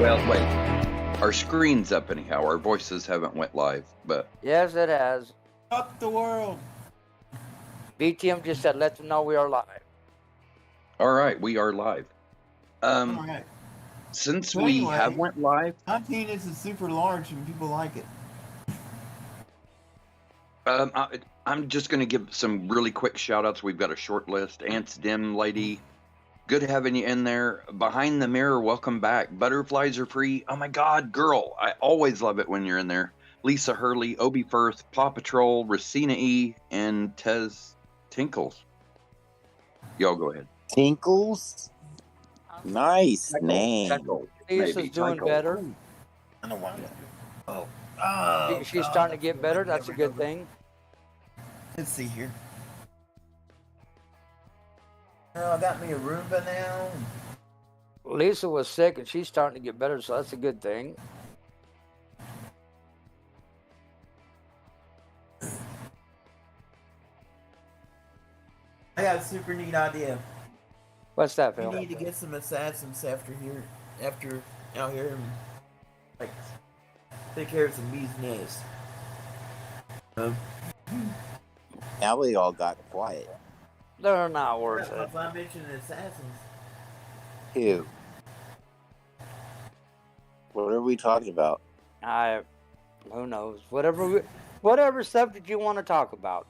Well, wait. Our screen's up anyhow. Our voices haven't went live, but Yes, it has. Fuck the world. BTM just said, let them know we are live. all right, we are live. All right. Since So we anyway, have went live, my penis is super large and people like it. I'm just going to give some really quick shout outs. We've got a short list. Ant's Dim Lady, good having you in there. Behind the Mirror, welcome back. Butterflies are free. Oh my God, girl, I always love it when you're in there. Lisa Hurley, Obi Firth, Paw Patrol, Racina E, and Tez Tinkles. Y'all go ahead. Tinkles? Nice name. Tinkle, Lisa's maybe. doing Tinkle. better. I don't want to. She's starting to get better. That's a good thing. Let's see here. Oh, I got me a Roomba now. Lisa was sick and she's starting to get better, so that's a good thing. I got a super neat idea. What's that, We Phil? need to get some assassins after out here, and like take care of some bees' nests. Now we all got quiet. They're not worth it. If I mentioned assassins, Who? What are we talking about? Who knows? Whatever subject you want to talk about,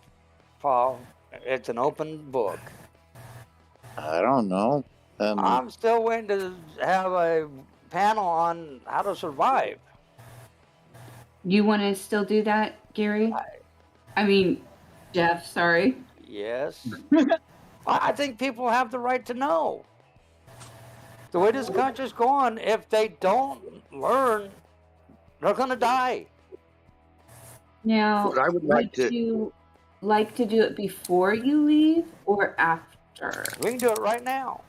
Paul. It's an open book. I don't know. I'm still waiting to have a panel on how to survive. You want to still do that, Gary? I mean, Jeff, sorry. Yes. I think people have the right to know. The way this country's going, if they don't learn, they're going to die. Now, What I would like to- you like to do it before you leave or after? We can do it right now.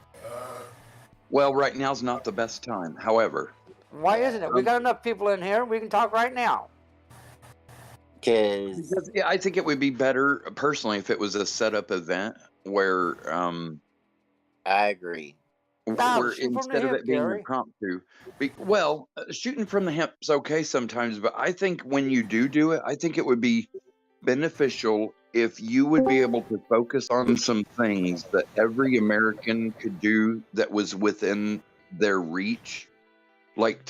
Well, right now's not the best time. However, Why isn't it? We got enough people in here. We can talk right now. Because yeah, I think it would be better personally if it was a setup event where I agree. where shoot from the instead of hip, it being Gary. impromptu, shooting from the hip's okay sometimes, but I think when you do it, I think it would be beneficial if you would be able to focus on some things that every American could do that was within their reach, like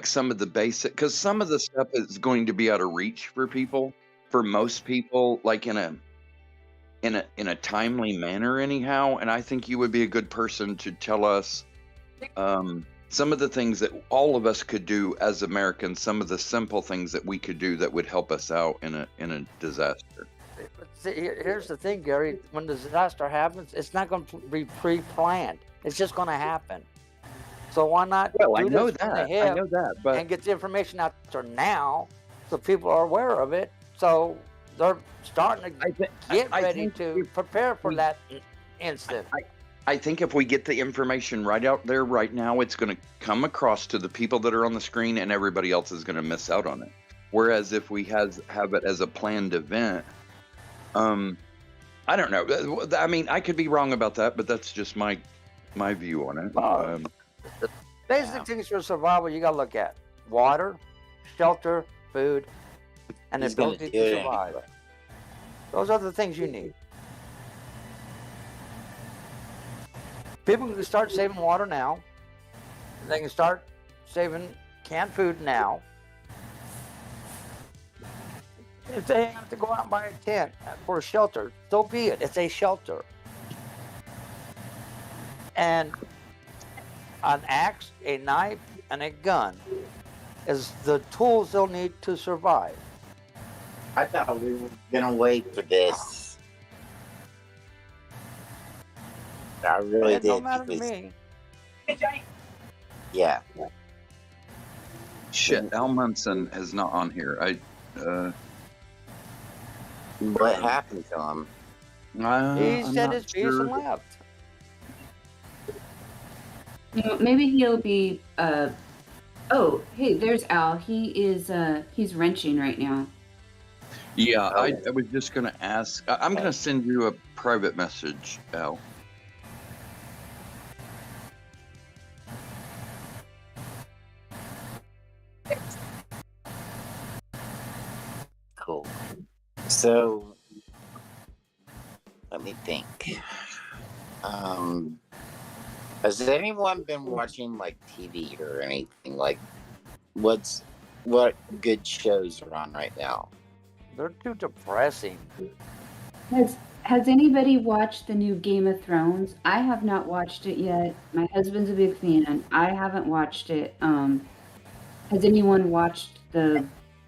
some of the basic, because some of the stuff is going to be out of reach for most people, like in a timely manner anyhow. And I think you would be a good person to tell us some of the things that all of us could do as Americans, some of the simple things that we could do that would help us out in a disaster. See, here's the thing, Gary. When the disaster happens, it's not going to be pre-planned. It's just going to happen. So why not Well, I do know this from the that. I hip know that, but and get the information out there now so people are aware of it, so they're starting to get ready to prepare for that instant. I think if we get the information right out there right now, it's going to come across to the people that are on the screen, and everybody else is going to miss out on it. Whereas if we have it as a planned event, I don't know. I mean, I could be wrong about that, but that's just my view on it. Basic things for survival you got to look at: water, shelter, food, and the He's gonna ability do to it survive. anyway. Those are the things you need. People can start saving water now. They can start saving canned food now. If they have to go out and buy a tent for a shelter, so be it. It's a shelter. And an axe, a knife, and a gun is the tools they'll need to survive. I thought we were gonna wait for this. I really It did. don't matter to because- me. Yeah. Shit, Al Munson is not on here. What happened to him? He I'm said not his piece sure. and left. You know, maybe he'll be. Oh, hey, there's Al. He is. He's wrenching right now. Yeah, I was just going to ask. I'm going to send you a private message, Al. So let me think. Has anyone been watching like TV or anything? Like, what good shows are on right now? They're too depressing. Has anybody watched the new Game of Thrones? I have not watched it yet. My husband's a big fan. I haven't watched it. Has anyone watched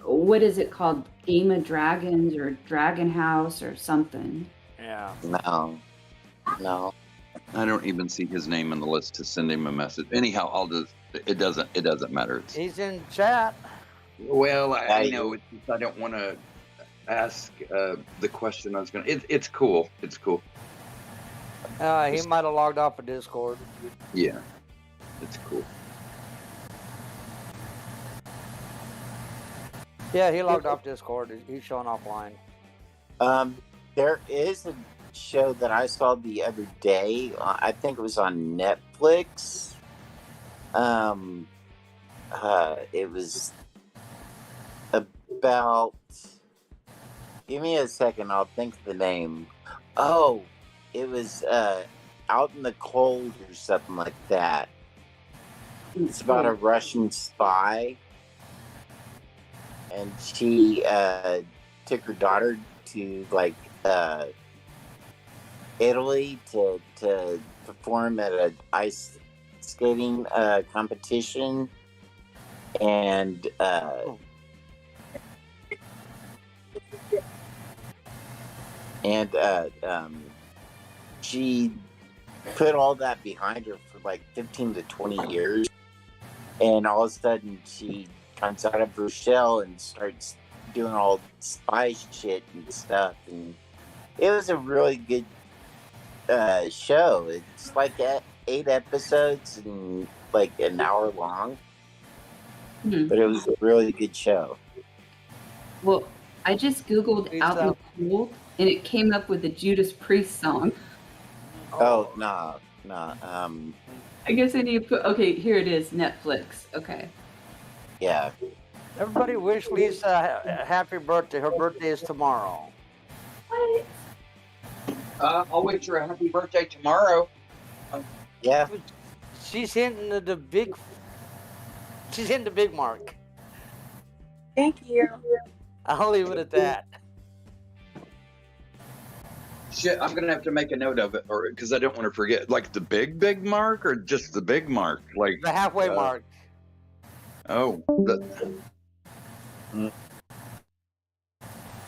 what is it called? Game of Dragons or Dragon House or something? Yeah. No. I don't even see his name on the list to send him a message. Anyhow, I'll just. It doesn't matter. He's in chat. Well, I know. It's just I don't want to ask the question I was going to. It's cool. It's cool. He might have logged off of Discord. Yeah, it's cool. Yeah, he logged off Discord. He's showing offline. There is a show that I saw the other day. I think it was on Netflix. It was about. Give me a second. I'll think of the name. Oh, it was Out in the Cold or something like that. It's about a Russian spy, and she took her daughter to like Italy to perform at an ice skating competition, and she put all that behind her for like 15 to 20 years, and all of a sudden she comes out of her shell and starts doing all spy shit and stuff, and it was a really good show. It's like 8 episodes and like an hour long, but it was a really good show. Well, I just Googled Out in the Cold, and it came up with a Judas Priest song. Oh, no. I guess I need to put... Okay, here it is, Netflix. Okay. Yeah. Everybody wish Lisa a happy birthday. Her birthday is tomorrow. What? I'll wish her a happy birthday tomorrow. Yeah. She's hitting the big. She's hitting the big mark. Thank you. I'll leave it at that. Shit, I'm gonna have to make a note of it, or because I don't want to forget. Like the big mark, or just the big mark, like The halfway mark. Oh,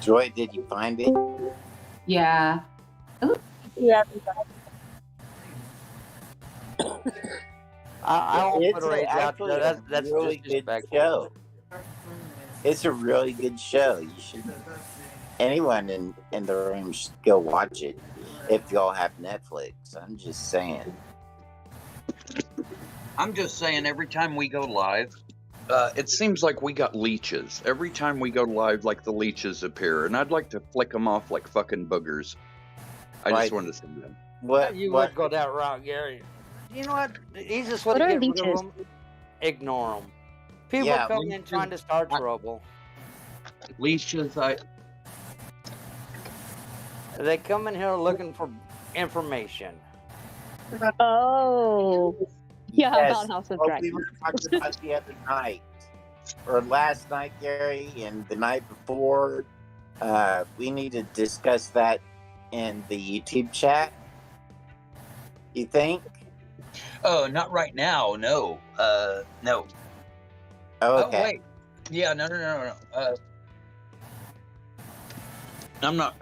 Joy, did you find it? Yeah. Yeah. I won't put her age out actually there. a That's really good disrespectful. show. It's a really good show. You should. Anyone in the room should go watch it if y'all have Netflix. I'm just saying. I'm just saying. Every time we go live, it seems like we got leeches. Every time we go live, like the leeches appear, and I'd like to flick them off like fucking boogers. I just wanted to say that. What? You What? would go that route, Gary. You know what? The easiest way What to are get rid of leeches? them, ignore them. People Yeah, come in trying to start trouble. Leeches, They come in here looking for information. Oh. Yeah, Yes, about House of what Dragons. we were talking about the other night, or last night, Gary, and the night before. We need to discuss that in the YouTube chat. You think? Oh, not right now. No. No. Oh, Oh okay. wait. Yeah. No. I'm not.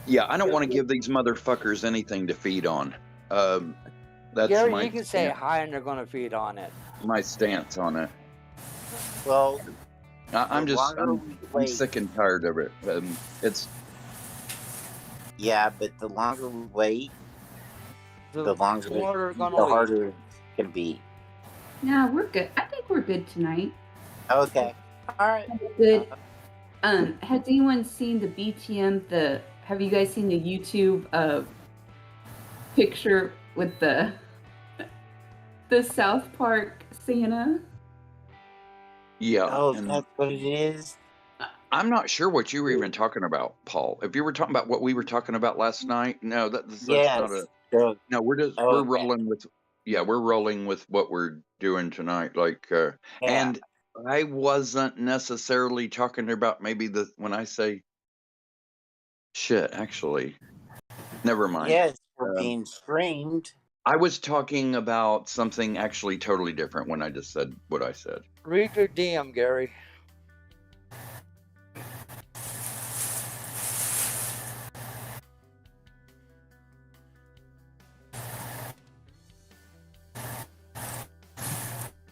Yeah, I don't want to give these motherfuckers anything to feed on. That's Gary, my you can say hi and they're going to feed on it. my stance on it. Well, I'm the just longer we I'm wait- sick and tired of it. It's yeah, but the longer we wait, the longer, the harder the it's gonna harder it's gonna be. No, we're good. I think we're good tonight. Okay. All right. Good. Has anyone seen the BTM? Have you guys seen the YouTube picture with the South Park Santa? yeah. Oh, and that's what it is. I'm not sure what you were even talking about, Paul. If you were talking about what we were talking about last night, no, that's not Yes. a. No, we're Okay. rolling with. Yeah, we're rolling with what we're doing tonight. Yeah. And I wasn't necessarily talking about maybe when I say shit. Actually, never mind. Yes, we're Um, being streamed. I was talking about something actually totally different when I just said what I said. Read your DM, Gary.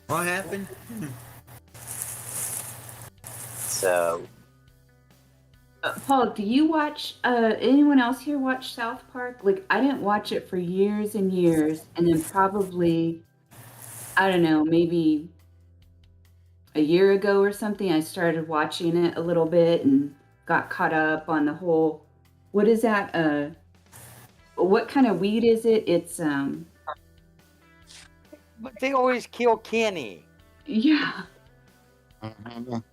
What happened? So Paul, do you watch? Anyone else here watch South Park? Like, I didn't watch it for years and years, and then probably, I don't know, maybe a year ago or something, I started watching it a little bit and got caught up on the whole. What is that? What kind of weed is it? It's But they always kill Kenny. yeah. mhm.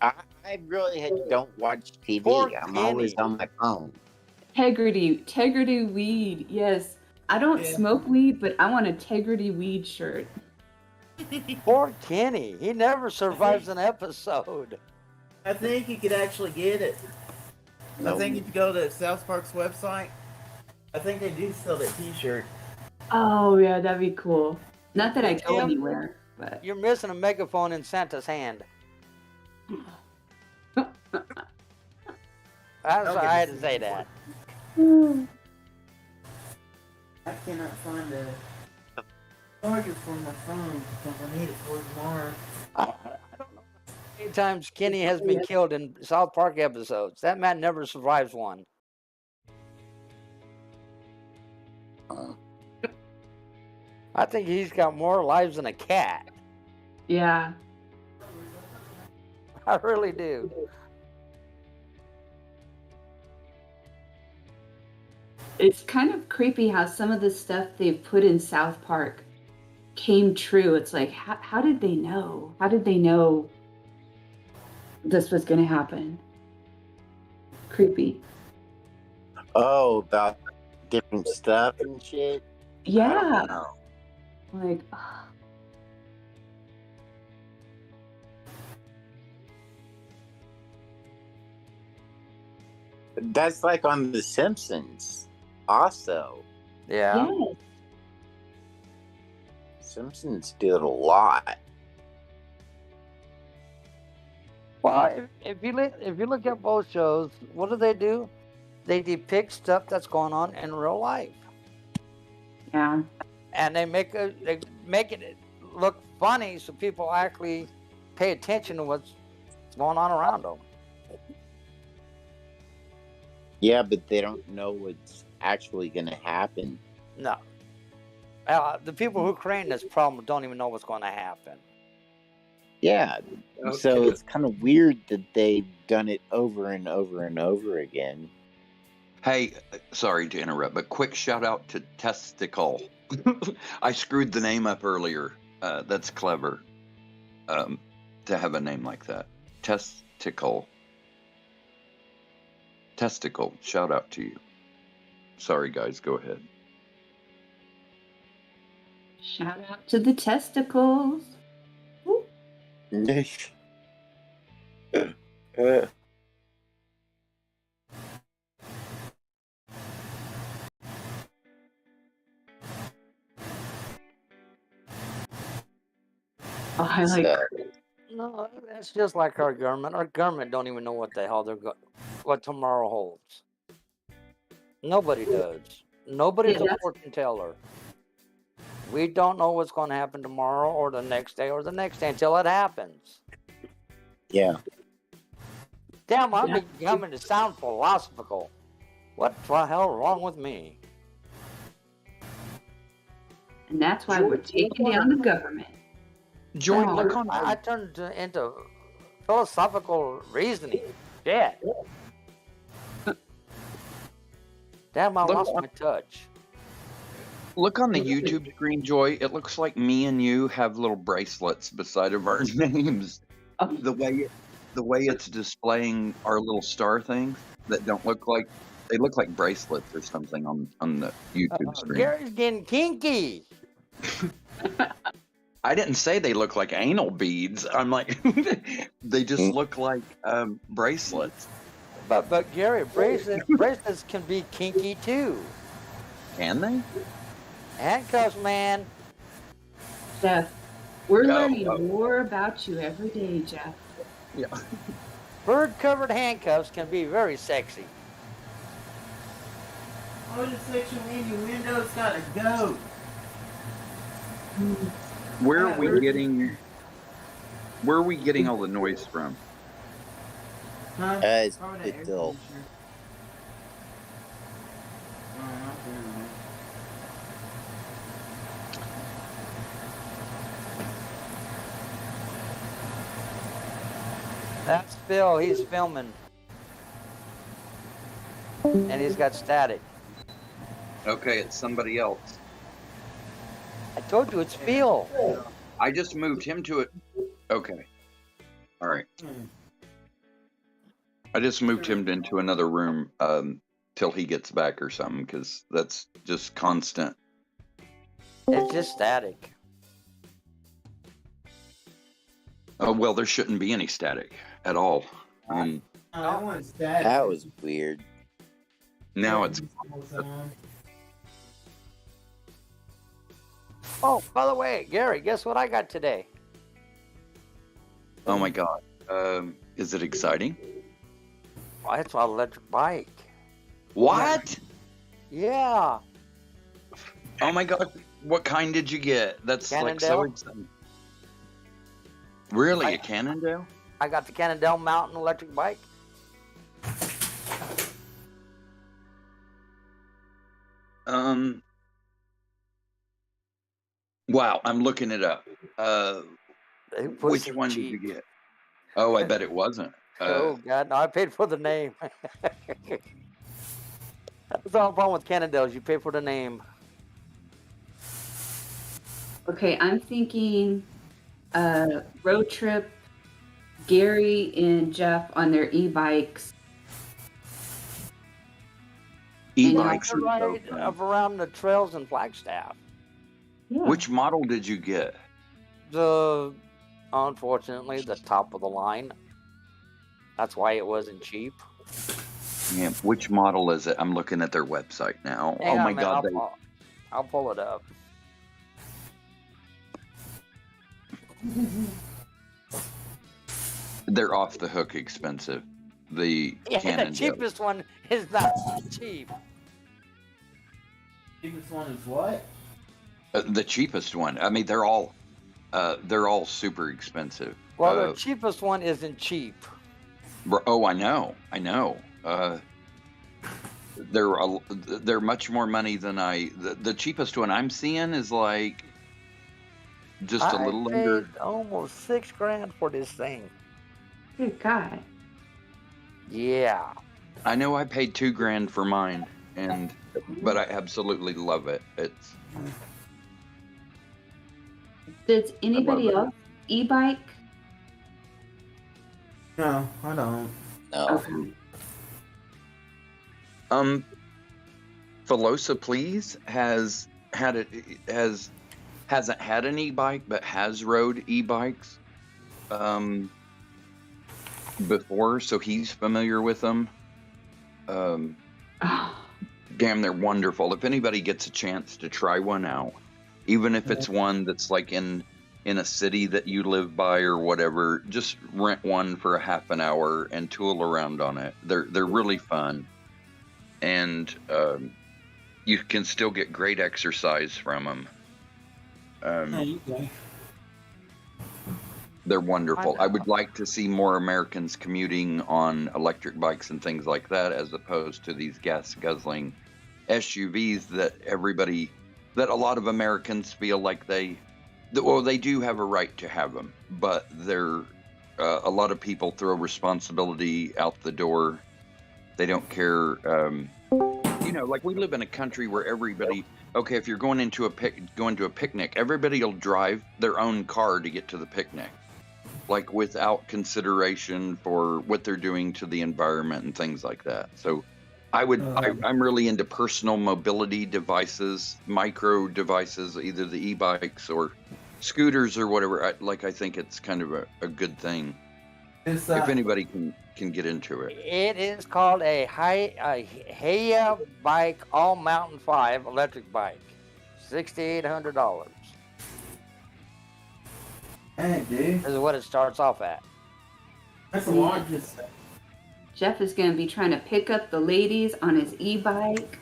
I really don't watch TV. Poor I'm always Kenny. on my phone. Integrity weed. Yes. I don't Yeah. smoke weed, but I want a Integrity weed shirt. Poor Kenny. He never survives an episode. I think you could actually get it. No. I think if you go to South Park's website, I think they do sell that T-shirt. Oh yeah, that'd be cool. Not that I go Tim, anywhere, but You're missing a megaphone in Santa's hand. That's why I had to say that. I cannot find a charger for my phone because I need it for tomorrow. I don't know how many times Kenny has been killed in South Park episodes. That man never survives one. I think he's got more lives than a cat. yeah. I really do. It's kind of creepy how some of the stuff they've put in South Park came true. It's like, how did they know? How did they know this was going to happen? Creepy. Oh, about different stuff and shit. I Yeah. don't know. Like, That's like on The Simpsons. Also, Yeah. yes. Simpsons did a lot. Well, if you look at both shows, what do? They depict stuff that's going on in real life, Yeah. and they make it look funny so people actually pay attention to what's going on around them. Yeah, but they don't know what's actually going to happen. No, the people who create this problem don't even know what's going to happen. Yeah, so Okay. it's kind of weird that they've done it over and over and over again. Hey, sorry to interrupt, but quick shout out to Testicle. I screwed the name up earlier. That's clever to have a name like that. Testicle. Testicle. Shout out to you. Sorry, guys. Go ahead. Shout out to the testicles. Woo. Oh, I like. So, No, that's just like our government. Our government don't even know what the hell what tomorrow holds. Nobody does. Nobody's Yeah, a that's- fortune teller. We don't know what's going to happen tomorrow or the next day or the next day until it happens. yeah. Damn, I'm Yeah. becoming to sound philosophical. What the hell wrong with me? And that's why we're taking down the government. Join. Oh, Look on. I turned into philosophical reasoning. Shit. Damn, I Look lost on- my touch. Look on the YouTube screen, Joy. It looks like me and you have little bracelets beside of our names. Oh, The way the way it's displaying our little star things that don't look like they look like bracelets or something on the YouTube screen. Gary's getting kinky. I didn't say they look like anal beads. I'm like, they just look like bracelets. But Gary, bracelets can be kinky too. Can they? Handcuffs, man. Jeff, we're No, learning no. more about you every day, Jeff. Yeah. Bird-covered handcuffs can be very sexy. Oh, the section in your window's gotta go. Where are we getting all the noise from? Huh? It's Probably that air still. conditioner. Oh, okay. That's Phil. He's filming. And he's got static. Okay, it's somebody else. I told you it's Phil. I just moved him to it. Okay. All right. I just moved him into another room till he gets back or something, because that's just constant. It's just static. Oh, well, there shouldn't be any static at all. Oh, that one's static. That was weird. Now it's Oh, by the way, Gary, guess what I got today? oh my god. Is it exciting? Oh, it's an electric bike. What? Yeah. Oh my god. What kind did you get? That's like so Cannondale. exciting. Really, a Cannondale? I got the Cannondale Mountain electric bike. Wow, I'm looking it up. It was Which one did cheap. you get? Oh, I bet it wasn't. Oh God, no! I paid for the name. That's all the problem with Cannondales. You pay for the name. Okay, I'm thinking road trip, Gary and Jeff on their e-bikes. E-bikes. To are so ride fun. up around the trails in Flagstaff. Yeah. Which model did you get? Unfortunately, the top of the line. That's why it wasn't cheap. Yeah, which model is it? I'm looking at their website now. Hang Oh on my a minute, god, I'll pull it up. they're off the hook expensive. The Yeah, the Cannondale. cheapest one is not cheap. Cheapest one is what? The cheapest one. I mean, they're all super expensive. Well, the cheapest one isn't cheap. Oh, I know. They're much more money than the cheapest one I'm seeing is like just a little I under. paid almost $6,000 for this thing. Good God. Yeah. I know I paid $2,000 for mine, but I absolutely love it. It's Does anybody it. else e-bike? No, I don't. No. Okay. Filosa Please hasn't had an e-bike, but has rode e-bikes before, so he's familiar with them. Damn, they're wonderful. If anybody gets a chance to try one out, even if it's one that's like in a city that you live by or whatever, just rent one for a half an hour and tool around on it. They're really fun, and you can still get great exercise from them. Okay. They're wonderful. I would like to see more Americans commuting on electric bikes and things like that, as opposed to these gas guzzling SUVs that a lot of Americans feel like they do have a right to have them, but a lot of people throw responsibility out the door. They don't care. Like we live in a country where everybody, okay, if you're going to a picnic, everybody will drive their own car to get to the picnic. like without consideration for what they're doing to the environment and things like that. So I'm really into personal mobility devices, micro devices, either the e-bikes or scooters or whatever. I think it's kind of a good thing if anybody can get into it. It is called a Heya Bike All Mountain 5 electric bike. $6,800. Hey, dude. This is what it starts off at. That's a lot. Just Jeff is going to be trying to pick up the ladies on his e-bike.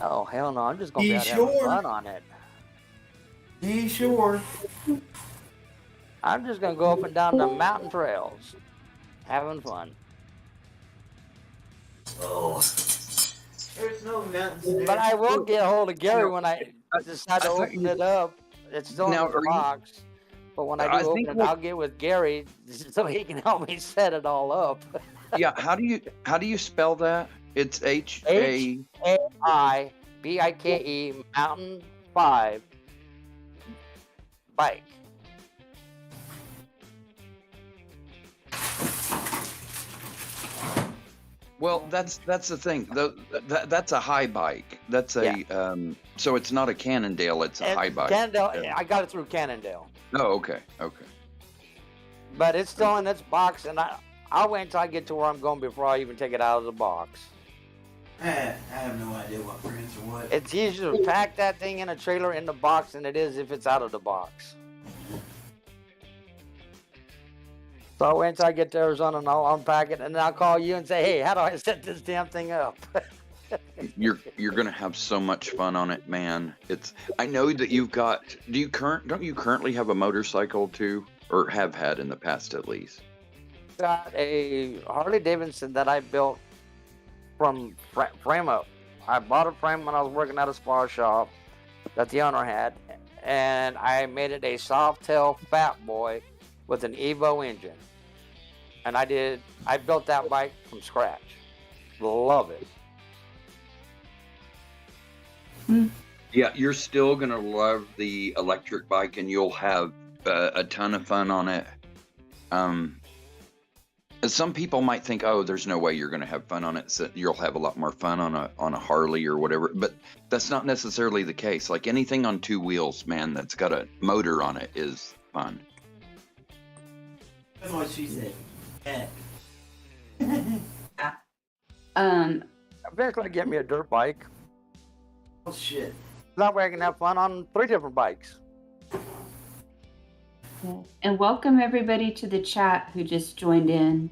Oh, hell no. I'm just going to be You out having sure? fun on it. be sure. I'm just going to go up and down the mountain trails. Having fun. Oh, there's no mountains there. But I will get a hold of Gary when I decide to I thought open you- it up. It's still Now, in the are you- box. But when I I do open think it, what- I'll get with Gary so he can help me set it all up. Yeah, how do you spell that? It's H-A-I-B-I-K-E Mountain 5 bike. Well, that's the thing. That's a high bike. That's a so it's not a Cannondale. It's a And high bike. Cannondale, Yeah. I got it through Cannondale. Oh, okay. But it's still in its box, and I'll wait until I get to where I'm going before I even take it out of the box. I have no idea what brands or what. It's easier to pack that thing in a trailer in the box than it is if it's out of the box. So I'll wait until I get to Arizona and I'll unpack it, and then I'll call you and say, hey, how do I set this damn thing up? You're gonna have so much fun on it, man. I know that you've got. Don't you currently have a motorcycle too, or have had in the past at least? Got a Harley Davidson that I built from frame up. I bought a frame when I was working at a spa shop that the owner had, and I made it a soft tail fat boy with an Evo engine. And I built that bike from scratch. Love it. Yeah, you're still gonna love the electric bike, and you'll have a ton of fun on it. Some people might think, "Oh, there's no way you're gonna have fun on it." So you'll have a lot more fun on a Harley or whatever. But that's not necessarily the case. Like anything on two wheels, man, that's got a motor on it is fun. That's what she said. Yeah. Eventually get me a dirt bike. Oh shit. That way I can have fun on 3 different bikes. And welcome everybody to the chat who just joined in.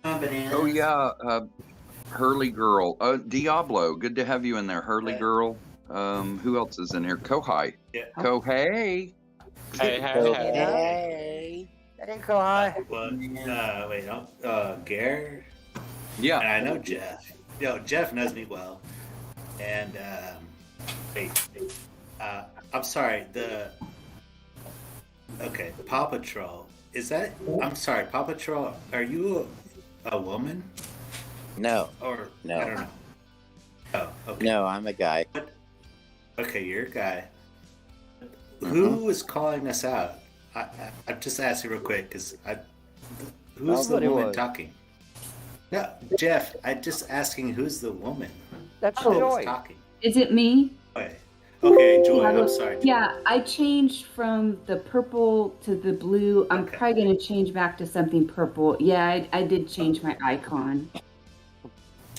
Bananas. Oh yeah, Hurley Girl, Diablo. Good to have you in there, Hurley Hey. Girl. Who else is in here? Kohai. Yeah. Kohei. Hey, Hey. That ain't go high. Well, wait, Gare, Yeah. and I know Jeff. Jeff knows me well. And I'm sorry. Paw Patrol. Is that? I'm sorry, Paw Patrol. Are you a woman No, or No. I don't know. Oh, okay. no, I'm a guy. Okay, you're a guy. Who is calling us out? I'm just asking real quick because who's Nobody the woman was. talking? No, Jeff. I'm just asking who's the woman That's Oh. Joy. talking. Is it me? Okay, Joy. I'm sorry. Yeah, I changed from the purple to the blue. I'm Okay. probably going to change back to something purple. Yeah, I did change my icon.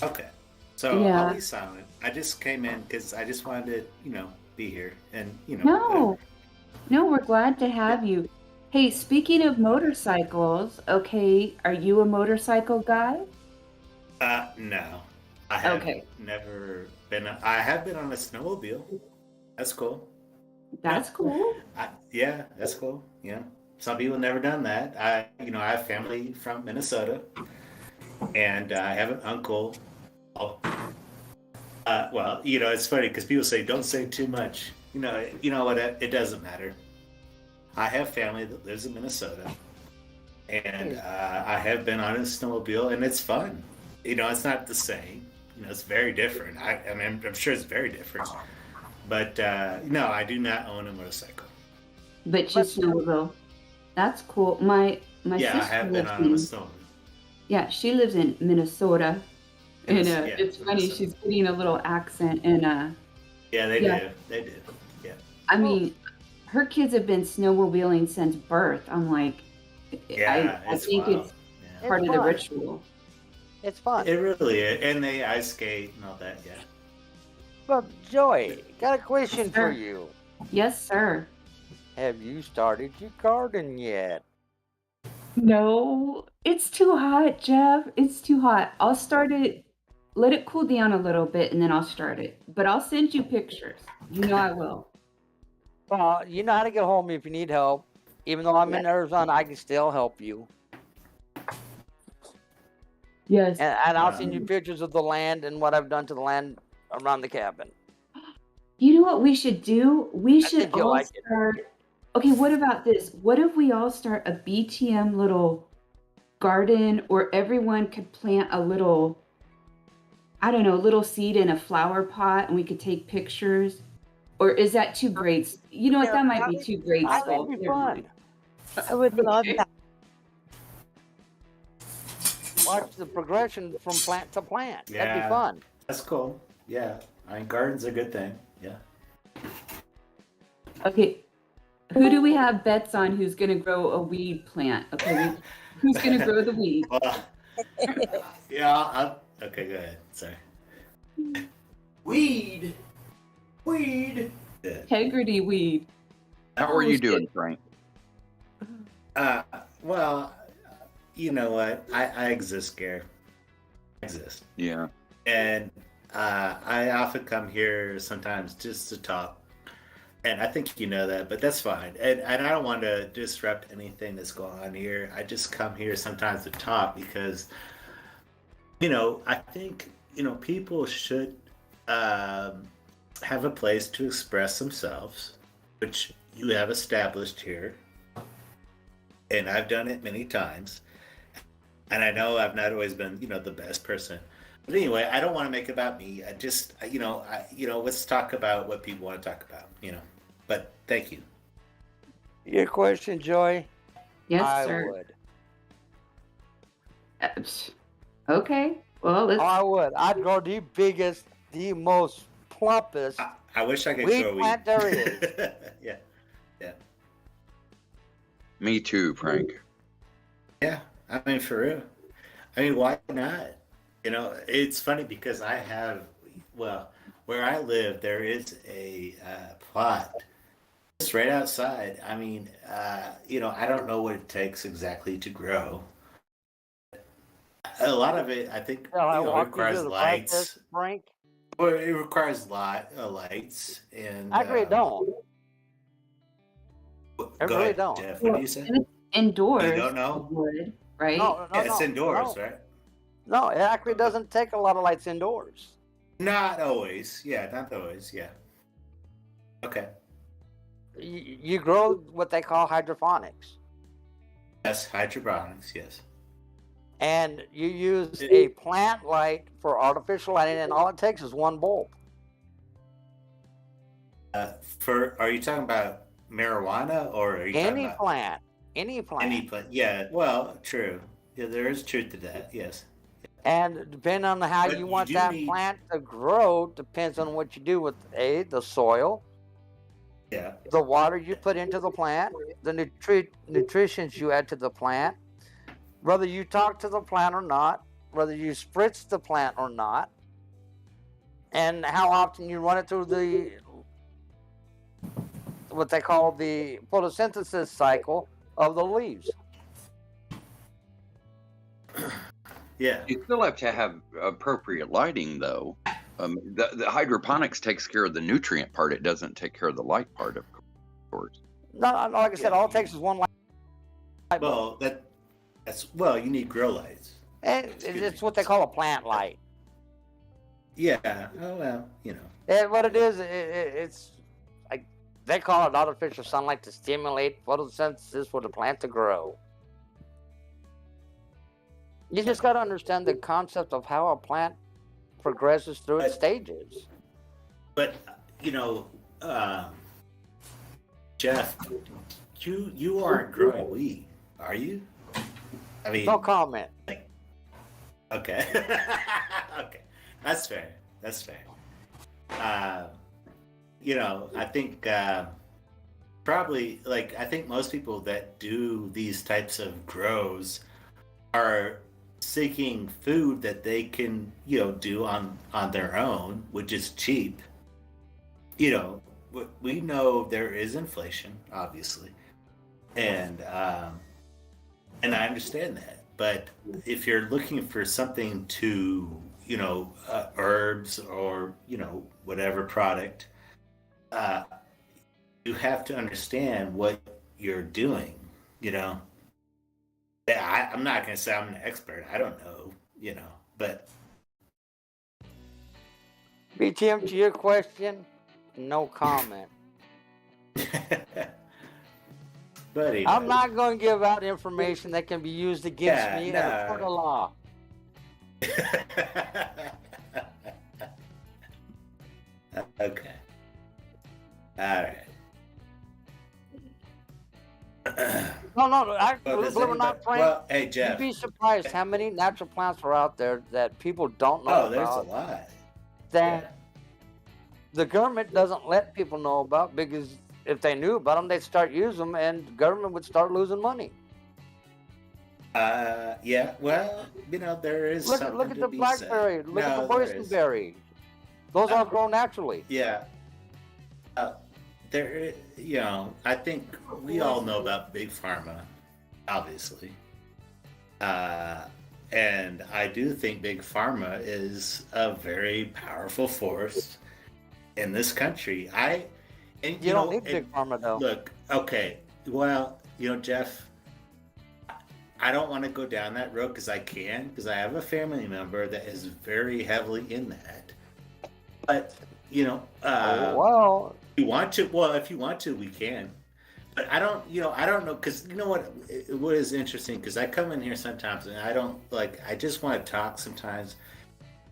Okay, so Yeah. I'll be silent. I just came in because I just wanted to, be here and No, we're glad to have you. Hey, speaking of motorcycles, okay, are you a motorcycle guy? No, I have Okay. never been. I have been on a snowmobile. That's cool. That's cool. Yeah, that's cool. Yeah, some people never done that. I have family from Minnesota, and I have an uncle. Well, it's funny because people say don't say too much. You know what? It doesn't matter. I have family that lives in Minnesota, and I have been on a snowmobile, and it's fun. It's not the same. It's very different. I mean, I'm sure it's very different. But no, I do not own a motorcycle. But you snowmobile. That's cool. My Yeah, I sister have been lives on a in snowmobile. yeah, she lives in Minnesota. And Yeah, it's funny, Minnesota. she's getting a little accent and Yeah, they yeah, do. They do. Yeah. I mean, her kids have been snowmobiling since birth. I'm like, Yeah, I it's think wild. it's Yeah. part It's of the fun. ritual. It's fun. It really is. And they ice skate and all that, yeah. But Joy, got a question for Sir. you. Yes, sir. Have you started your garden yet? No, it's too hot, Jeff. It's too hot. I'll start it, let it cool down a little bit, and then I'll start it. But I'll send you pictures. You know I will. Well, you know how to get hold of me if you need help. Even though I'm Yes. in Arizona, I can still help you. Yes. And I'll send you pictures of the land and what I've done to the land around the cabin. You know what we should do? We I should think you'll all like it. start. Okay, what about this? What if we all start a BTM little garden, or everyone could plant a little, I don't know, little seed in a flower pot and we could take pictures? Or is that too great? You know what? That might be too graceful. I think it'd be Never fun. mind. I would love Okay. that. Watch the progression from plant to plant. That'd be Yeah. fun. That's cool. Yeah. I mean, garden's a good thing. Yeah. Okay, who do we have bets on who's going to grow a weed plant? Okay, who's going to grow the weed? Well, yeah. Okay, go ahead. Sorry. Weed. Weed. Yeah. Integrity weed. How are you doing, Frank? Well, you know what? I exist, Gary. I exist. Yeah. And I often come here sometimes just to talk. And I think you know that, but that's fine. And I don't want to disrupt anything that's going on here. I just come here sometimes to talk because, I think, people should have a place to express themselves, which you have established here. And I've done it many times. And I know I've not always been, the best person. But anyway, I don't want to make it about me. I just, let's talk about what people want to talk about, But thank you. Your question, Joy? Yes, I sir. would. Okay, well, let's. I would. I'd grow the biggest, the most plumpest I wish I could weed grow weed. plant there is. Yeah. Me too, Frank. Yeah. I mean, for real. I mean, why not? It's funny because where I live, there is a plot just right outside. I mean, I don't know what it takes exactly to grow. A lot of it, I think, Shall I walk you requires through the lights. process, Frank? Well, it requires lights and. I really don't. I Go really ahead, don't. Jeff. What do you say? And it's indoors. You don't know? it would, right? No, Yeah, it's indoors, no. right? No, it actually doesn't take a lot of lights indoors. Not always. Yeah, not always. Yeah. Okay. You grow what they call hydroponics. Yes, hydroponics. Yes. And you use a plant light for artificial lighting, and all it takes is one bulb. Are you talking about marijuana or are you talking Any about plant. Any plant. any plant? Yeah. Well, true. Yeah, there is truth to that. Yes. And depending on how But you you want do that need- plant to grow, depends on what you do with the soil, Yeah. the water you put into the plant, the nutritions you add to the plant, whether you talk to the plant or not, whether you spritz the plant or not, and how often you run it through what they call the photosynthesis cycle of the leaves. Yeah. You still have to have appropriate lighting, though. The hydroponics takes care of the nutrient part. It doesn't take care of the light part, of course. No, like I said, all it takes is one light bulb. Well, that's you need grow lights. And Excuse it's me. what they call a plant light. Yeah. Oh well, And what it is, it's like they call it artificial sunlight to stimulate photosynthesis for the plant to grow. You just got to understand the concept of how a plant progresses through its stages. But Jeff, you aren't growing weed, are you? I mean, No comment. okay, okay, that's fair. That's fair. I think probably I think most people that do these types of grows are seeking food that they can do on their own, which is cheap. We know there is inflation, obviously, and I understand that. But if you're looking for something to herbs or whatever product, you have to understand what you're doing. I'm not going to say I'm an expert. I don't know, but BTM, to your question, no comment. Buddy, I'm not going to give out information that can be used against me in a court of law. Okay. All right. No. Believe it or not, Frank, Well, hey, Jeff. you'd be surprised how many natural plants are out there that people don't know about. Oh, there's a lot. That the government doesn't let people know about, because if they knew about them, they'd start using them, and the government would start losing money. Yeah. Well, there is. Look something at to the be blackberry. said. Look at the No, there is. boysenberry. Those all grow naturally. Yeah. There, I think we all know about big pharma, obviously, and I do think big pharma is a very powerful force in this country. You don't need big pharma, though. Look, okay, well, Jeff, I don't want to go down that road because I have a family member that is very heavily in that, but well. if you want to, well, if you want to, we can. But I don't know, because what is interesting, because I come in here sometimes and I don't I just want to talk sometimes,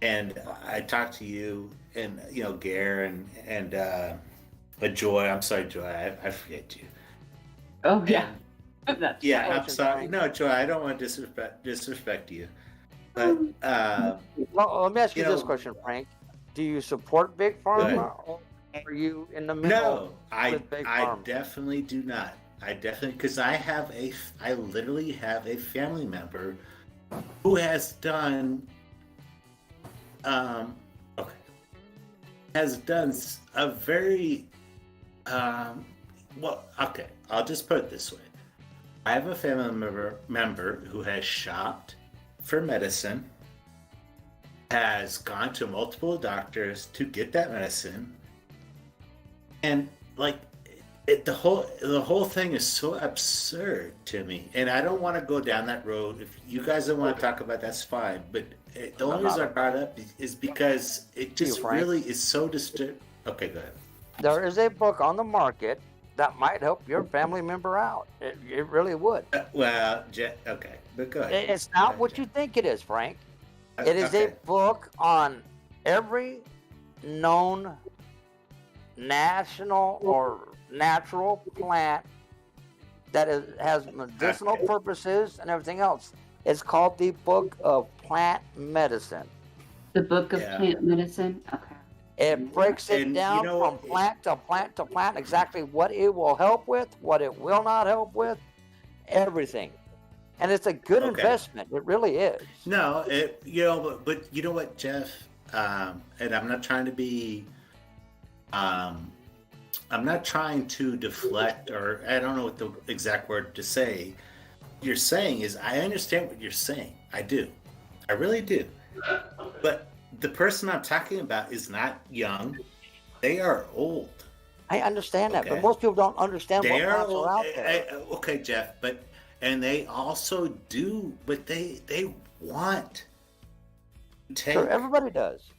and I talk to you and Gare and Joy. I'm sorry, Joy, I forget you. Oh yeah, that's Yeah, fine. I'm sorry. No, Joy, I don't want to disrespect you, but Well, let me ask you this question, Frank. Do you support big pharma, or are you in the middle? No, I with big I pharma? definitely do not. Because I literally have a family member who has done a very well, okay, I'll just put it this way. I have a family member who has shopped for medicine, has gone to multiple doctors to get that medicine, and the whole thing is so absurd to me, and I don't want to go down that road. If you guys don't want to talk about, that's fine, but the only reason I brought it up is because it just really is so disturbing. Okay, go ahead. There is a book on the market that might help your family member out. It really would. Okay, but go ahead. It's not what you think it is, Frank. It is Okay. a book on every known national or natural plant that has medicinal purposes and everything else. It's called the Book of Plant Medicine. the book of plant medicine. Okay. It breaks it And, down from plant to plant to plant, exactly what it will help with, what it will not help with, everything. And it's a good investment. It really is. No, but you know what, Jeff? And I'm not trying to be, I'm not trying to deflect, or I don't know what the exact word to say. You're saying is, I understand what you're saying. I do. I really do. But the person I'm talking about is not young. They are old. I understand that, Okay. but most people don't understand what They are plants old. are out there. Okay, Jeff, and they also do, but they want to take. Sure, everybody does.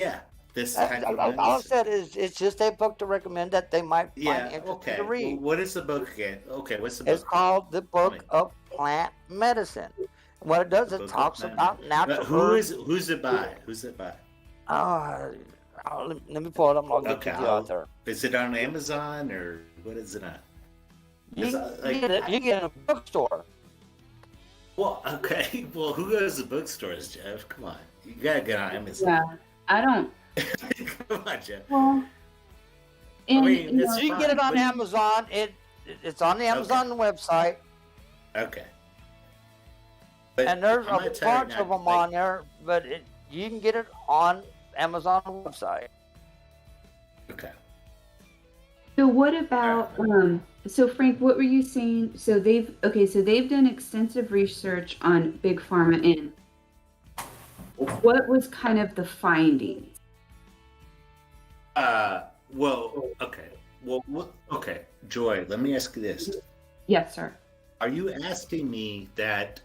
Yeah, this type of All I medicine. said is it's just a book to recommend that they might find Yeah, interesting okay. to read. Well, what is the book again? Okay, what's the book? It's called the Book of Plant Medicine. What it does, Book it of talks Plant about Medicine. natural Who's herbs. it by? Who's it by? I let me pull it up and I'll get Okay, you the author. is it on Amazon or what is it on? You, It's, you get it in a bookstore. Well, okay. Well, who goes to bookstores, Jeff? Come on, you gotta get on Amazon. Yeah, I don't. Come on, Jeff. Well, I and mean, you it's know, You can get it fine, on but- Amazon. It's on the Amazon website, Okay. But and there's I'm a gonna tell you bunch now, of them like, on there. But you can get it on Amazon website. Okay. so what about so Frank, what were you saying? So they've done extensive research on big pharma, and what was kind of the findings? Well, okay. Well, okay. Joy, let me ask you this. Yes, sir. Are you asking me that,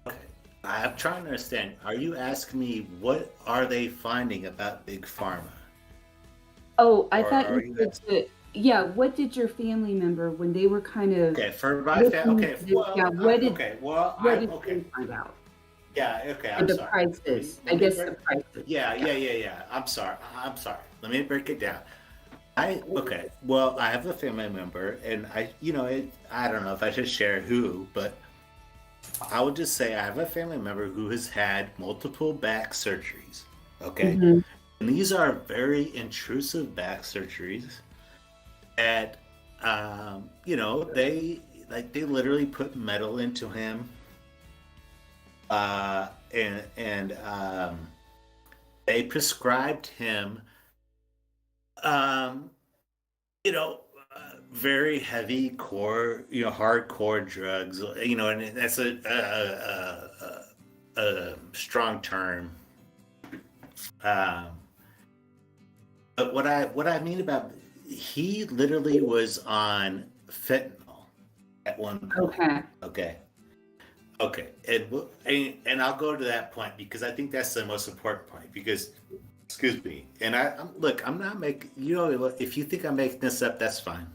okay, I'm trying to understand. Are you asking me what are they finding about big pharma? Oh, I Or thought are you you said yeah. What did your family member when they were kind of Okay, for my looking family, okay, into this, well, yeah, what did okay, well, what did okay, they find out? yeah, okay, Or I'm the sorry. prices, Let I me guess break- the prices. Yeah. I'm sorry. Let me break it down. Okay. Well, I have a family member, and I don't know if I should share who, but I would just say I have a family member who has had multiple back surgeries. Okay, Mhm. and these are very intrusive back surgeries. That they literally put metal into him, and they prescribed him, um, very heavy core, hardcore drugs, and that's a strong term. Um, but what I mean about he literally was on fentanyl at one point. Okay. Okay, and I'll go to that point because I think that's the most important point. Because, excuse me, and I'm not making. If you think I'm making this up, that's fine.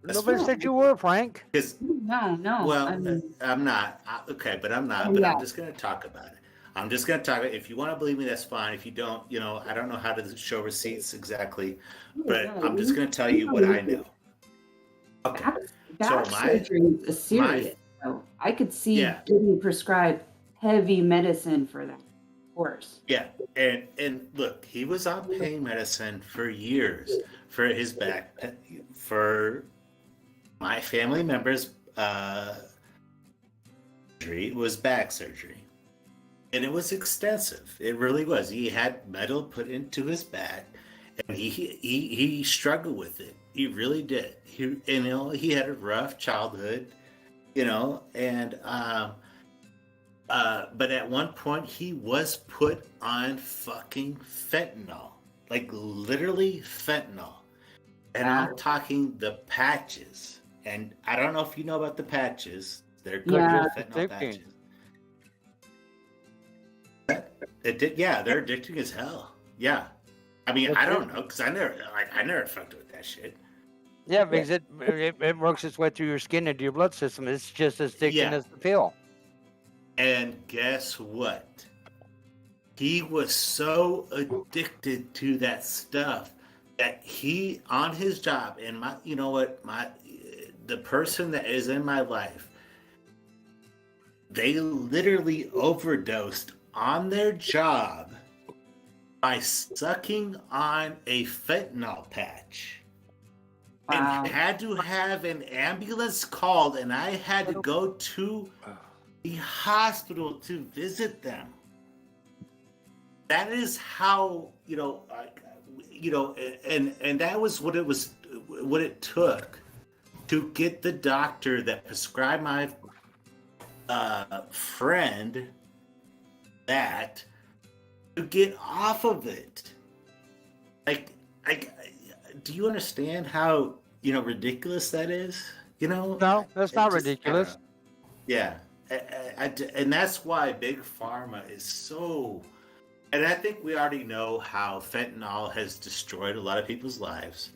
Nobody said you were, Frank. Because No. well, I mean, I'm not. Okay, but I'm not. oh, But yeah. I'm just going to talk about it. I'm just going to talk. If you want to believe me, that's fine. If you don't, I don't know how to show receipts exactly, but I'm just going to tell you what I know. Okay. Back So surgery is serious. So I could see Yeah. getting prescribed heavy medicine for that, of course. Yeah, and look, he was on pain medicine for years for his back. For my family members, surgery was back surgery, and it was extensive. It really was. He had metal put into his back, and he struggled with it. He really did. He had a rough childhood, and but at one point he was put on fucking fentanyl, like literally fentanyl, and I'm talking the patches. And I don't know if you know about the patches. They're good Yeah. real fentanyl Addicting. patches. Yeah, they're addicting as hell. Yeah, I mean, I don't know because I never fucked with that shit. Yeah, because it works its way through your skin into your blood system. It's just as addicting Yeah. as the pill. And guess what? He was so addicted to that stuff that he, on his job, and the person that is in my life, they literally overdosed on their job by sucking on a fentanyl patch. Wow. And had to have an ambulance called, and I had to go to the hospital to visit them. That is how, and that was what it took to get the doctor that prescribed my friend that to get off of it. Do you understand how ridiculous that is? No, that's not ridiculous. Yeah, and that's why big pharma is so. And I think we already know how fentanyl has destroyed a lot of people's lives.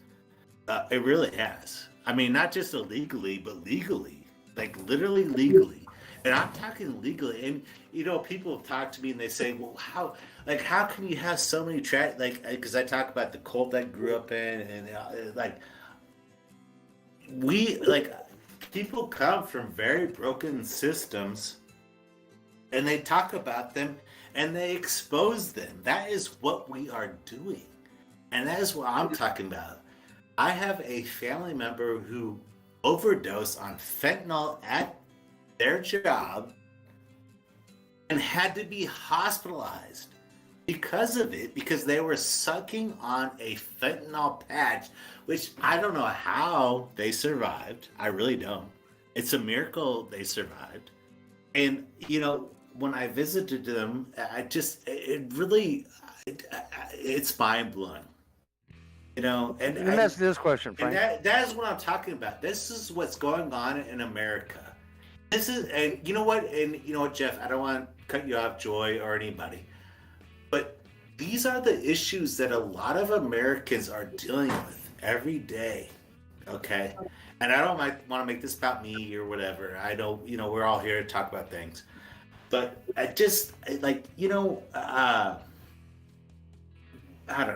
It really has. I mean, not just illegally, but legally, like literally legally. And I'm talking legally. And people talk to me and they say, "Well, how can you have so many because I talk about the cult I grew up in, and we people come from very broken systems, and they talk about them and they expose them. That is what we are doing, and that is what I'm talking about. I have a family member who overdosed on fentanyl at their job and had to be hospitalized because of it, because they were sucking on a fentanyl patch, which I don't know how they survived. I really don't. It's a miracle they survived. And when I visited them, it's mind blowing. Let me ask you this question, and Frank. that is what I'm talking about. This is what's going on in America. And you know what, Jeff, I don't want to cut you off, Joy, or anybody, but these are the issues that a lot of Americans are dealing with every day. Okay. And I don't want to make this about me or whatever. I know, we're all here to talk about things, but I don't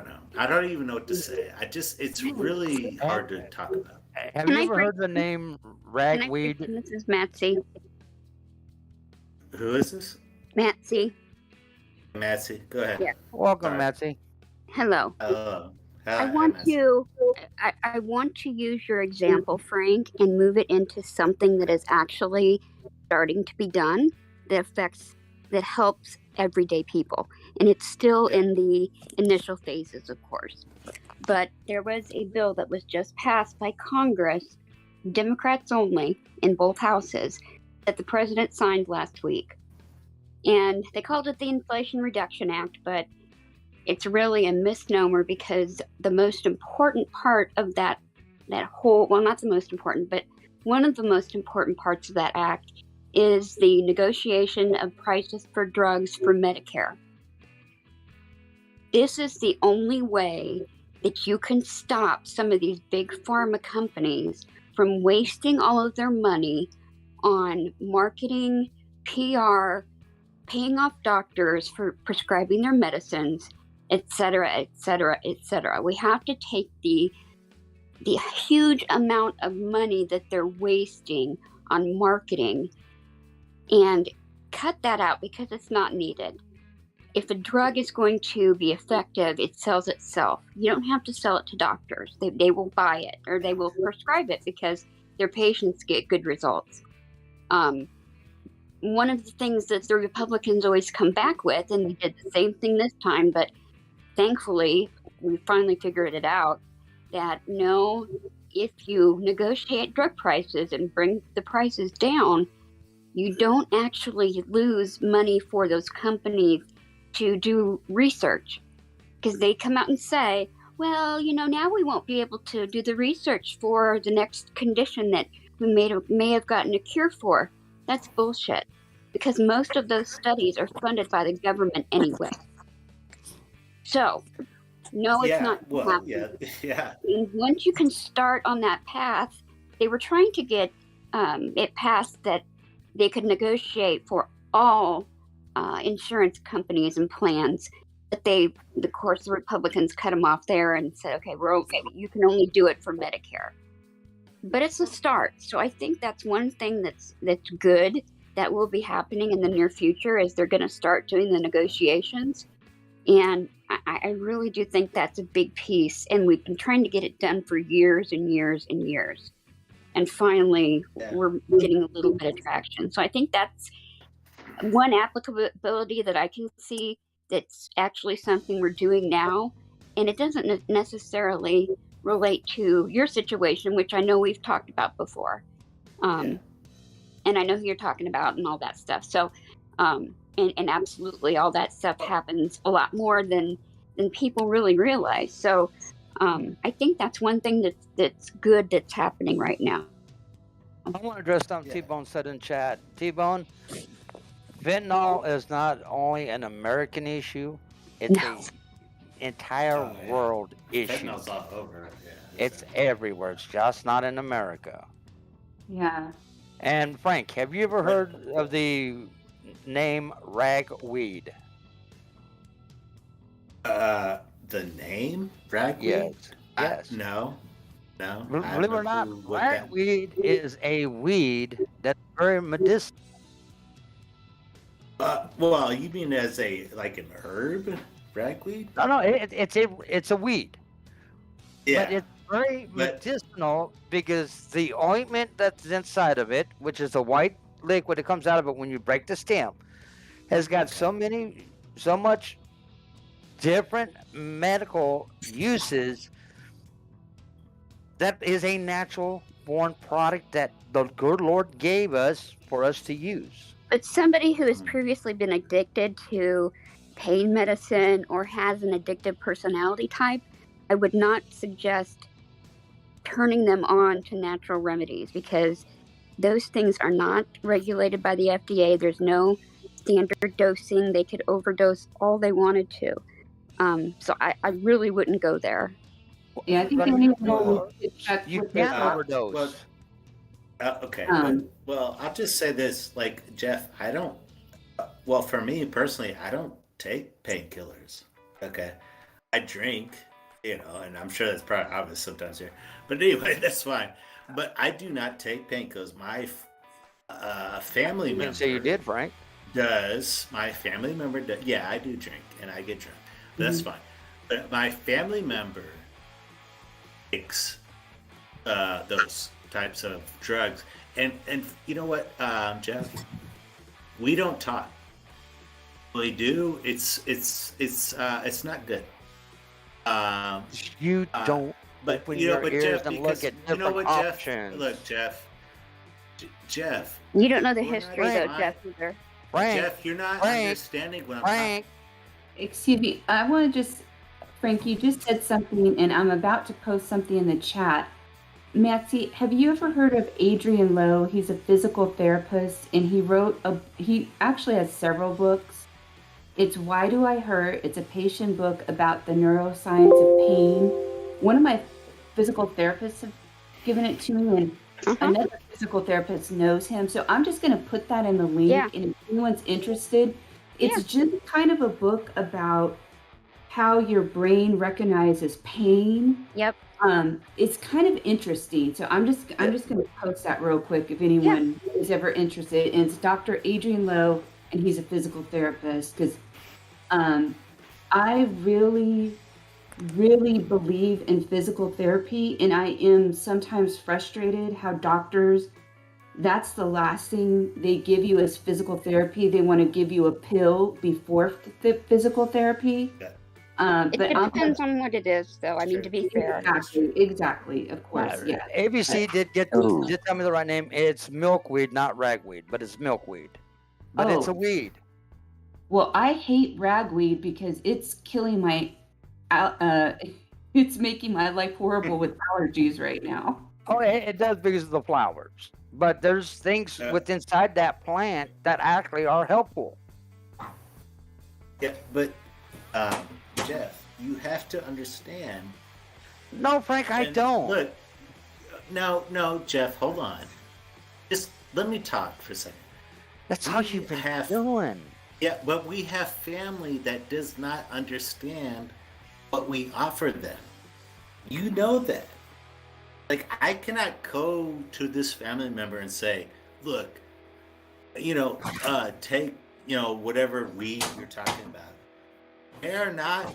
know. I don't even know what to say. It's really hard to talk about. Have you ever heard the name ragweed? This is Matsy. Who is this? Matsy. Matsy, go ahead. Yeah. Welcome, Sorry. Matsy. Hello. Hello. I want to use your example, Frank, and move it into something that is actually starting to be done that helps everyday people. And it's still in the initial phases, of course. But there was a bill that was just passed by Congress, Democrats only, in both houses, that the president signed last week. And they called it the Inflation Reduction Act, but it's really a misnomer, because the most important part of that whole, well, not the most important, but one of the most important parts of that act is the negotiation of prices for drugs for Medicare. This is the only way that you can stop some of these big pharma companies from wasting all of their money on marketing, PR, paying off doctors for prescribing their medicines, etc., etc., etc. We have to take the huge amount of money that they're wasting on marketing and cut that out, because it's not needed. If a drug is going to be effective, it sells itself. You don't have to sell it to doctors. They will buy it, or they will prescribe it because their patients get good results. One of the things that the Republicans always come back with, and they did the same thing this time, but thankfully we finally figured it out, that no, if you negotiate drug prices and bring the prices down, you don't actually lose money for those companies to do research, because they come out and say, well, now we won't be able to do the research for the next condition that we may have gotten a cure for. That's bullshit, because most of those studies are funded by the government anyway. So, no, it's not happening. Yeah. And once you can start on that path, they were trying to get it passed that they could negotiate for all insurance companies and plans. But of course, the Republicans cut them off there and said, okay, we're okay. You can only do it for Medicare. But it's a start. So I think that's one thing that's good that will be happening in the near future, is they're going to start doing the negotiations. And I really do think that's a big piece. And we've been trying to get it done for years and years and years. And finally, we're getting a little bit of traction. So I think that's one applicability that I can see that's actually something we're doing now. And it doesn't necessarily relate to your situation, which I know we've talked about before. And I know who you're talking about and all that stuff. So, and absolutely all that stuff happens a lot more than people really realize. So I think that's one thing that's good that's happening right now. I want to address something T-Bone said in chat. T-Bone, fentanyl is not only an American issue, it's an entire world issue. Fentanyl's all over. Yeah, it's everywhere. It's just not in America. Yeah. And Frank, have you ever heard of the name ragweed? The name ragweed? Yes. Yes. No, no. I have Believe it no or not, clue what that. ragweed is a weed that's very medicinal. Well, you mean as a like an herb, ragweed? No, it's a weed, but Yeah, it's very but medicinal because the ointment that's inside of it, which is a white liquid that comes out of it when you break the stem, has got so much different medical uses. That is a natural born product that the good Lord gave us for us to use. But somebody who has previously been addicted to pain medicine or has an addictive personality type, I would not suggest turning them on to natural remedies because those things are not regulated by the FDA. There's no standard dosing. They could overdose all they wanted to. So I really wouldn't go there. Yeah, I think But anyone well, should check you with their can't doctor. overdose. okay. Um, Well, I'll just say this, like Jeff, I don't. Well, for me personally, I don't take painkillers. Okay, I drink, and I'm sure that's probably obvious sometimes here. But anyway, that's fine. But I do not take painkillers. My family You member didn't say you did, Frank. does. My family member does. Yeah, I do drink and I get drunk. But that's fine. But my family member takes those types of drugs. And you know what, Jeff? We don't talk. We do. It's not good. You Uh, don't but open you know, your but ears Jeff, and because look at you different know what, Jeff? options. Look, Jeff, You don't know the We're not history, though, fine. Jeff, either. Frank, Jeff, you're not Frank, understanding what I'm Frank, Excuse me, I want to just, Frank, you just said something, and I'm about to post something in the chat. Maxie, have you ever heard of Adrian Lowe? He's a physical therapist, and he actually has several books. It's Why Do I Hurt? It's a patient book about the neuroscience of pain. One of my physical therapists have given it to me, and another physical therapist knows him. So I'm just going to put that in the link, Yeah. and if anyone's interested, it's just kind of a book about how your brain recognizes pain. Yep. It's kind of interesting. So I'm just going to post that real quick if anyone is ever interested. And it's Dr. Adrian Lowe, and he's a physical therapist. Because I really, really believe in physical therapy, and I am sometimes frustrated how doctors, that's the last thing they give you is physical therapy. They want to give you a pill before physical therapy. Yeah. It But depends on what it is, though. I mean, to be fair. exactly, of course, yeah. ABC did tell me the right name. It's milkweed, not ragweed, but it's milkweed. But it's a weed. Well, I hate ragweed because it's killing my, it's making my life horrible with allergies right now. Oh, it does because of the flowers. But there's things within inside that plant that actually are helpful. Yeah, but Jeff, you have to understand. No, Frank, I don't. Look, no, Jeff, hold on. Just let me talk for a second. That's how you've been doing. Yeah, but we have family that does not understand what we offer them. You know that. Like, I cannot go to this family member and say, look, take, whatever weed you're talking about. They're not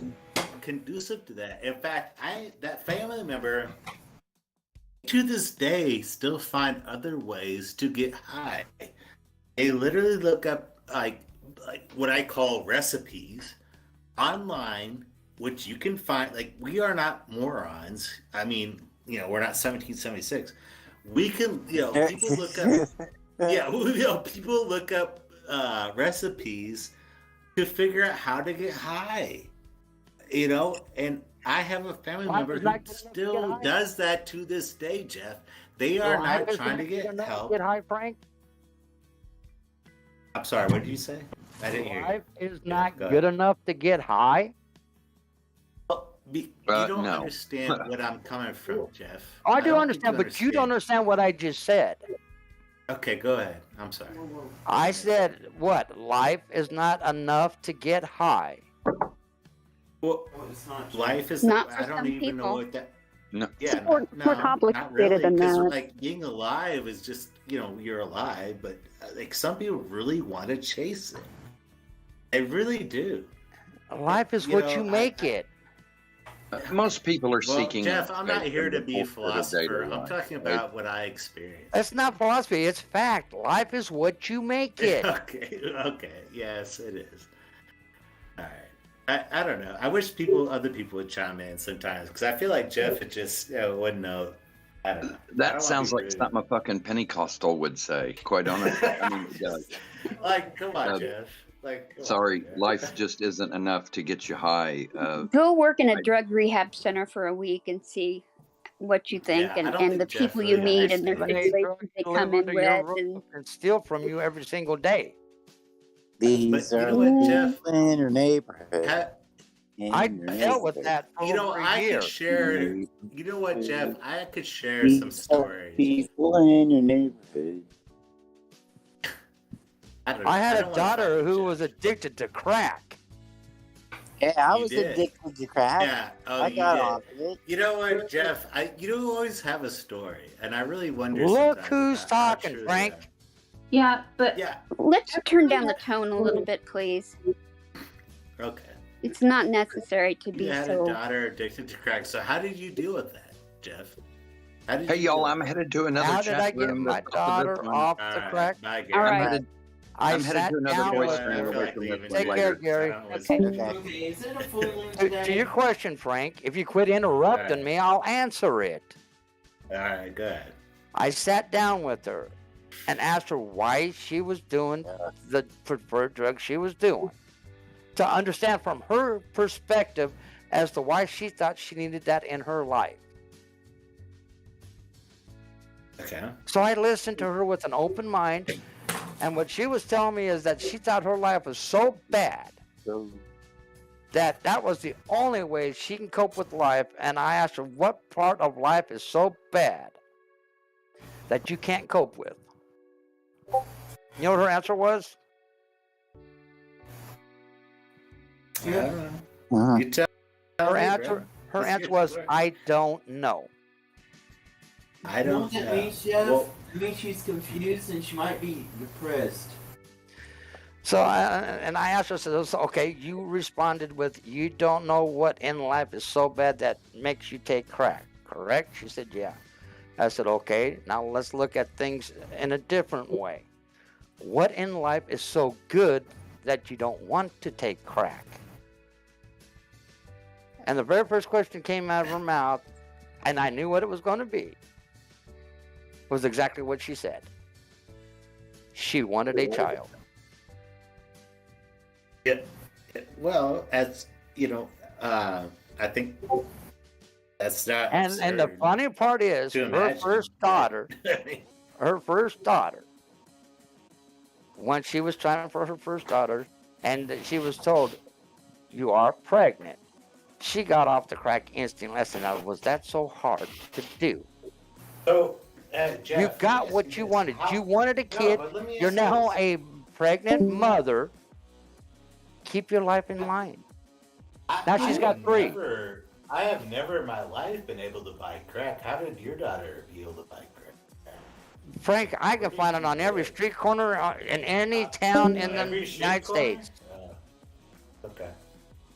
conducive to that. In fact, that family member, to this day, still find other ways to get high. They literally look up, like what I call recipes online, which you can find. Like, we are not morons. I mean, we're not 1776. We can, people look up, people look up recipes to figure out how to get high, and I have a family member who still does that to this day, Jeff. They are not trying to get help. Get high, Frank? I'm sorry, what did you say? I didn't hear you. Life is not good enough to get high? You don't no. understand what I'm coming from, Jeff. I do don't understand, think but you don't understand what I just said. Okay, go ahead. I'm sorry. I said, what? Life is not enough to get high. Well, No, it's not. life is. Not for I don't some even know people. what that. No. Yeah, It's more not complicated really. than Because that. like being alive is just you're alive, but like some people really want to chase it. They really do. Life is You what know, you make it. Most people are Well, seeking. Jeff, I'm not here to be a escape from the bullshit of philosopher. daily I'm life, talking right? about what I experienced. It's not philosophy, it's fact. Life is what you make it. Okay. Yes, it is. All right. I don't know. I wish other people would chime in sometimes because I feel like Jeff would just wouldn't know. I don't know. I don't That wanna sounds be like rude. something a fucking Pentecostal would say. Quite honestly, I mean, it does. Like, come on, Uh, Jeff. Like, come Sorry, on, Jeff. life just isn't enough to get you high. Go work in a I- drug rehab center for a week and see what you think, Yeah, I don't and think the Jeff people you really meet and their understands. situations they come Deliver in to your with. room And and steal from you every single day. These But you are know what, the Jeff? people in your neighborhood. Ha- I In your dealt with neighborhood. that for over a I year. could share. You know what, Jeff? I could share These some are stories. people in your neighborhood. I don't know. I had I a don't wanna daughter fight who Jeff. was addicted to crack. Yeah, I You was did. addicted to crack. Yeah. Oh, I you got did. off of it. You know what, Jeff? You always have a story, and I really wonder. Look sometimes who's about how talking, true they Frank. are. Yeah, but Yeah. let's turn down the tone a little bit, please. Okay. It's not necessary to You be had a so. daughter addicted to crack. So how did you deal with that, Jeff? How did Hey, you y'all, deal I'm with headed to another How chat did I get room. my that's off of this daughter one. off that? the All crack? right. Bye, Gary. All I'm right. headed. I I'm headed sat to another down voice with stream I her. feel away like from this leaving. one Take later. care, Gary. I don't want Okay. to- Okay, is it a full moon To today? your question, Frank, if you quit interrupting Alright. me, I'll answer it. All right, go ahead. I sat down with her and asked her why she was doing the preferred drug she was doing, to understand from her perspective as to why she thought she needed that in her life. Okay. So I listened to her with an open mind, and what she was telling me is that she thought her life was so bad So, that that was the only way she can cope with life. And I asked her, what part of life is so bad that you can't cope with? You know what her answer was? I don't know. uh-huh. You tell Her me, answer, bro. her Let's answer get was, to it. I don't know. I You know don't what that know. means, Jeff? Well, It means she's confused and she might be depressed. So I asked her, so, okay, you responded with, you don't know what in life is so bad that makes you take crack, correct? She said, yeah. I said, okay, now let's look at things in a different way. What in life is so good that you don't want to take crack? And the very first question came out of her mouth, and I knew what it was going to be, was exactly what she said. She wanted a child. well, as you know, I think that's not. And the absurd funny part is, to her imagine. first daughter, when she was trying for her first daughter, and she was told, you are pregnant, she got off the crack instantly. I said, now, was that so hard to do? So, Jeff, You let me got ask what you you this. wanted. How- You wanted a kid. No, but let me You're ask you now this. a pregnant mother. Keep your life in line. Now she's got three. I have never in my life been able to buy crack. How did your daughter be able to buy crack? Frank, I can find it on every street corner in any town in the Every street United corner? States. Okay.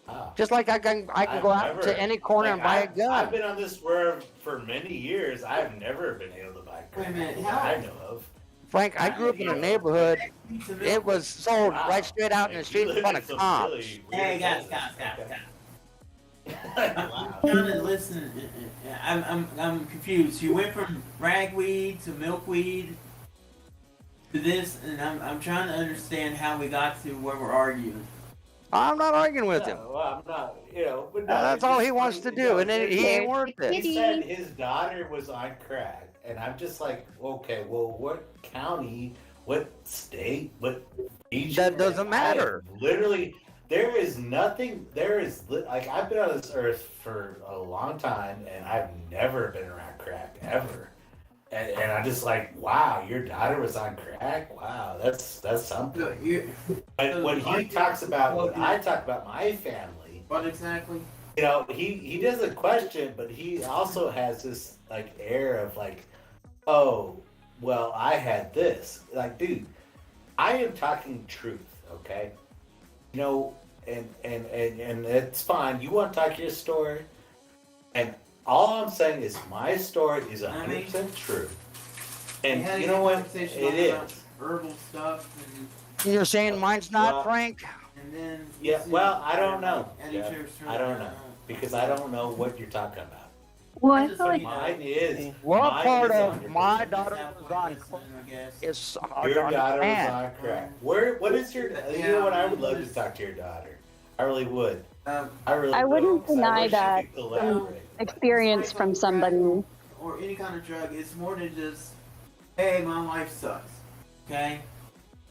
Wow. Just like I can I've go out never- to any corner and buy a I've gun. been on this world for many years. I've never been able to buy crack. Wait a minute, that how- I know of. Frank, I grew up in a neighborhood. It was sold Wow. right straight out in the You street in live front of some cops. really Hey, weird guys, places. I'm Wow. trying to listen. I'm confused. You went from ragweed to milkweed to this, and I'm trying to understand how we got to where we're arguing. I'm not arguing with him. No, well, I'm not, but That's it's all just he wants to funny, do, and then he ain't worth it. He said his daughter was on crack, and I'm just like, okay, well, what county, what state, what region? That doesn't matter. Literally, there is nothing. Like I've been on this earth for a long time, and I've never been around crack ever. and I'm just like, wow, your daughter was on crack. Wow, that's something. So you, But when he talks about, when I talk about my family, what exactly? you know, he doesn't question, but he also has this like air of like, oh, well, I had this. Like, dude, I am talking truth, okay? You know, and it's fine. You want to talk your story, and all I'm saying is my story is 100% true. We And had you a know what? conversation It about is. herbal stuff, You're saying mine's not, Well, Frank? and then Yeah, well, I don't know. At Jeff. each other's I don't know because I don't know what you're talking about. Well, I I just feel like mean, Mine is. What mine part is of 100%. my daughter Have was fun on listening, I guess. is hard Your to daughter was understand. on crack. Where? What is your? You know what? I would love to talk to your daughter. I really would. I really. I would, wouldn't 'cause I deny wish you that could elaborate. experience from somebody. Or any kind of drug, it's more than just, hey, my life sucks. Okay?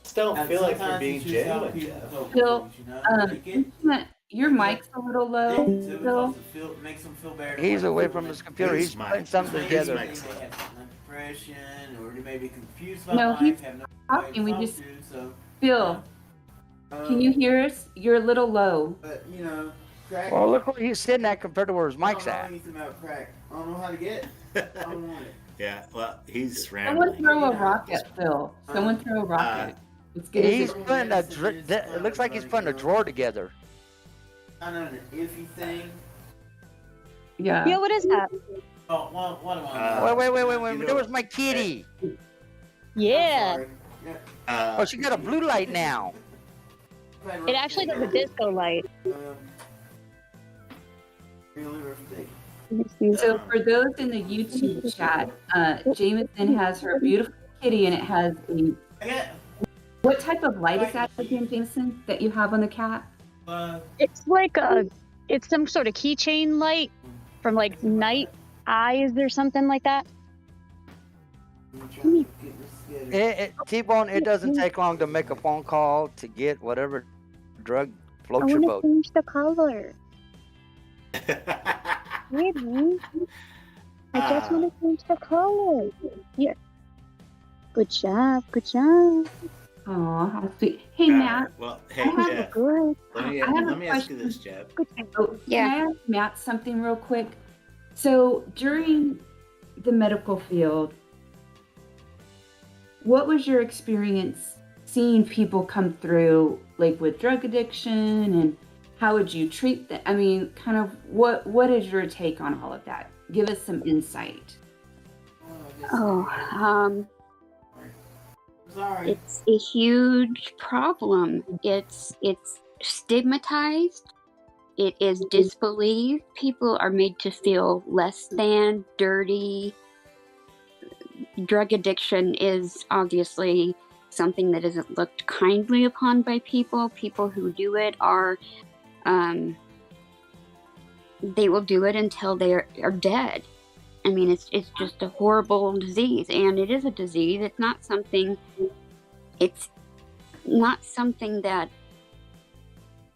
Just don't And feel like you're sometimes being it's just how genuine, people Jeff. cope with Bill, things, you know? They get Your mic's a little low, addicted to it Bill. because it makes them feel better. He's Like, away from his computer. Who's He's Mike? putting something Maybe together. they have something like depression, or they may be confused about No, life, he's have no talking. We way to just, talk to, so, Bill, can you hear us? You're a little low. But, you know, crack. Well, look where he's sitting at compared to where his I mic's don't know at. anything about crack. I don't know how to get it. I don't want it. Yeah. Well, he's Someone rambling. throw a rocket, Bill. Someone throw a rocket. Let's get He's his. putting a. It looks like he's putting a drawer together. Kind of an iffy thing. Yeah. Yeah, what is that? Oh, well, what am I? Wait. There was my kitty. Yeah, Oh, she got a blue light now. it actually does a disco light. So for those in the YouTube chat, Jameson has her beautiful kitty, and it has a. What type of light is that again, Jameson, that you have on the cat? It's like it's some sort of keychain light from like Night Eyes or something like that. T-Bone, it doesn't take long to make a phone call to get whatever drug I floats your want to boat. change the color. Really? I just want to change the color. Here. Good job. Good job. Oh, how sweet. Hey, Matt. Well, hey, I have Jeff. Good. Let me I have a let me ask you question. this, Jeff. Good job. Oh, Yeah. Can I ask Matt something real quick? So during the medical field, what was your experience seeing people come through, like with drug addiction, and how would you treat them? I mean, kind of what is your take on all of that? Give us some insight. Oh, Sorry. it's a huge problem. It's stigmatized. It is disbelieved. People are made to feel less than, dirty. Drug addiction is obviously something that isn't looked kindly upon by people. People who do it are, they will do it until they are dead. I mean, it's just a horrible disease, and it is a disease. It's not something that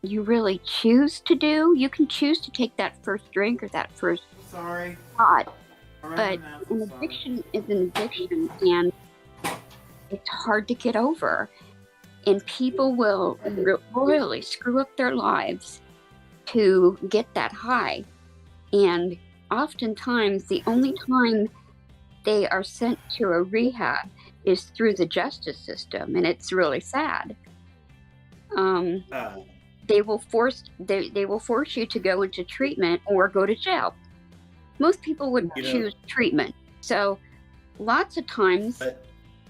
you really choose to do. You can choose to take that first drink or that first Sorry. shot, Around but the mouth, an sorry. addiction is an addiction, and it's hard to get over. And people will royally screw up their lives to get that high. And oftentimes, the only time they are sent to a rehab is through the justice system, and it's really sad. They will force you to go into treatment or go to jail. Most people would choose treatment. So lots of times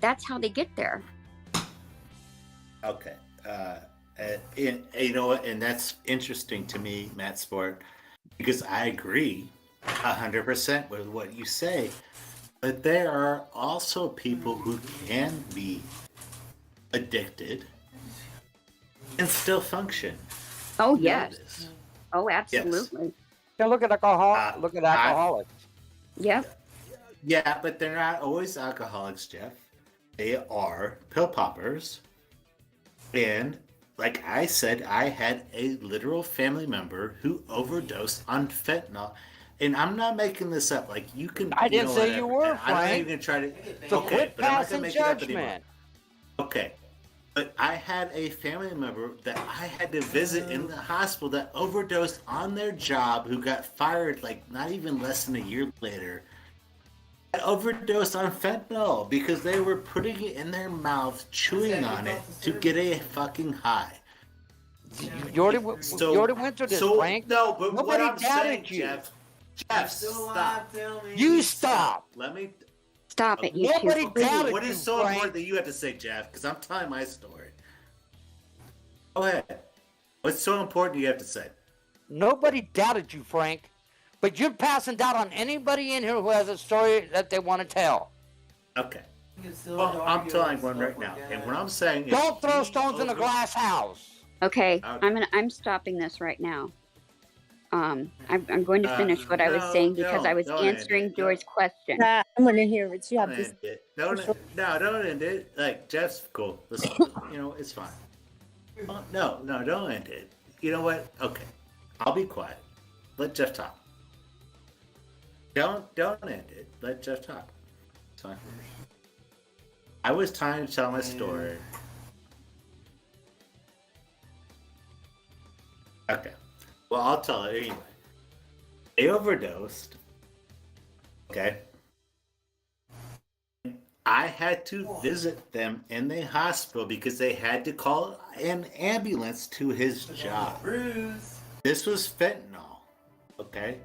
that's how they get there. Okay. And you know what? And that's interesting to me, Matt Sport, because I agree 100% with what you say. But there are also people who can be addicted and still function. Oh, You know yes. this. Oh, absolutely. Yeah, look at alcoholics. Yep. Yeah, but they're not always alcoholics, Jeff. They are pill poppers. And like I said, I had a literal family member who overdosed on fentanyl and I'm not making this up. Like you can. I didn't say whatever. you were, And I'm not Frank. even trying to. So Okay, quit but I'm not passing gonna make it up anymore. judgment. Okay. But I had a family member that I had to visit in the hospital that overdosed on their job, who got fired like not even less than a year later. Overdosed on fentanyl because they were putting it in their mouth, chewing on it to get a fucking high. You already went through this, Frank. No, but what Nobody I'm saying, doubted you. Jeff, Still stop. alive, tell me. You stop. Let me. Stop it, you Nobody two. doubted What you, is so Frank. important that you have to say, Jeff? Because I'm telling my story. Go ahead. What's so important you have to say? Nobody doubted you, Frank. But you're passing doubt on anybody in here who has a story that they want to tell. Okay. You can still Well, I'm argue telling and one stuff right now, like and that. what I'm saying is, Don't throw he stones in a over- glass house. Okay, Okay. I'm stopping this right now. I'm going to finish what I was saying because I was don't end answering it. Joy's question. I'm gonna hear what you have Don't to end say. it. Don't end it. Like Jeff's cool. Listen, it's fine. Oh, no, don't end it. You know what? Okay, I'll be quiet. Let Jeff talk. Don't end it. Let Jeff talk. It's fine. I was trying to tell my story. Okay. Well, I'll tell it anyway. They overdosed. Okay. I had to visit them in the hospital because they had to call an ambulance to his job. Bruce. This was fentanyl. Okay.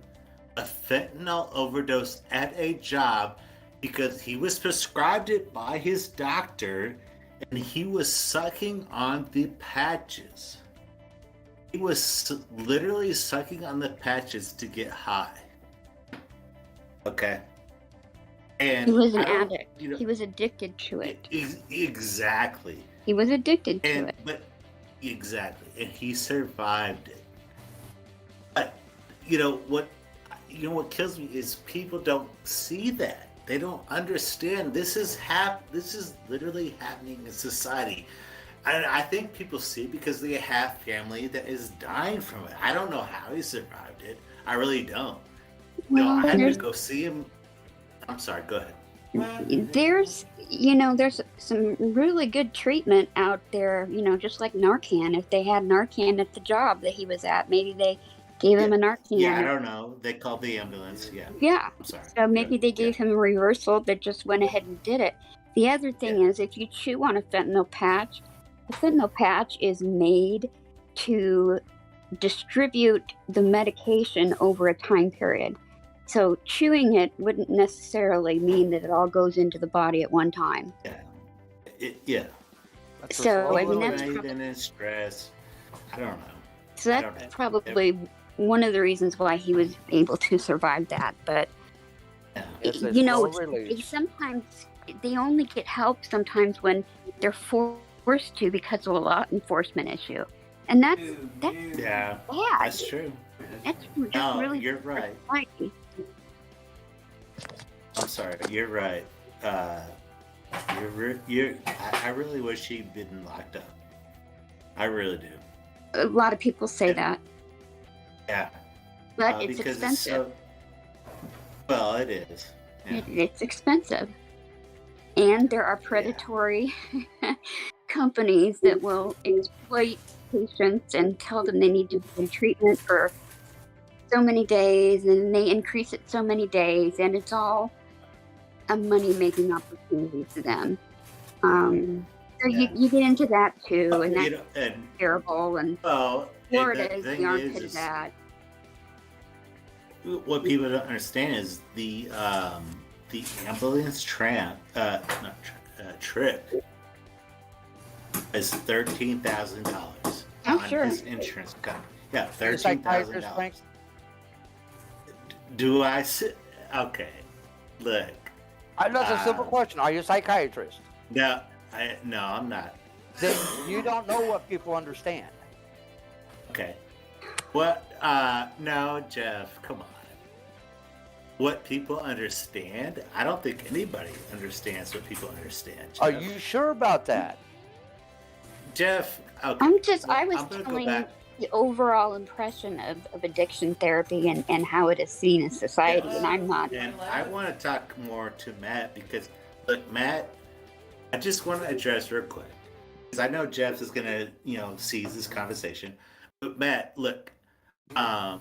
A fentanyl overdose at a job because he was prescribed it by his doctor and he was sucking on the patches. He was literally sucking on the patches to get high. Okay. And He was an I don't- addict. He was addicted to it. Exactly. He was addicted to And it. but exactly, and he survived it. But what kills me is people don't see that. They don't understand this is literally happening in society. And I think people see it because they have family that is dying from it. I don't know how he survived it. I really don't. Well, I had to there's- go see him. I'm sorry, go ahead. There's some really good treatment out there, just like Narcan. If they had Narcan at the job that he was at, maybe they gave him a Narcan. Yeah, I don't know. They called the ambulance. Yeah. Yeah. I'm sorry. So maybe they gave Yeah. him a reversal that just went ahead and did it. The other thing is, if you chew on a fentanyl patch, the fentanyl patch is made to distribute the medication over a time period. So chewing it wouldn't necessarily mean that it all goes into the body at one time. Yeah. That's a So, slow I mean, little- that's And then stress. I don't know. So I don't that's know. probably one of the reasons why he was able to survive that. But Yeah. It's a you know, slow release. sometimes they only get help sometimes when they're forced to because of a law enforcement issue, and that's Yeah, bad. that's true. That's just No, really you're right. frightening. I'm sorry. You're right. I really wish he'd been locked up. I really do. A lot of people say that, Yeah. but it's because expensive. Well, it is. Yeah. It's expensive, and there are predatory companies that will exploit patients and tell them they need to be in treatment for so many days, and they increase it so many days, and it's all a money-making opportunity for them. So you get into that too, and that's and terrible. And well, Florida the is thing the armpit of is that. what people don't understand is the ambulance trip is $13,000 Oh, on sure. his insurance company. Yeah, You're a psychiatrist, Frank? $13,000. Do I sit? Okay, look. That's a simple question. Are you a psychiatrist? No, I'm not. Then you don't know what people understand. Okay. What? No, Jeff, come on. What people understand? I don't think anybody understands what people understand. Jeff. Are you sure about that? Jeff? Okay. I was I'm gonna go telling back. the overall impression of addiction therapy and how it is seen in society. Yes. And I'm not. And I want to talk more to Matt because, look, Matt, I just want to address real quick because I know Jeff is gonna, seize this conversation. But Matt, look, the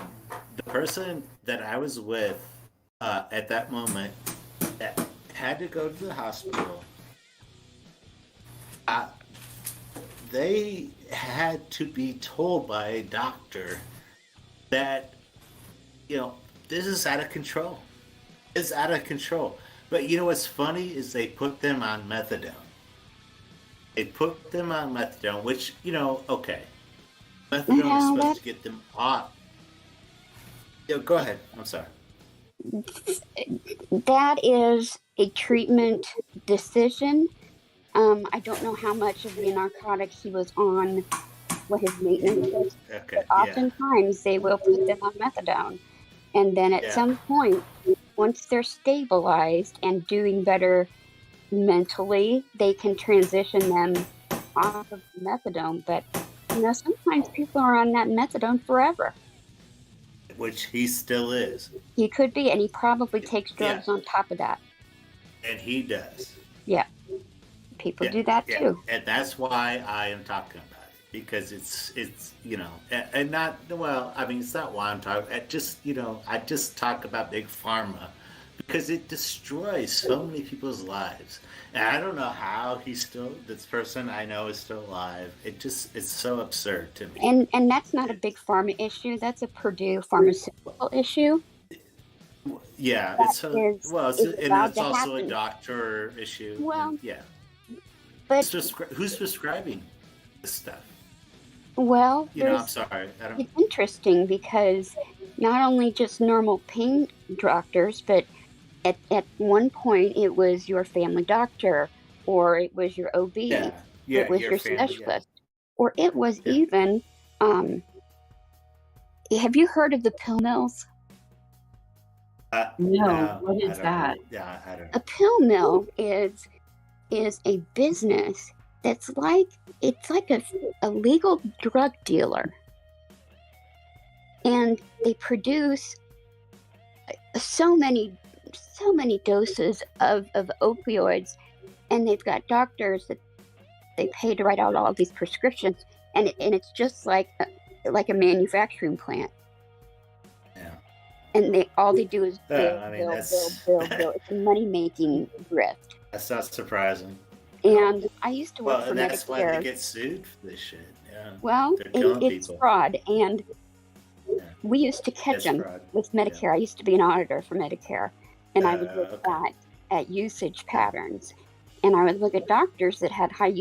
person that I was with at that moment that had to go to the hospital, they had to be told by a doctor that, this is out of control. It's out of control. But you know what's funny is they put them on methadone. They put them on methadone, which, okay. Methadone is supposed to get them off. Go ahead. I'm sorry. That is a treatment decision. I don't know how much of the narcotic he was on, what his maintenance is. Okay. But oftentimes they will put them on methadone. And then at some point, once they're stabilized and doing better mentally, they can transition them off of methadone. But, sometimes people are on that methadone forever. Which he still is. He could be, and he probably takes drugs on top of that. And he does. Yeah. People do that too. And that's why I am talking about it. Because it's and not, well, I mean, it's not why I'm talking. I just talk about big pharma because it destroys so many people's lives. And I don't know how this person I know is still alive. It's so absurd to me. And that's not a big pharma issue. That's a Purdue pharmaceutical issue. Yeah, it's also a doctor issue. Well, but who's prescribing this stuff? Well, I'm sorry. It's interesting because not only just normal pain doctors, but at one point it was your family doctor, or it was your OB, it was your specialist, or it was even. Have you heard of the pill mills? No. What is that? I don't know. A pill mill is a business that's like a legal drug dealer, and they produce so many doses of opioids, and they've got doctors that they pay to write out all these prescriptions, and it's just like a manufacturing plant. And all they do is bill. It's a money-making grift. That's not surprising. And I used to work for Medicare. Well, that's why they get sued for this shit. Yeah. Well, it's fraud, and we used to catch them with Medicare. I used to be an auditor for Medicare, and I would look at usage patterns, and I would look at doctors that had high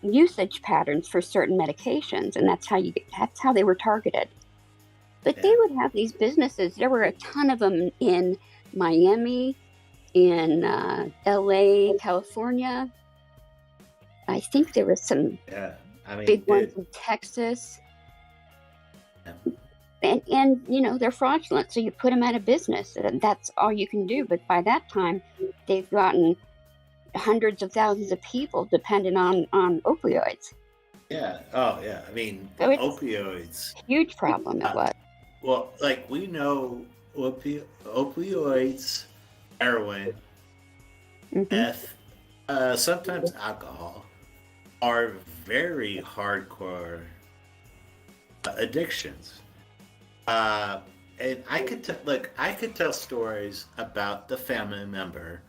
usage patterns for certain medications, and that's how they were targeted. But they would have these businesses. There were a ton of them in Miami, in LA, California. I think there were some big ones in Texas. And they're fraudulent, so you put them out of business. That's all you can do. But by that time, they've gotten hundreds of thousands of people dependent on opioids. Yeah. Oh, yeah. I mean, so opioids. Huge problem it was. Well, like we know opioids, heroin, sometimes alcohol are very hardcore addictions. And I could tell stories about the family member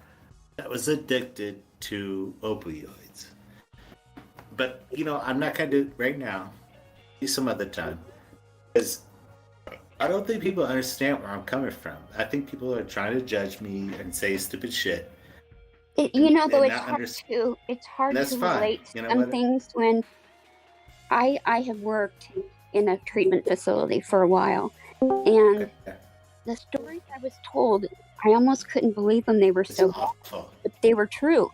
that was addicted to opioids. But I'm not gonna do it right now. Maybe some other time, because I don't think people understand where I'm coming from. I think people are trying to judge me and say stupid shit. It's hard to relate some things when I have worked in a treatment facility for a while, and the stories I was told, I almost couldn't believe them. They were so awful, but they were true.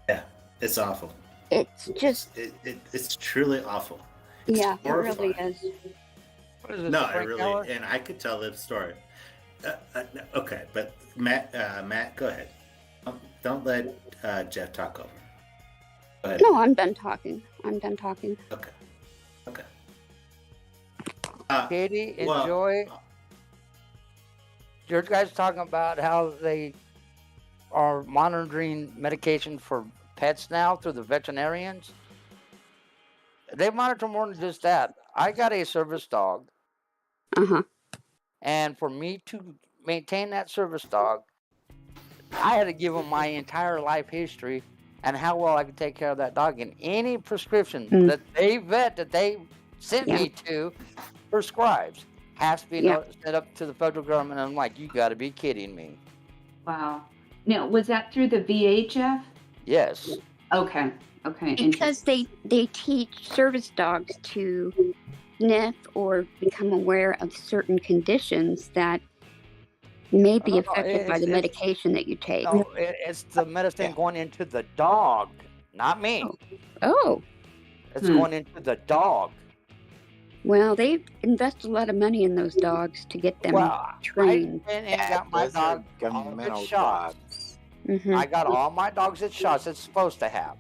Yeah, it's awful. It's just it's truly awful. It's horrifying. It really is. What is it? No, I really, and I could tell the story. Okay, but Matt, go ahead. Don't let Jeff talk over. No, I'm done talking. Okay. Katie, well, enjoy. Your guys talking about how they are monitoring medication for pets now through the veterinarians. They monitor more than just that. I got a service dog, Uh-huh. and for me to maintain that service dog, I had to give them my entire life history and how well I could take care of that dog. And any prescription that they sent me to prescribes has to be set up to the federal government. I'm like, you got to be kidding me. Wow. Now, was that through the VHF? Yes. Okay. Because they teach service dogs to sniff or become aware of certain conditions that may be affected by the medication that you take. No, it's the medicine going into the dog, not me. Oh. It's going into the dog. Well, they invest a lot of money in those dogs to get them trained. I got my dog all shots. I got all my dogs at shots it's supposed to have.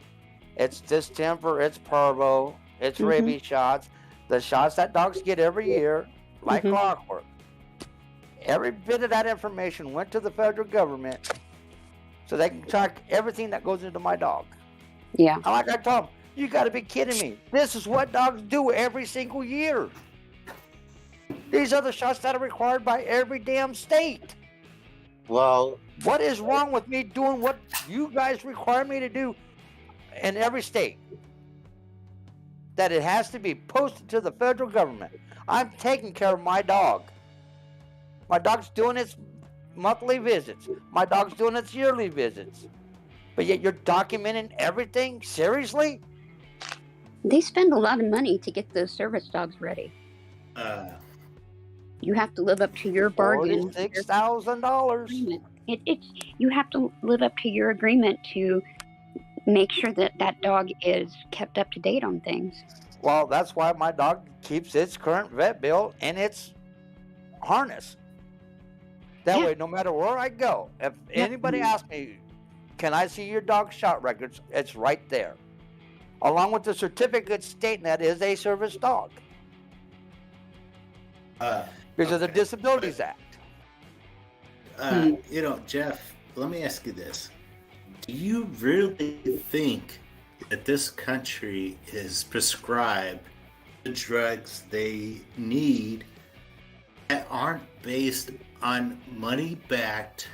It's distemper, it's parvo, it's rabies shots. The shots that dogs get every year, like clockwork. Every bit of that information went to the federal government so they can track everything that goes into my dog. Yeah. And like I told them, you got to be kidding me. This is what dogs do every single year. These are the shots that are required by every damn state. Well, what is wrong with me doing what you guys require me to do in every state? That it has to be posted to the federal government. I'm taking care of my dog. My dog's doing its monthly visits. My dog's doing its yearly visits. But yet you're documenting everything? Seriously? They spend a lot of money to get those service dogs ready. You have to live up to your bargain. $46,000. You have to live up to your agreement to make sure that that dog is kept up to date on things. Well, that's why my dog keeps its current vet bill in its harness. That way, no matter where I go, if anybody asks me, can I see your dog's shot records? It's right there. Along with the certificate stating that is a service dog. Because of the Disabilities Act. You know, Jeff, let me ask you this. Do you really think that this country is prescribed the drugs they need that aren't based on money-backed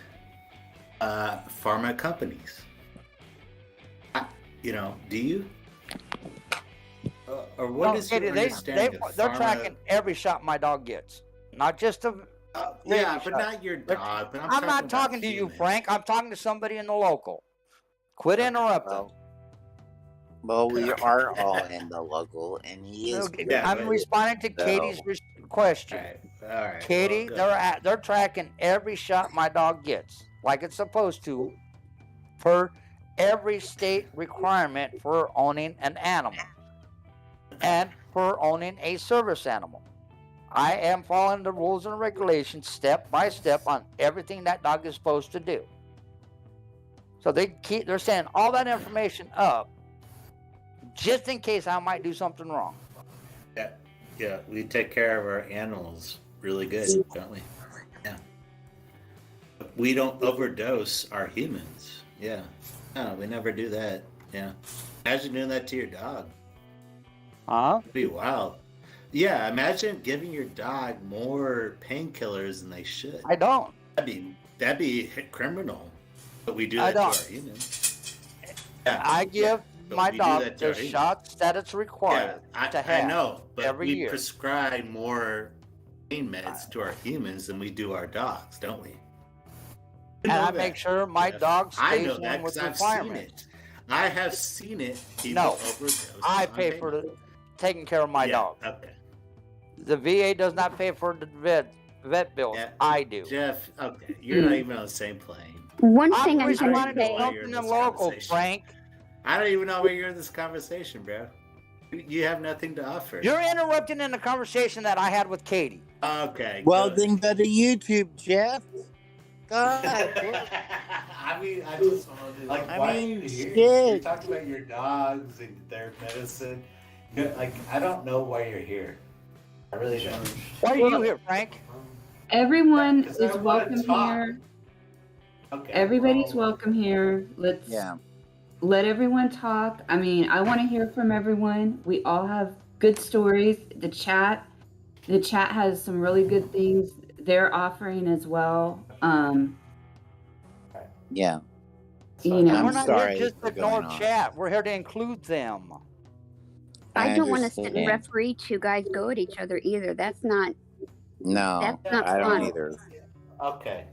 pharma companies? You know, do you? Or what is your understanding of They're pharma? tracking every shot my dog gets. Not just a... yeah, but not your dog. But I'm not talking to you, Frank. I'm talking to somebody in the local. Quit interrupting. Well, we are all in the local, and he is. I'm responding to Katie's question. All right. Katie, they're tracking every shot my dog gets, like it's supposed to, per every state requirement for owning an animal and for owning a service animal. I am following the rules and regulations step by step on everything that dog is supposed to do. So they're sending all that information up just in case I might do something wrong. Yeah, we take care of our animals really good, don't we? Yeah. We don't overdose our humans. Yeah. No, we never do that. Yeah. Imagine doing that to your dog. It'd be wild. Yeah, imagine giving your dog more painkillers than they should. I don't. That'd be criminal. But we do that to our humans. Yeah. I give my dog the shots that it's required to have. I know, but every we year. prescribe more pain meds to our humans than we do our dogs, don't we? And I make sure my dog I stays know that in with because I've seen requirements. it. I have seen it. No, I pay for taking care of my dog. Okay. The VA does not pay for the vet bills. I do. Jeff, okay, you're not even on the same plane. One thing I'm responding going to to something in local, Frank. I don't even know where you're in this conversation, bro. You have nothing to offer. You're interrupting in the conversation that I had with Katie. Okay. Well, good. then go to YouTube, Jeff. God. I mean, I just like. Why are you here? You're talking about your dogs and their medicine. Like, I don't know why you're here. I really don't. Why are you here, Frank? Everyone Because I is wanna welcome talk. here. Okay. Everybody's welcome here. Let's let everyone talk. I mean, I want to hear from everyone. We all have good stories. The chat has some really good things they're offering as well. Yeah. You know, We're I'm not sorry here just for to ignore going on. chat. We're here to include them. I don't want to sit and understand. referee two guys go at each other either. That's not No, not I don't fun. either. Okay.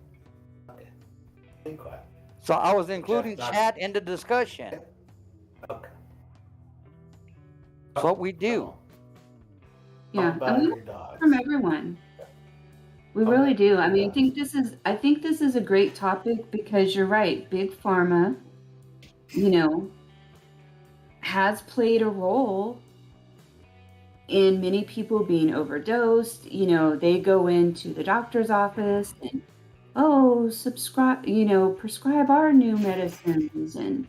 Be quiet. So I was including Jeff, chat in the discussion. Okay. That's what we do. yeah, About and we your want dogs. from everyone. We really do. I mean, I think this is a great topic because you're right. Big pharma, you know, has played a role in many people being overdosed. You know, they go into the doctor's office and, oh, prescribe our new medicines. And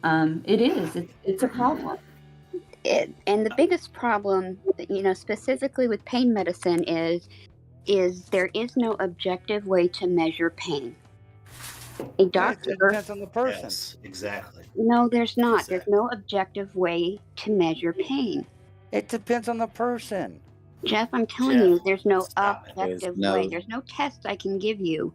it's a problem. And the biggest problem, specifically with pain medicine is there is no objective way to measure pain. A doctor. It depends on the person. Yes, exactly. No, there's not. Exactly. There's no objective way to measure pain. It depends on the person. Jeff, I'm telling Jeff, you, there's no stop it. objective There's way. no- There's no test I can give you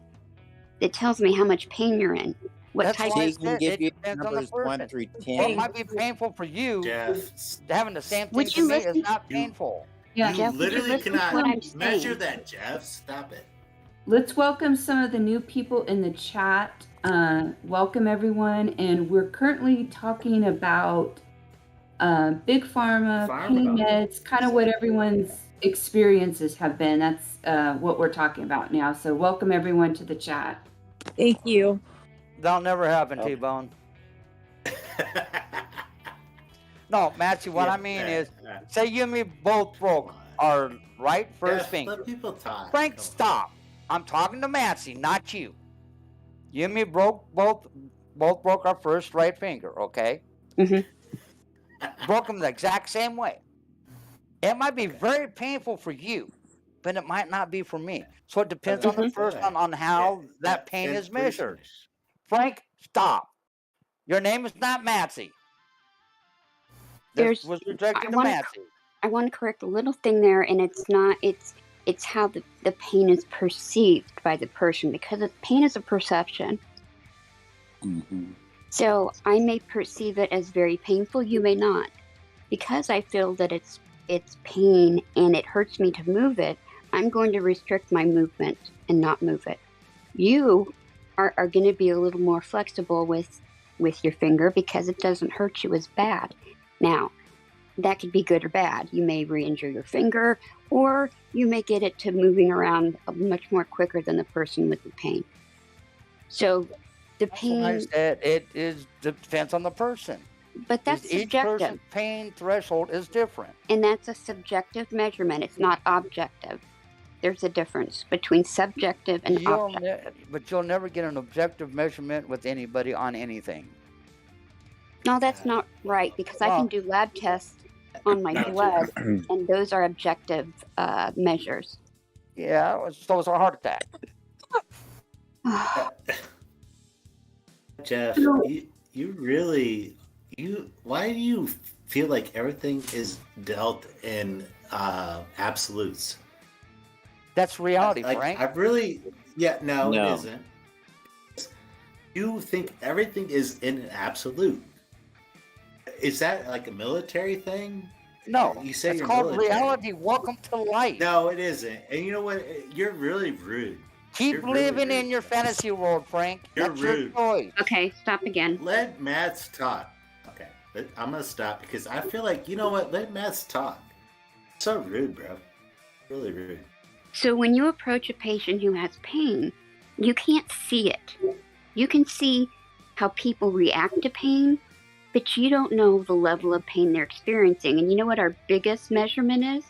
that tells me how much pain you're in. What That's type why I She can said give it you depends on the numbers 1 person. through Well, it 10. might be painful for you. Jeff, Having the same thing Would to you me is listen? not You- painful. Yeah. you Jeff, would you literally listen to cannot what I'm measure saying? that, Jeff. Stop it. Let's welcome some of the new people in the chat. Welcome everyone, and we're currently talking about big pharma, pain meds, kind of what everyone's experiences have been. That's what we're talking about now. So welcome everyone to the chat. Thank you. That'll never happen, Okay. T-Bone. No, Matthew, what I mean is, say you and me both broke our right first Jeff, finger. let people talk. Frank, Come on. stop. I'm talking to Matsy, not you. You and me both broke our first right finger, okay? Mhm. Broke them the exact same way. It might be very painful for you, but it might not be for me. So it depends on the person on how that pain is measured. Frank, stop. Your name is not Matsy. This was rejected to Matsy. I want to correct a little thing there, and it's not. It's how the pain is perceived by the person, because pain is a perception. Mhm. So I may perceive it as very painful. You may not, because I feel that it's pain and it hurts me to move it. I'm going to restrict my movement and not move it. You are going to be a little more flexible with your finger because it doesn't hurt you as bad. Now, that could be good or bad. You may re-injure your finger, or you may get it to moving around much more quicker than the person with the pain. So the That's what I pain, said. It depends on the person. but that's Each subjective, person's pain threshold is different. and that's a subjective measurement. It's not objective. There's a difference between subjective and objective. But you'll never get an objective measurement with anybody on anything. No, that's not right, because I can do lab tests on my blood, and those are objective measures. Yeah, so is a heart attack. Jeff, why do you feel like everything is dealt in absolutes? That's reality, Like, Frank. No, No. it isn't. You think everything is in an absolute. Is that like a military thing? No, You say it's you're called military. reality. Welcome to life. No, it isn't. And you know what? You're really rude. Keep You're really living in rude. your fantasy world, Frank. You're That's rude. your choice. Okay, stop again. Let Mads talk. Okay, I'm gonna stop because I feel like, you know what? Let Mads talk. So rude, bro. Really rude. So when you approach a patient who has pain, you can't see it. You can see how people react to pain, but you don't know the level of pain they're experiencing. And you know what our biggest measurement is?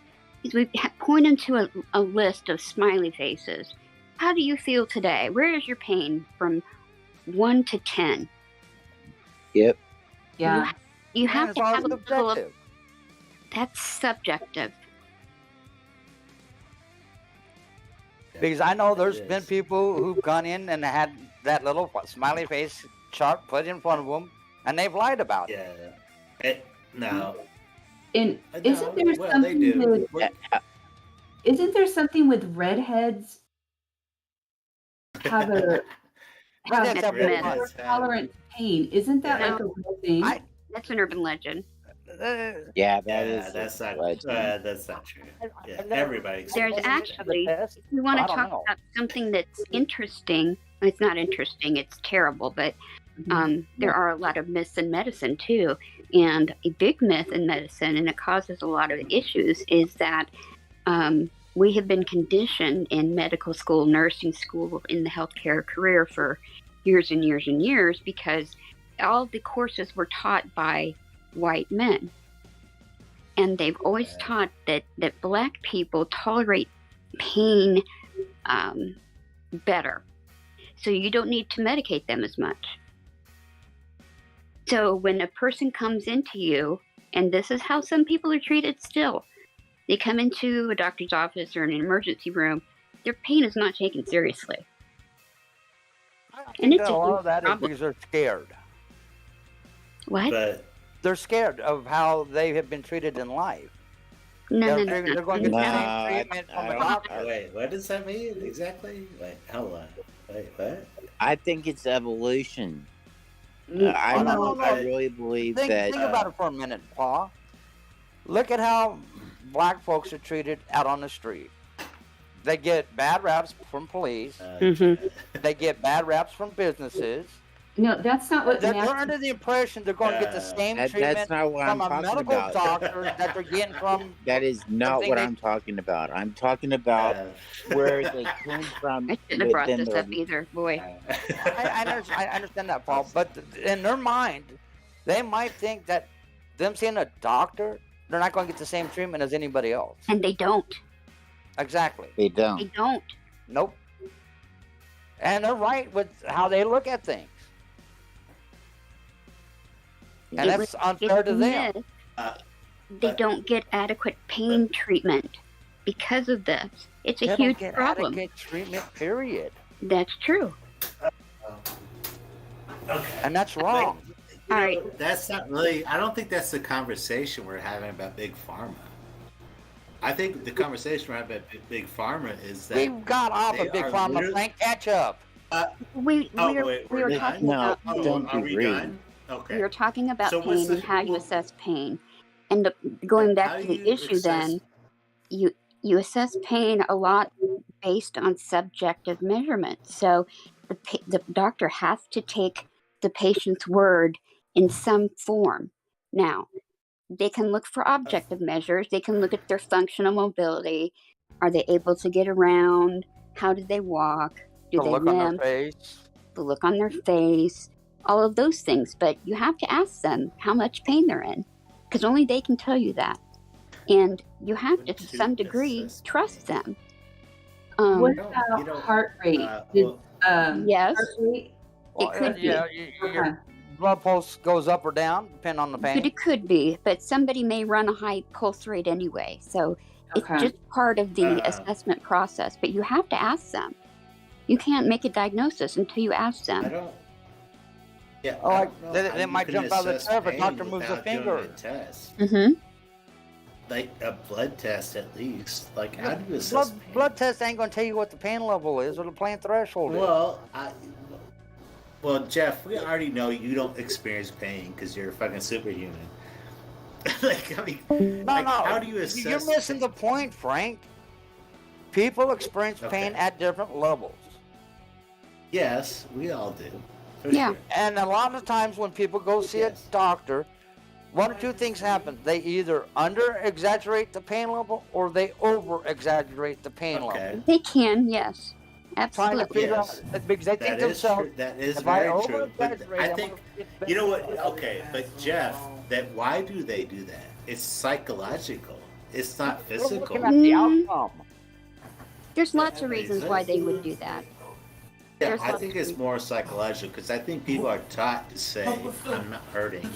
We point them to a list of smiley faces. How do you feel today? Where is your pain from 1 to 10? Yep. Yeah. You Man, have it's to all have a level of, subjective. that's subjective. Because I know there's It been is. people who've gone in and had that little smiley face chart put in front of them, and they've lied about it. Yeah. No. And No, isn't there well, they something do. with isn't there something with redheads have a have That's a myth. more tolerant to pain? Isn't that Yeah. like a real thing? That's an urban legend. Yeah, that Yeah, is. that's not. legend. That's not true. Yeah, I've never- everybody. There's Wasn't it to the actually, test? if we want I to don't talk know. about something that's interesting, it's not interesting, it's terrible, but there are a lot of myths in medicine too. And a big myth in medicine, and it causes a lot of issues, is that we have been conditioned in medical school, nursing school, in the healthcare career for years and years and years because all the courses were taught by white men. And they've always taught that black people tolerate pain better. So you don't need to medicate them as much. So when a person comes into you, and this is how some people are treated still, they come into a doctor's office or an emergency room, their pain is not taken seriously. I And think it's that a a lot huge of that is problem. because they're scared. What? But They're scared of how they have been treated in life. No, They're going to get No, the same I- treatment I from a don't- doctor. wait, what does that mean exactly? Wait, hold on. Wait, what? I think it's evolution. I know. I really believe Think that. about it for a minute, Paul. Look at how black folks are treated out on the street. They get bad raps from police. They get bad raps from businesses. No, that's not what They're mass- under the impression they're going to get the same That's treatment not what from I'm a talking medical about. doctor that they're getting from. That is not Something what they- I'm talking about. I'm talking about where they came from I shouldn't have brought within this their. up either. Boy. I understand that, Paul, but in their mind, they might think that them seeing a doctor, they're not going to get the same treatment as anybody else. And they don't. Exactly. They don't. They don't. Nope. And they're right with how they look at things. And It that's was- unfair it's to a them. myth. They But- don't get adequate pain treatment because of this. It's a They huge don't get problem. adequate treatment, period. That's true. Okay. And that's wrong. All right. That's not really. I don't think that's the conversation we're having about big pharma. I think the conversation we're having about big pharma is that We've got off they a big are pharma literally- playing catch up. We Oh, were, wait, we were we're talking done? No, about Oh, don't are be we rude. done? Okay. we were talking about So what's pain and the- how you well- assess pain. And going How back to do the you issue, assess- then you assess pain a lot based on subjective measurements. So the doctor has to take the patient's word in some form. Now, they can look for objective measures. They can look at their functional mobility. Are they able to get around? How do they walk? Do The they look on their limp? face. The look on their face? All of those things. But you have to ask them how much pain they're in, because only they can tell you that. And you have to, to some degree, trust them. What No, about you don't- heart rate? well, Yes. Heart rate? Well, could be. yeah, your blood pulse goes up or down, depending on the But pain. it could be. But somebody may run a high pulse rate anyway. So Okay. it's just part of the Uh, assessment process. But you have to ask them. You can't make a diagnosis until you ask I them. don't. Yeah. Oh, I like, don't know they how you might can jump out of the assess chair if a pain doctor moves a without doing finger. a test. Mm-hmm. Like a blood test, at least. Like, how do you assess pain? Blood test ain't going to tell you what the pain level is or the pain threshold is. Well, Jeff, we already know you don't experience pain because you're a fucking superhuman. Like, I mean, No, like, no. how do you assess? You're missing the point, Frank. People experience pain Okay. at different levels. Yes, we all do. For Yeah. sure. And a lot of times when people go see Yes. a doctor, one or two things happen. They either under-exaggerate the pain level or they over-exaggerate the pain Okay. level. They can, yes. Trying to Absolutely. figure Yes. out, because they think That is themselves, true. That is if I very true. But over-exaggerate, I I'm think gonna get you know better. what? Okay, but Jeff, that why do they do that? It's psychological. It's not We're physical. looking at the Mm. outcome. There's lots of reasons why they would do that. Yeah, There's I lots think of it's more psychological because I think people are taught to say, "I'm not hurting."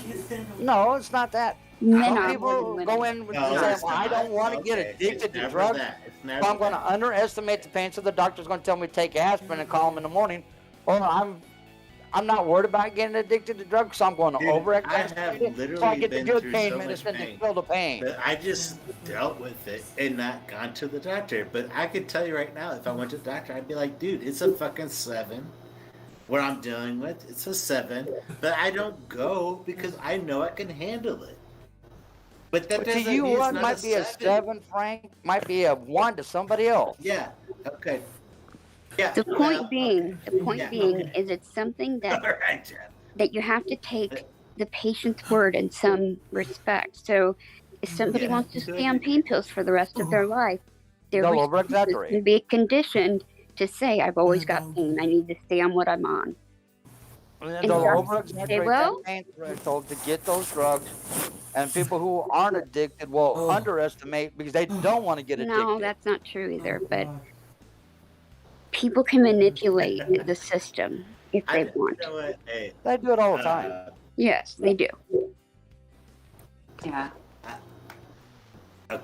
No, it's not that. Men Some are more than people women. go in and No, say, it's well, I not. don't want to get Okay, addicted it's to never drugs, that. It's so never I'm going to that. underestimate the pain. So the doctor's going to tell me to take aspirin and call him in the morning. Or I'm not worried about getting addicted to drugs, so I'm going to Dude, I overextend have it so I literally get the been good through pain so much medicine to pain kill the pain. that I just dealt with it and not gone to the doctor. But I could tell you right now, if I went to the doctor, I'd be like, dude, it's a fucking 7. What I'm dealing with, it's a 7. But I don't go because I know I can handle it. But that But to doesn't you, mean it's what not might be a 7, Frank, might be a 1 to somebody else. Yeah. Okay. Yeah. The point being, okay. is it's something that All right, Jeff. that you have to take the patient's word in some respect. So, if somebody Yeah. wants to stay on pain pills for the rest of their life, their They'll response is overexaggerate. to be conditioned to say, "I've always got pain. I need to stay on what I'm on." And And they'll doctors say, overexaggerate "Well, that pain threshold to get those drugs. And people who aren't addicted will underestimate because they don't want to get addicted. no, that's not true either." But people can manipulate the system if they want. You know what? Hey, They do it all the time. Yes, they do. Yeah. okay.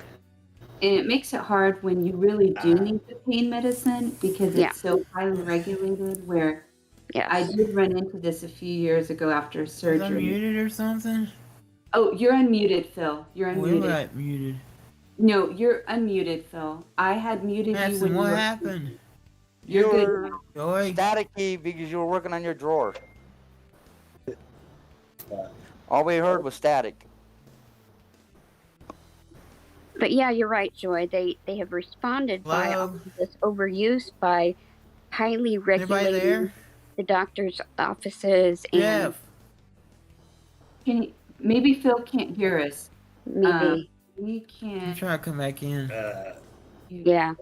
And it makes it hard when you really do need the pain medicine because it's Yeah. so highly regulated. Where Yes. I did run into this a few years ago after Is I surgery. muted or something? Oh, you're unmuted, Phil. You're When was unmuted. I muted? No, you're unmuted, Phil. I had muted you when Madison, you what were. happened? You're good You're now. Joy? staticky because you were working on your drawer. All we heard was static. But yeah, you're right, Joy. They have responded by Hello? all of this overuse by highly Anybody regulating there? the doctor's offices and Jeff. Maybe Phil can't hear us. maybe We I'm can't. trying to come back in. yeah.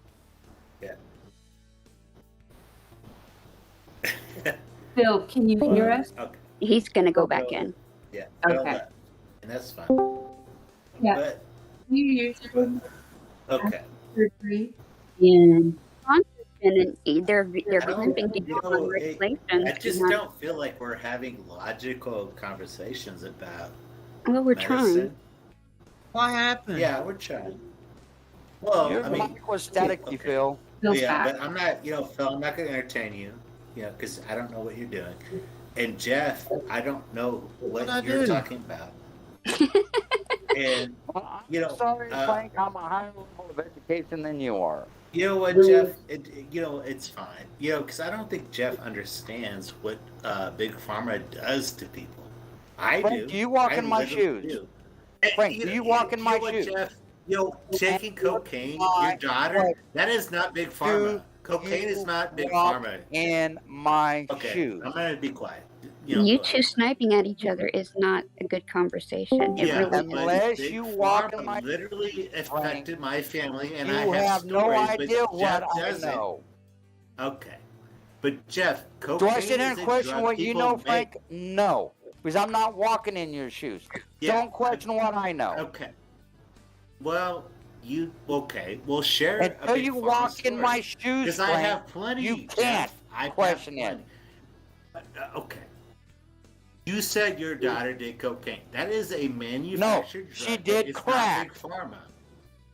Phil, can you hear us? Okay. He's gonna go back in. Yeah. Okay. And that's fine. Yeah. But You usually okay. surgery. And they're I don't- clamping down you on know, regulations. I just and don't feel like we're having logical conversations about well, we're medicine. trying. What happened? Yeah, we're trying. Well, Your I mean, mic was staticky, okay. Phil. Phil's yeah, back. but I'm not, Phil, I'm not going to entertain you, because I don't know what you're doing. And Jeff, I don't know what What'd I you're do? talking about. And, I'm You know, sorry, Frank. I'm a higher level of education than you are. you know what, Jeff? It's fine. Because I don't think Jeff understands what Big Pharma does to people. I Frank, do. you walk I in my literally shoes. do. Frank, do you walk in my what, shoes? Jeff? Taking cocaine, my your daughter, that is not Big Pharma. Cocaine is not Big walk Pharma. in my Okay, shoes. I'm going to be quiet. You two sniping at each other is not a good conversation. It Yeah, really but isn't. Unless Big you walk in Pharma my literally affected my family, and you I have have no stories, idea but Jeff what I doesn't. know. Okay, but Jeff, Do cocaine I sit here is and a question drug what you people know, make. Frank? No, because I'm not walking in your shoes. Yeah. Don't question what I know. Okay. Well, we'll share a Until Big you Pharma walk in my story. shoes, Because I Frank, have plenty. you Jeff. can't I have question it. plenty. Okay. You said your daughter did cocaine. That is a manufactured drug. she did it's crack. not Big Pharma.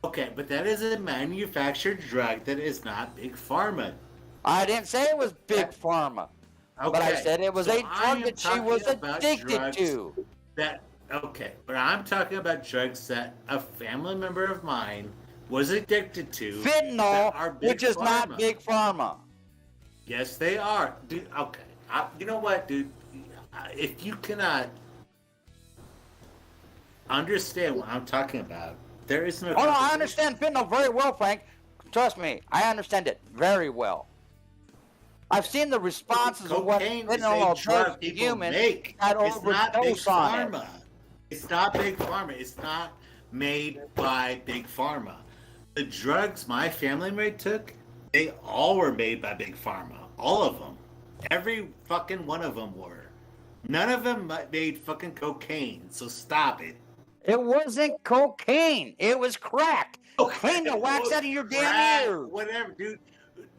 Okay, but that is a manufactured drug that is not Big Pharma. I didn't say it was big pharma, Okay. but I said it was so a I drug am that she talking was about addicted drugs to. But I'm talking about drugs that a family member of mine was addicted to. that Fentanyl, are Big which is not Pharma. big pharma. Yes, they are, dude. Okay, you know what, dude? If you cannot understand what I'm talking about, there is no. Oh no, I conversation. understand fentanyl very well, Frank. Trust me, I understand it very well. I've seen the responses of what Cocaine is fentanyl a does drug to people humans make. that It's not Big overdose on it. Pharma. It's not Big Pharma. It's not made by Big Pharma. The drugs my family member took, they all were made by Big Pharma. All of them. Every fucking one of them were. None of them made fucking cocaine. So stop it. It wasn't cocaine. It was crack. Okay, Clean the wax out of your damn crack, ears. Whatever, dude.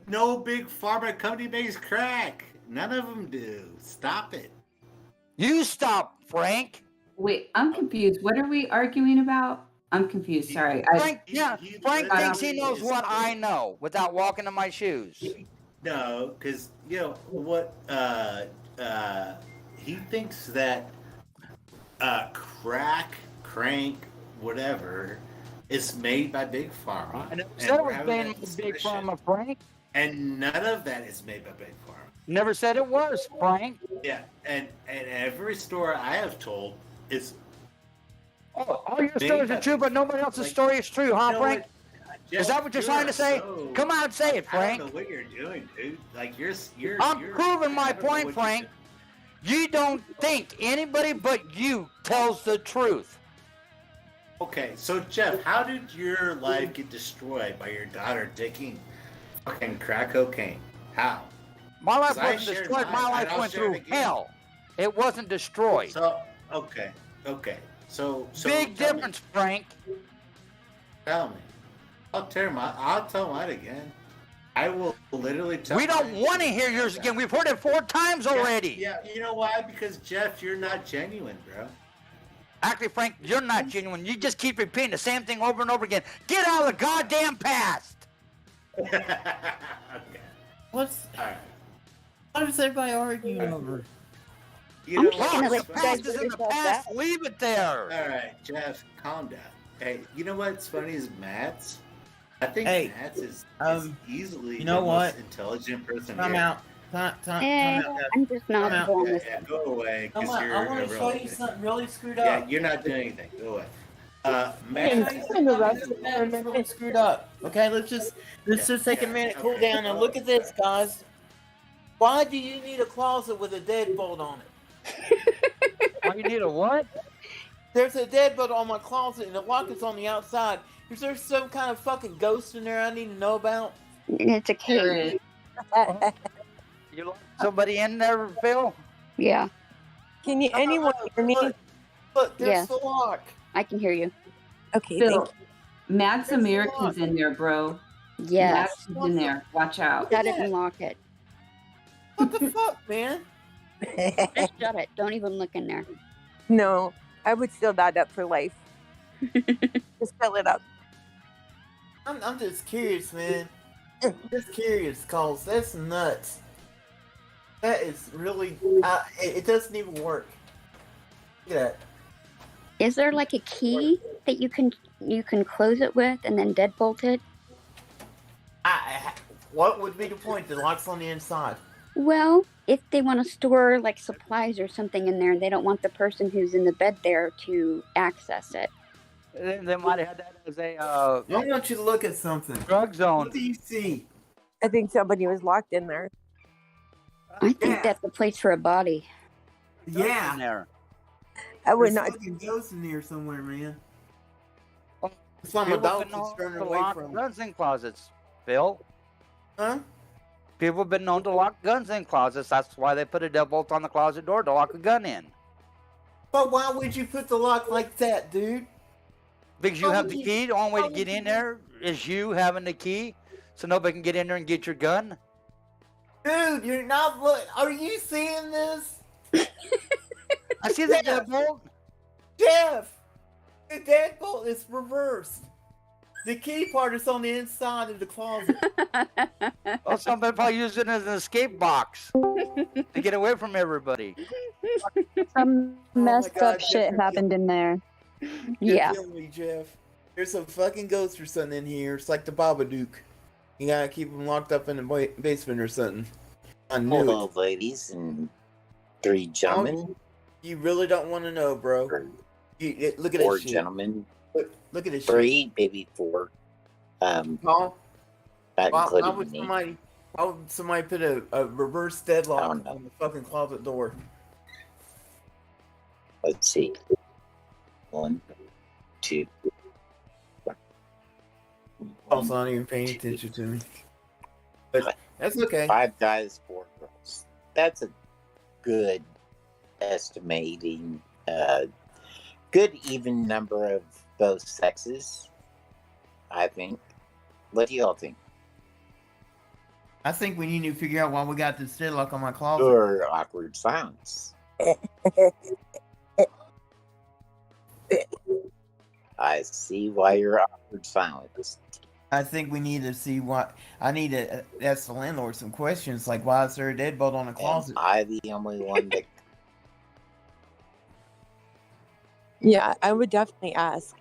No Big Pharma company makes crack. None of them do. Stop it. You stop, Frank. Wait, I'm confused. What are we arguing about? I'm confused. Sorry. Frank, yeah, Frank literally thinks he knows what I know without walking in my shoes. No, because what he thinks that crack, crank, whatever is made by Big Pharma. I never And said it we're was having made that by Big discussion. Pharma, Frank. And none of that is made by Big Pharma. Never said it was, Frank. Yeah, and every story I have told is Oh, all your made stories by are true, Big but nobody else's Like, story is true, huh, you know Frank? what? Is that what you're trying to say? Come on, say it, I don't Frank. know what you're doing, dude. Like you're I'm proving my I don't know point, what Frank. You don't think anybody but you tells the truth. Okay, so Jeff, how did your life get destroyed by your daughter taking fucking crack cocaine? How? My life 'Cause I wasn't shared destroyed. mine, My and life I'll went share it through again. hell. It wasn't destroyed. So okay. So Big tell difference, Frank. Tell me. I'll tell mine again. I will literally tell. We don't mine. want to hear yours again. We've heard it 4 times already. Yeah, you know why? Because Jeff, you're not genuine, bro. Actually, Frank, you're not genuine. You just keep repeating the same thing over and over again. Get out of the goddamn past. Okay. What's All right. what is everybody arguing over? You know Fuck, what? gonna the let you past guys is in the yourself past. back. Leave it there. All right, Jeff, calm down. Hey, you know what's funny is Matt's. I think Hey, Matt's is easily you know the what? most intelligent person Time here. out. Time Eh, out, guys. I'm just not Come out. on Yeah, this. yeah, go away Come because on, you're I want to show you irrelevant. something really screwed Yeah, up. you're not doing anything. Go away. Let Matt, me show you something really screwed up. Okay, let's just take a minute, cool okay. down, and look at this, guys. Why do you need a closet with a deadbolt on it? Oh, you need a what? There's a deadbolt on my closet, and the lock is on the outside. Is there some kind of fucking ghost in there I need to know about? It's a cave. You locked somebody in there, Phil? Yeah, Can you anyone hear me? Look, there's Yeah. the lock. I can hear you. Okay, Phil, thank Max There's a America's lot. in there, bro. Yes. Max is in there. Watch out. Shut it and lock it. What the fuck, man? you. Just shut it. Don't even look in there. No, I would seal that up for life. Just fill it up. I'm just curious, man. Just curious, cause that's nuts. That is really. It doesn't even work. Look at that. Is there like a key that you can close it with and then deadbolt it? What would be the point? The lock's on the inside. Well, if they want to store like supplies or something in there, they don't want the person who's in the bed there to access it. They might have had that as a I want you to look at something. drug zone. What do you see? I think somebody was locked in there. I think Yeah. that's a place for a body. In Yeah. there. I would There's not. fucking ghosts in there somewhere, man. Oh, It's like my People have dog been known keeps running to away lock from. guns in closets, Phil. Huh? People have been known to lock guns in closets. That's why they put a deadbolt on the closet door to lock a gun in. But why would you put the lock like that, dude? Because you How have would the you- key. The only way how to would get you in do- there is you having the key, so nobody can get in there and get your gun. Dude, you're not look. Are you seeing this, I see the Yeah. deadbolt. Jeff? The deadbolt is reversed. The key part is on the inside of the closet. Oh, somebody probably used it as an escape box to get away from everybody. Some my messed God, up shit Jeff, happened in there. You're Yeah. killing me, Jeff. There's a fucking ghost or something in here. It's like the Babadook. You gotta keep them locked up in the basement or something. I knew Hello, it. ladies and 3 gentlemen, You really don't want to know, bro. or Look at 4 this shit. gentlemen, Look at this 3, maybe 4. Paul, Not why including would me. somebody put a reverse deadlock I don't know. on the fucking closet door? Let's see. 1, 2. Paul's not even paying attention to me. But that's okay. 5 guys, 4 girls. That's a good estimating, good even number of both sexes, I think. What do y'all think? I think we need to figure out why we got this deadlock on my closet. Or awkward silence. I see why you're awkward silence. I think we need to see what I need to ask the landlord some questions, like why is there a deadbolt on a Am closet? I the only one that? Yeah, I would definitely ask.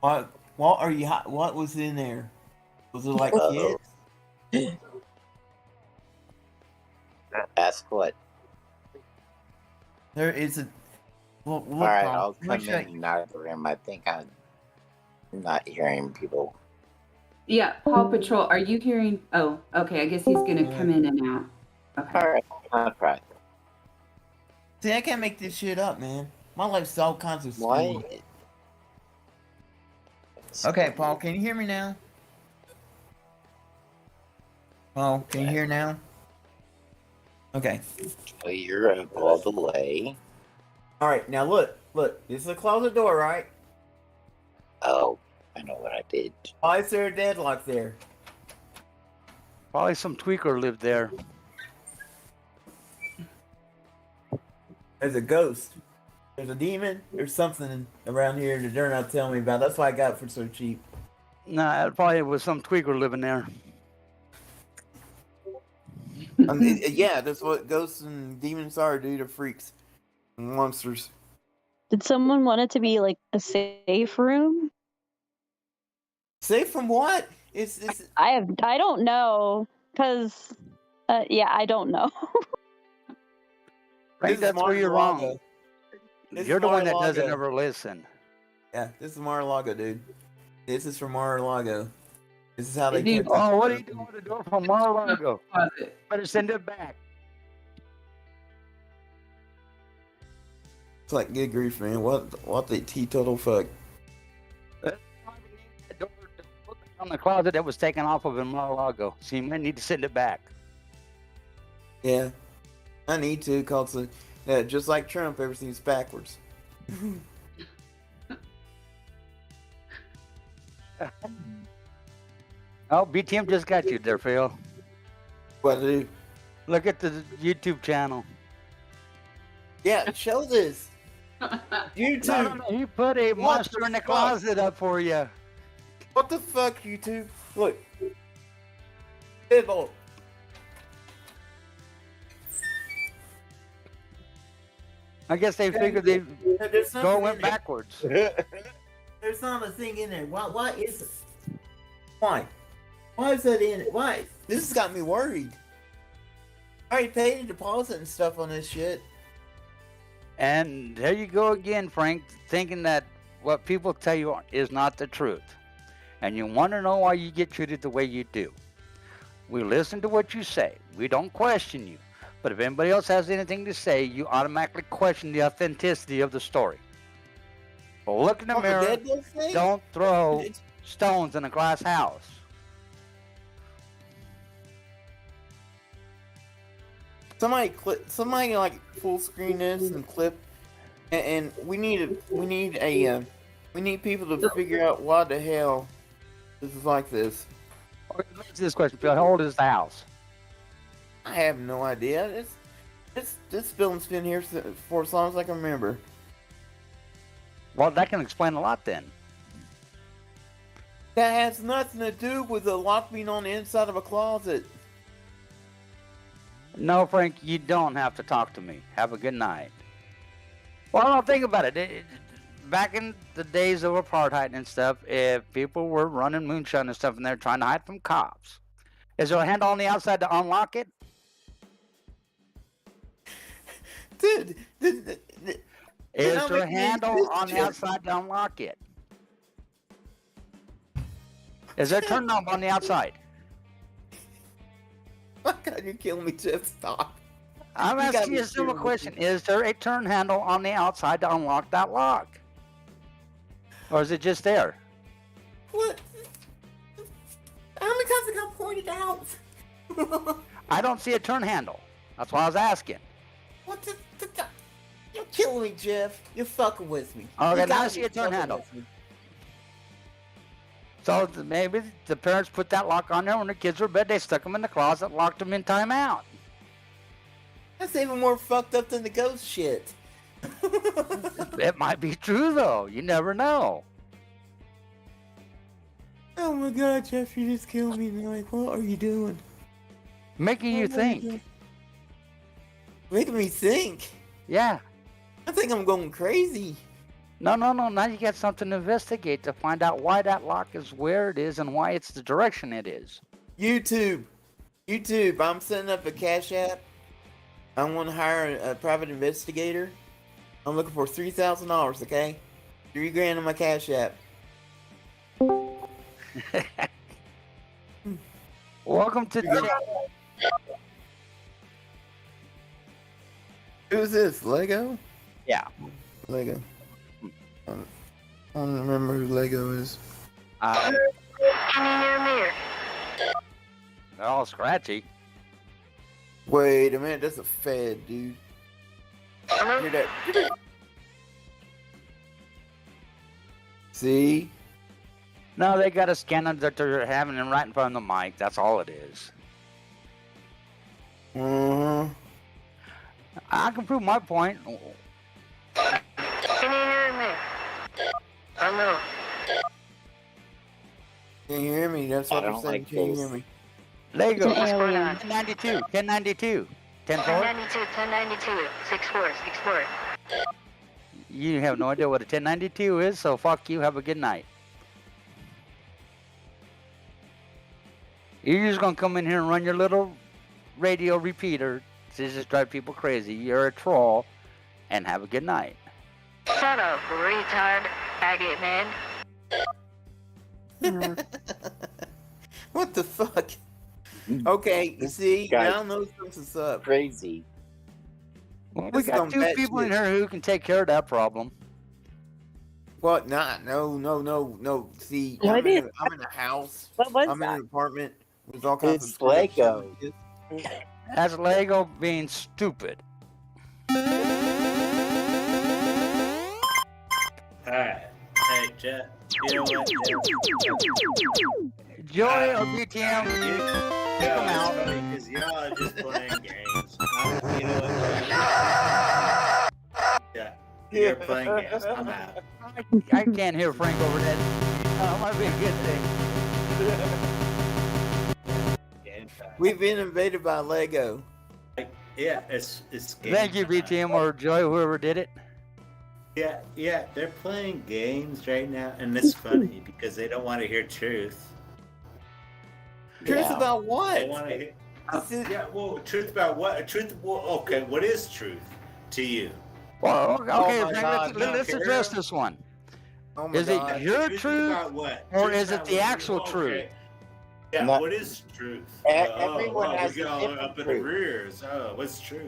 What are you? What was in there? Was it like Uh-oh. kids? Ask what? There is a. Well, look, All right, Paul, I'll let me come show in and out of the room. I think I'm not hearing people. Yeah, Paw Patrol, are you hearing? Oh, okay. I guess he's going to come in and out. Okay. All right, I'll try. See, I can't make this shit up, man. My life's all kinds of Why? screwy. Okay, Paul, can you hear me now? Paul, can you hear now? Okay. You're up all the way. All right, now look. This is a closet door, right? Oh, I know what I did. Why is there a deadlock there? Probably some tweaker lived there. There's a ghost. There's a demon. There's something around here that they're not telling me about. That's why I got it for so cheap. Nah, it probably was some tweaker living there. I mean, yeah, that's what ghosts and demons are, dude. They're freaks and monsters. Did someone want it to be like a safe room? Safe from what? It's I don't know, cause yeah, I don't know. Right, that's where you're wrong. This You're is the one that Mar-a-Lago. doesn't ever listen. Yeah, this is Mar-a-Lago, dude. This is from Mar-a-Lago. This is how they kept Oh, what are you doing with the door from Mar-a-Lago? Closet. Better send it back. It's like, good grief, man. What the teetotal fuck? On the closet that was taken off of in Mar-a-Lago. So you might need to send it back. Yeah, I need to, cause just like Trump, everything's backwards. Oh, BTM just got you there, Phil. What to do? Look at the YouTube channel. Yeah, show this. YouTube. No, he put a monster in the closet up for you. What the fuck, YouTube? Look. Deadbolt. I guess they figured they There's nothing went in there. backwards. There's not a thing in there. Why is it? Why? Why is that in it? Why? This has got me worried. I already paid a deposit and stuff on this shit. And there you go again, Frank, thinking that what people tell you is not the truth. And you want to know why you get treated the way you do. We listen to what you say. We don't question you. But if anybody else has anything to say, you automatically question the authenticity of the story. Well, look in the mirror. Don't throw stones in a glass house. Somebody like full screen this and clip, and we need people to figure out why the hell this is like this. Answer this question, Phil. How old is the house? I have no idea. This building's been here for as long as I can remember. Well, that can explain a lot then. That has nothing to do with the lock being on the inside of a closet. No, Frank, you don't have to talk to me. Have a good night. Well, don't think about it. Back in the days of apartheid and stuff, if people were running moonshine and stuff and they're trying to hide from cops, is there a handle on the outside to unlock it? Dude, is there a handle on the outside to unlock it? Is there a turn knob on the outside? Oh God, you're killing me, Jeff. Stop. I'm asking you a simple question. Is there a turn handle on the outside to unlock that lock? Or is it just there? What? How many times it got pointed out? I don't see a turn handle. That's why I was asking. What the you're killing me, Jeff. You're fucking with me. Okay, You now I gotta see be a turn fucking handle. with me. So maybe the parents put that lock on there when the kids were in bed. They stuck them in the closet, locked them in timeout. That's even more fucked up than the ghost shit. It might be true, though. You never know. Oh my God, Jeff, you just killed me. And you're like, what are you doing? Making you What are think. doing? Making me think. Yeah. I think I'm going crazy. No. Now you got something to investigate to find out why that lock is where it is and why it's the direction it is. YouTube. I'm setting up a Cash App. I want to hire a private investigator. I'm looking for $3,000. Okay, $3,000 on my Cash App. Welcome to chat. Who's this? Lego? Yeah. Lego. I don't remember who Lego is. They're all scratchy. Wait a minute, that's a Fed, dude. Hear that? See? No, they got a scanner that they're having them right in front of the mic. That's all it is. Uh-huh. I can prove my point. Can you hear me? Hello. Can you hear me? That's what I I'm don't saying. like Can you this. hear me? Lego. It's an alien. 1092. 1092. 10 1092, 64. You have no idea what a 1092 is, so fuck you. Have a good night. You're just gonna come in here and run your little radio repeater to just drive people crazy. You're a troll, and have a good night. Shut up, retard, faggot man. What the fuck? Okay, see, Guys. now knows something's up. Crazy. Well, we This got don't two bet people in shit. here who can take care of that problem. What? Not? No. See, What I'm in is- a house. What was I'm in that? an apartment. There's all kinds It's of stuff Lego. like this. That's Lego being stupid. Alright. Hey, Jeff. You know what, Jeff? Joy or BTM, kick them out. Because y'all are just playing games. You know what? Yeah. You're playing games. I'm out. I can't hear Frank over that. That might be a good thing. Game time. We've been invaded by Lego. Yeah, it's game Thank you, time. BTM or Joy, whoever did it. Yeah, they're playing games right now, and it's funny because they don't want to hear truth. Truth Yeah. about They what? want to hear. This is- Yeah, well, truth about what? Okay, what is truth to you? Well, okay, Oh my Frank, God, let's no, address Carol. this one. Oh my Is it God. your Truth truth? about what? or Truth is it about the what? actual Okay. truth? Yeah, No. what is truth? Everyone has we a get all different up in truth. the rears. Oh, what's truth?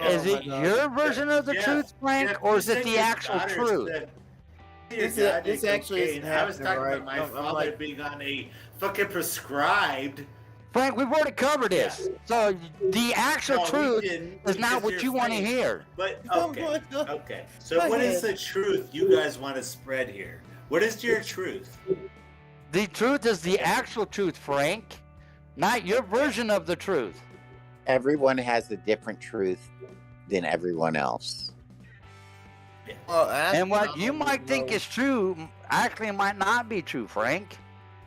Is Oh it my God. your version of the Jeff, truth, Frank, Jeff, or you is it said the your actual daughter truth? said- This actually isn't I was happening, talking right? about my I'm father like- being on a fucking prescribed. Frank, we've already covered this. So the actual No, we truth didn't, is not because what you're you want to fake. hear. But Oh okay, my God. okay. So Go what is ahead. the truth you guys want to spread here? What is your truth? The truth is the actual truth, Frank, not your version of the truth. Everyone has a different truth than everyone else. Well, that's And what not you might think low. is true actually might not be true, Frank,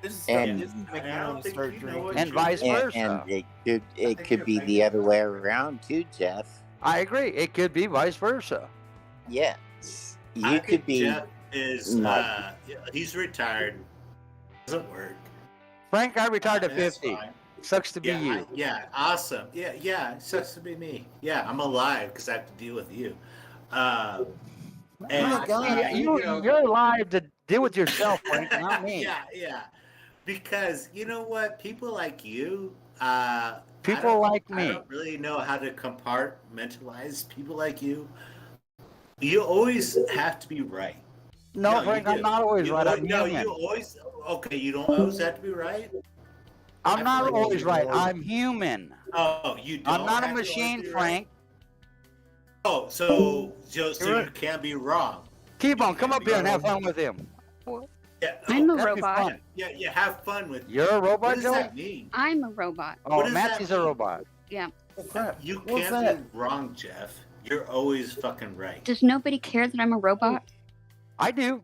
This is And- this is making I me don't want to think start you know drinking. what and truth vice is. versa. And it think could you're be making the other it way up. around too, Jeff. I agree. It could be vice versa. Yes. I You think could be Jeff is not- he's retired. Doesn't work. Frank, I retired at That's 50. fine. Sucks to be Yeah, you. yeah, awesome. Yeah, it sucks to be me. Yeah, I'm alive because I have to deal with you. And Oh my God. Yeah, you know, you're alive to deal with yourself, Frank, not me. yeah. Because you know what, people like you, People I don't- like I me. don't really know how to compartmentalize people like you. You always have to be right. No, you Frank, do. I'm not always You right. al- I'm no, human. you always okay. You don't always have to be right. I'm not I feel like always you right. always- I'm human. Oh, you don't. I'm not a have to always machine, be right? Frank. Oh, so You're you right. can't be wrong. T-Bone, come up be here and have wrong. fun with him. Yeah. I'm a that'd be robot. fun. Yeah. Have fun with. You're a What robot, does Joe? that mean? I'm a robot. Oh, What does that Matthew's a mean? robot. Yeah. Oh, crap. You What's can't that? be wrong, Jeff. You're always fucking right. Does nobody care that I'm a robot? I do.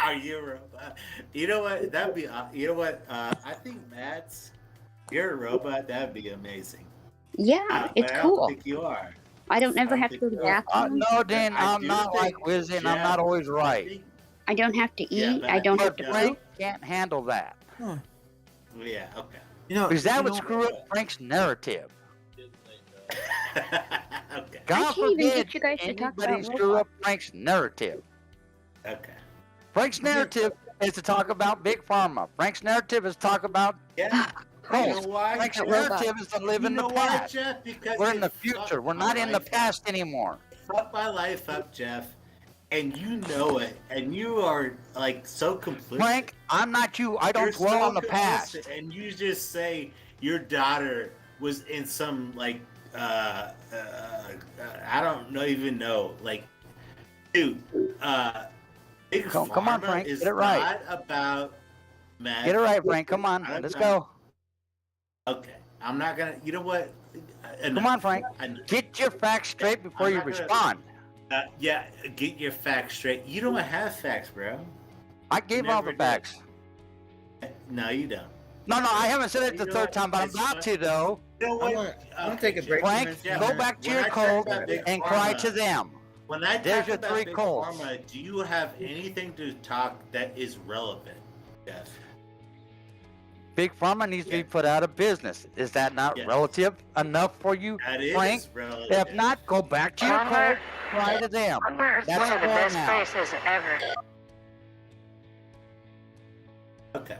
Are you a robot? You know what? That'd be. You know what? I think Matt's. You're a robot. That'd be amazing. Yeah, But it's I don't cool. think you are. I don't I never don't have to think go to the you are. bathroom. No, Dan, I I'm do not think like Wizzy, and I'm not Jeff- always I right. think- I don't have to Yeah, eat. but I don't have But to Yeah. Frank poop. can't handle that. Yeah. Okay. You know, Because that you would know- screw up Frank's narrative. Okay. God can't even forbid get you guys to talk about anybody screw robots. up Frank's narrative. Okay. Frank's narrative is to talk about Big Pharma. Frank's narrative is to talk about Yeah. You know why? Frank's About robots. narrative is to live You in the know why, past. Jeff? Because We're in the it future. fucked We're my not in the life up. past anymore. Fuck my life up, Jeff. And you know it. And you are like so complicit. Frank, I'm not you. I don't You're dwell so on the past. complicit, and you just say your daughter was in some like I don't know even know like dude Big Come on, Pharma Frank, is get it right. not about meth. Get it right, Frank. Come on. I Let's don't- go. Okay, I'm not gonna. You know what? Come on, Frank. Get your facts straight before I'm you not gonna- respond. Yeah, get your facts straight. You don't have facts, bro. I gave all the Never did. facts. No, you don't. No, I haven't said it You the know third what? time, but I'm It's about fun. to, though. You know I'm what? gonna take a break. Frank, Yeah, go back to when your I talk cold about Big and cry Pharma- to them. When I There's talk your about three Big calls. Pharma, do you have anything to talk that is relevant, Jeff? Big Pharma needs to be put out of business. Is that not Yes. relative enough for you, That is Frank? relevant. If not, go back to your cold, cry to them. Lumber is That's one of the fair best now. places ever. Okay.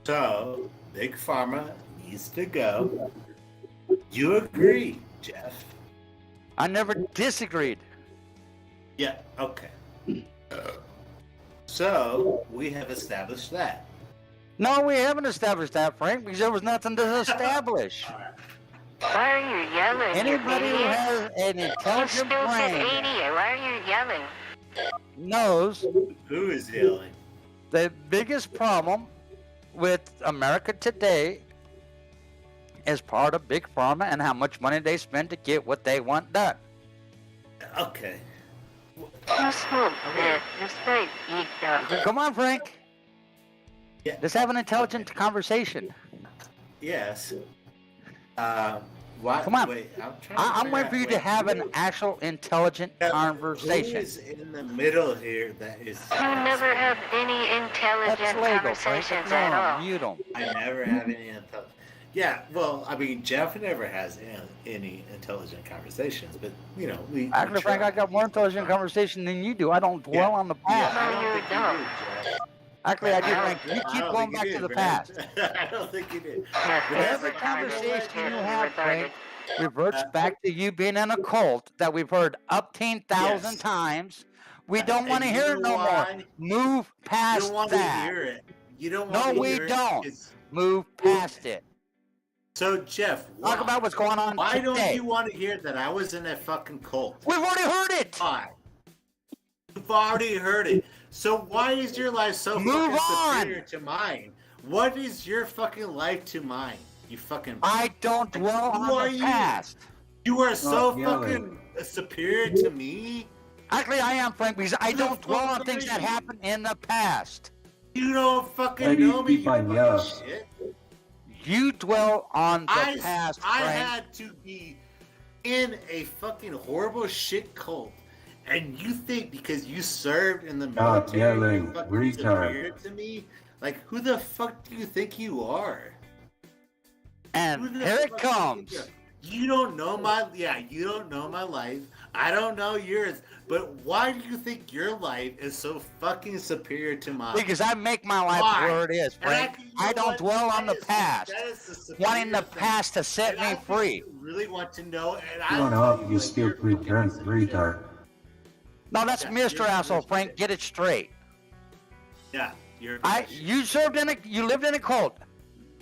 So, Big Pharma needs to go. You agree, Jeff? I never disagreed. Yeah, okay. So, we have established that. No, we haven't established that, Frank, because there was nothing to establish. Why are you yelling, Anybody you who idiot? has an You intelligent stupid brain idiot. Why are you yelling? knows Who is yelling? the biggest problem with America today is part of Big Pharma and how much money they spend to get what they want done. Okay. You smoke, man. You're straight, eat dog. Come on, Frank. Yeah. Let's have an intelligent conversation. Yes. Why? Come on. Wait, I'm trying to I'm figure waiting out- for you to wait, have an who- actual intelligent Who conversation. is in the middle here that is... You never have any That's intelligent legal, Frank. conversations No, at all. you don't. I never have any intelligent... Yeah, well, I mean, Jeff never has any intelligent conversations, but, you know, we Actually, Frank, try. I got more intelligent conversation than you do. I don't dwell on the Yeah, past. I No, don't you think you don't. do, Jeff. Actually, I do, I Frank. You I keep don't going think back you to the did, past. man. I don't think you did. Every Retarded. conversation you You're have, retarded. Frank, reverts back to you being in a cult that we've heard up 10,000 Yes. times. We don't And want to you hear it know no why? more. Move You past don't want to that. hear it. You don't No, want to we hear it. don't. It's- Move past it. So, Jeff, Talk about what's going on why today. don't you want to hear that I was in a fucking cult? We've already heard it. Why? You've already heard it. So why is your life so Move fucking on. superior to mine? What is your fucking life to mine? You fucking... I don't dwell Who are on the you? past. You are so Stop yelling. fucking superior to me. Actually, I am, Frank, because I Who don't the dwell fuck on are things that you? happened in the past. You don't fucking Maybe know me. keep You on fucking yelling. shit. You dwell on the I past, I Frank. had to be in a fucking horrible shit cult. And you think because you served in the Stop military, yelling, you're fucking retard. superior to me? Like, who the fuck do you think you are? Who And the here it fuck do you comes. think you don't know my you don't know my life. I don't know yours. But why do you think your life is so fucking superior to mine? Because I make my life Why? where it is, And Frank. you know I don't what? dwell on the That is- past. that is the superior Wanting the thing. past to set And me I think free. you really want to know, and I Shut don't up, feel you like still you're fucking return superior. retard. No, that's Yeah, Mr. you're Asshole, bullshit. Frank. Get it straight. Yeah, you're. You lived in a cult.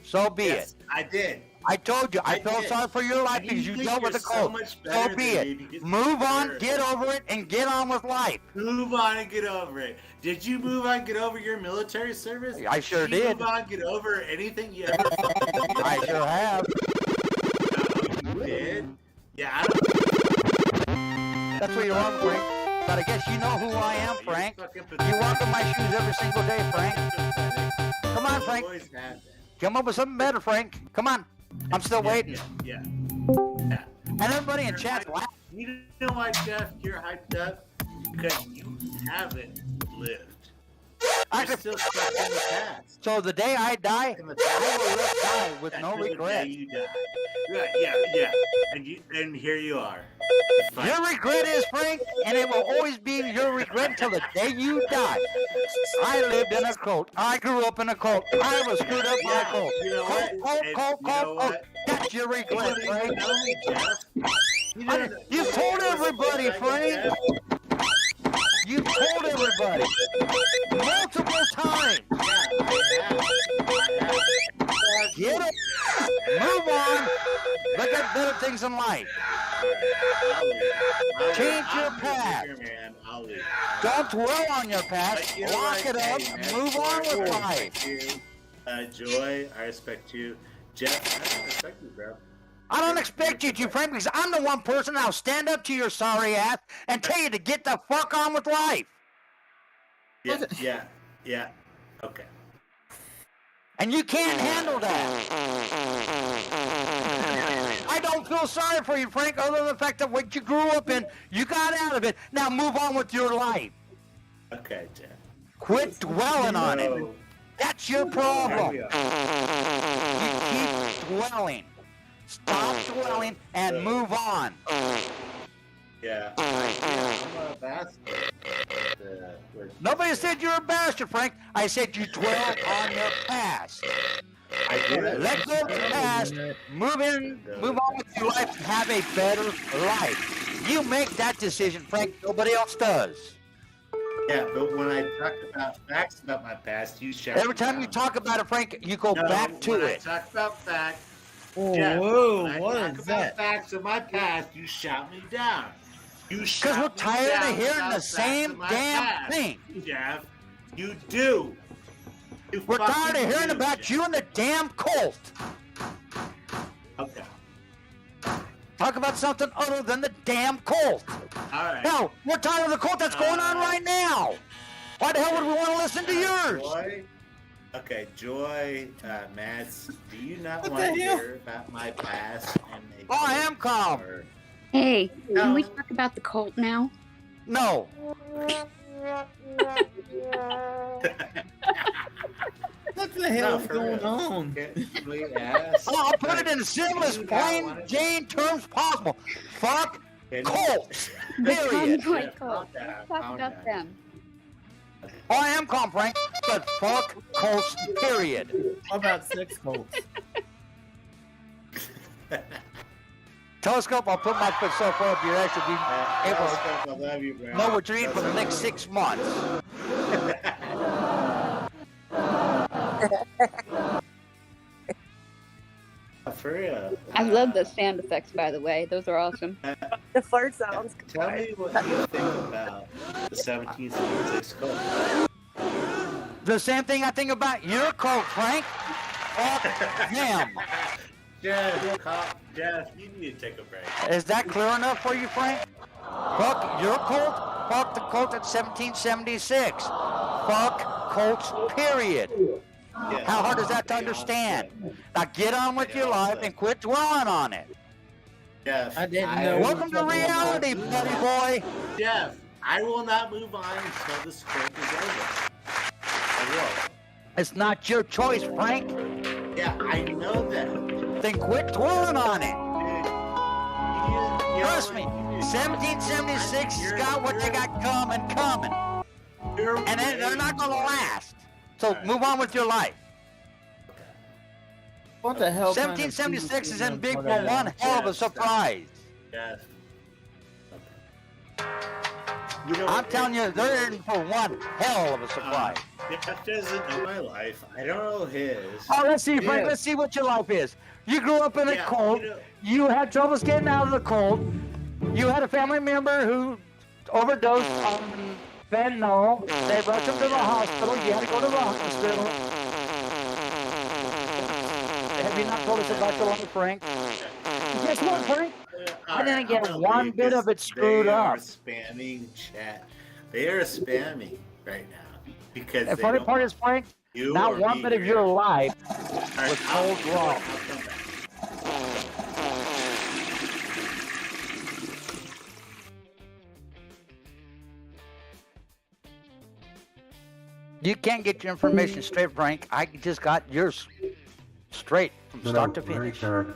So be Yes, it. I did. I told you, I felt did. sorry for your life And because you think dealt with you're a cult. much So better be than it. me because Move you're on, better. get over it, and get on with life. Move on and get over it. Did you move on, get over your military service? I sure did. You did. move on, get over anything you ever fucking did? I sure have. No, you did. Yeah, I don't. That's what you want, Frank. But I guess you know who I am, You're Frank. fucking You walk in my shoes every single day, Frank. Come on, Frank. Always have been. Come up with something better, Frank. Come on. I'm still waiting. Yeah. And everybody in chat's laughing. You know why, Jeff? You're hyped up because you haven't lived. You're still stuck in the past. So the day I die, In the I will die with no Until the regret. day you die. Yeah. And here you are. Your regret is, Frank, and it will always be your regret until the day you die. I lived in a cult. I grew up in a cult. I was screwed up by a cult. You know what? Cult. That's your regret, Frank. Tell me, Jeff. You told everybody, Frank. You told everybody. Multiple times. Get it. Move on. Look at better things in life. Change your past. Don't dwell on your past. Lock it up. Move on with life. Joy, I respect you. Jeff, I respect you, bro. I don't expect you to, Frank, because I'm the one person that'll stand up to your sorry ass and tell you to get the fuck on with life. Yeah. Okay. And you can't handle that. I don't feel sorry for you, Frank, other than the fact that what you grew up in, you got out of it. Now move on with your life. Okay, Jeff. Quit dwelling on it. That's your problem. You keep dwelling. Stop dwelling and move on. Yeah. I'm a bastard. Nobody said you're a bastard, Frank. I said you dwell on your past. I do. Let go of the past, move on with your life, and have a better life. You make that decision, Frank. Nobody else does. Yeah, but when I talk about facts about my past, you shut Every me time down. you talk about it, Frank, you go back to when it. I talk about facts, Whoa, what is that? Facts of my past, you shout me down. Because we're tired of hearing the same damn thing. Jeff, you do. We're tired of hearing about you and the damn cult. Okay. Talk about something other than the damn cult. All right. No, we're tired of the cult that's going on right now. Why the hell would we want to listen to yours? Joy? Okay, Joy, Mads, do you not What want the to hell? hear about my past? And Oh, I am calm. Hey, No. can we talk about the cult now? No. What the hell is for going real. on? Can we ask? I'll put it in the simplest, plain Jane terms possible. Fuck cults. Period. Convoy Yeah, cult. calm down, Let's talk calm about down. them. Oh, I am calm, Frank. But fuck cults. Period. What about sex cults? Telescope, I'll put my foot so far up, you'll actually be able to I love you, bro. know what you're eating for the next 6 months. For real. I love those sound effects, by the way. Those are awesome. The fart sounds. Tell me what you think about the 1776 cult. The same thing I think about your cult, Frank. Fuck them. Jeff, you need to take a break. Is that clear enough for you, Frank? Fuck your cult. Fuck the cult at 1776. Fuck cults, period. Yes. How hard is that to understand? Now get on with your life and quit dwelling on it. Jeff, I didn't know. Welcome to reality, buddy boy. Jeff, I will not move on until this cult is over. I will. It's not your choice, Frank. Yeah, I know that. Then quit dwelling on it. You Trust me, 1776 has got what they got coming. And then they're not going to last. So move on with your life. What the hell? kind of 1776 is in TV big for program? one hell of a surprise. Yes. I'm telling you, they're in for one hell of a surprise. Jeff doesn't know my life. I don't know his. Oh, let's see, Frank. Yeah. Let's see what your life is. You grew up in a Yeah, cult. you know- You had troubles getting out of the cult. You had a family member who overdosed on fentanyl. They rushed him to the hospital. You had to go to the hospital. Have you not told us about your life, Frank? Guess what, Frank? I didn't I'm get gonna one leave bit 'cause of it screwed they are up. spamming chat. They are spamming right now because The they funny don't part want is, Frank, you not or one me bit of your here. life All right, was told you know what? wrong. I'll come back. You can't get your information straight, Frank. I just got yours straight from start to finish. Retard.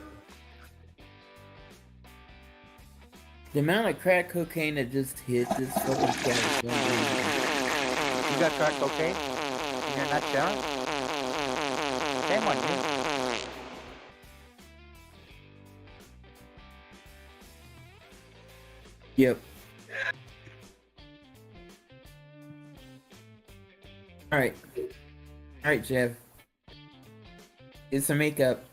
The amount of crack cocaine that just hit this fucking cat is unbelievable. You got crack cocaine? And you're not sharing? Shame on you. Yep. Alright. Alright, Jeff. Get some makeup.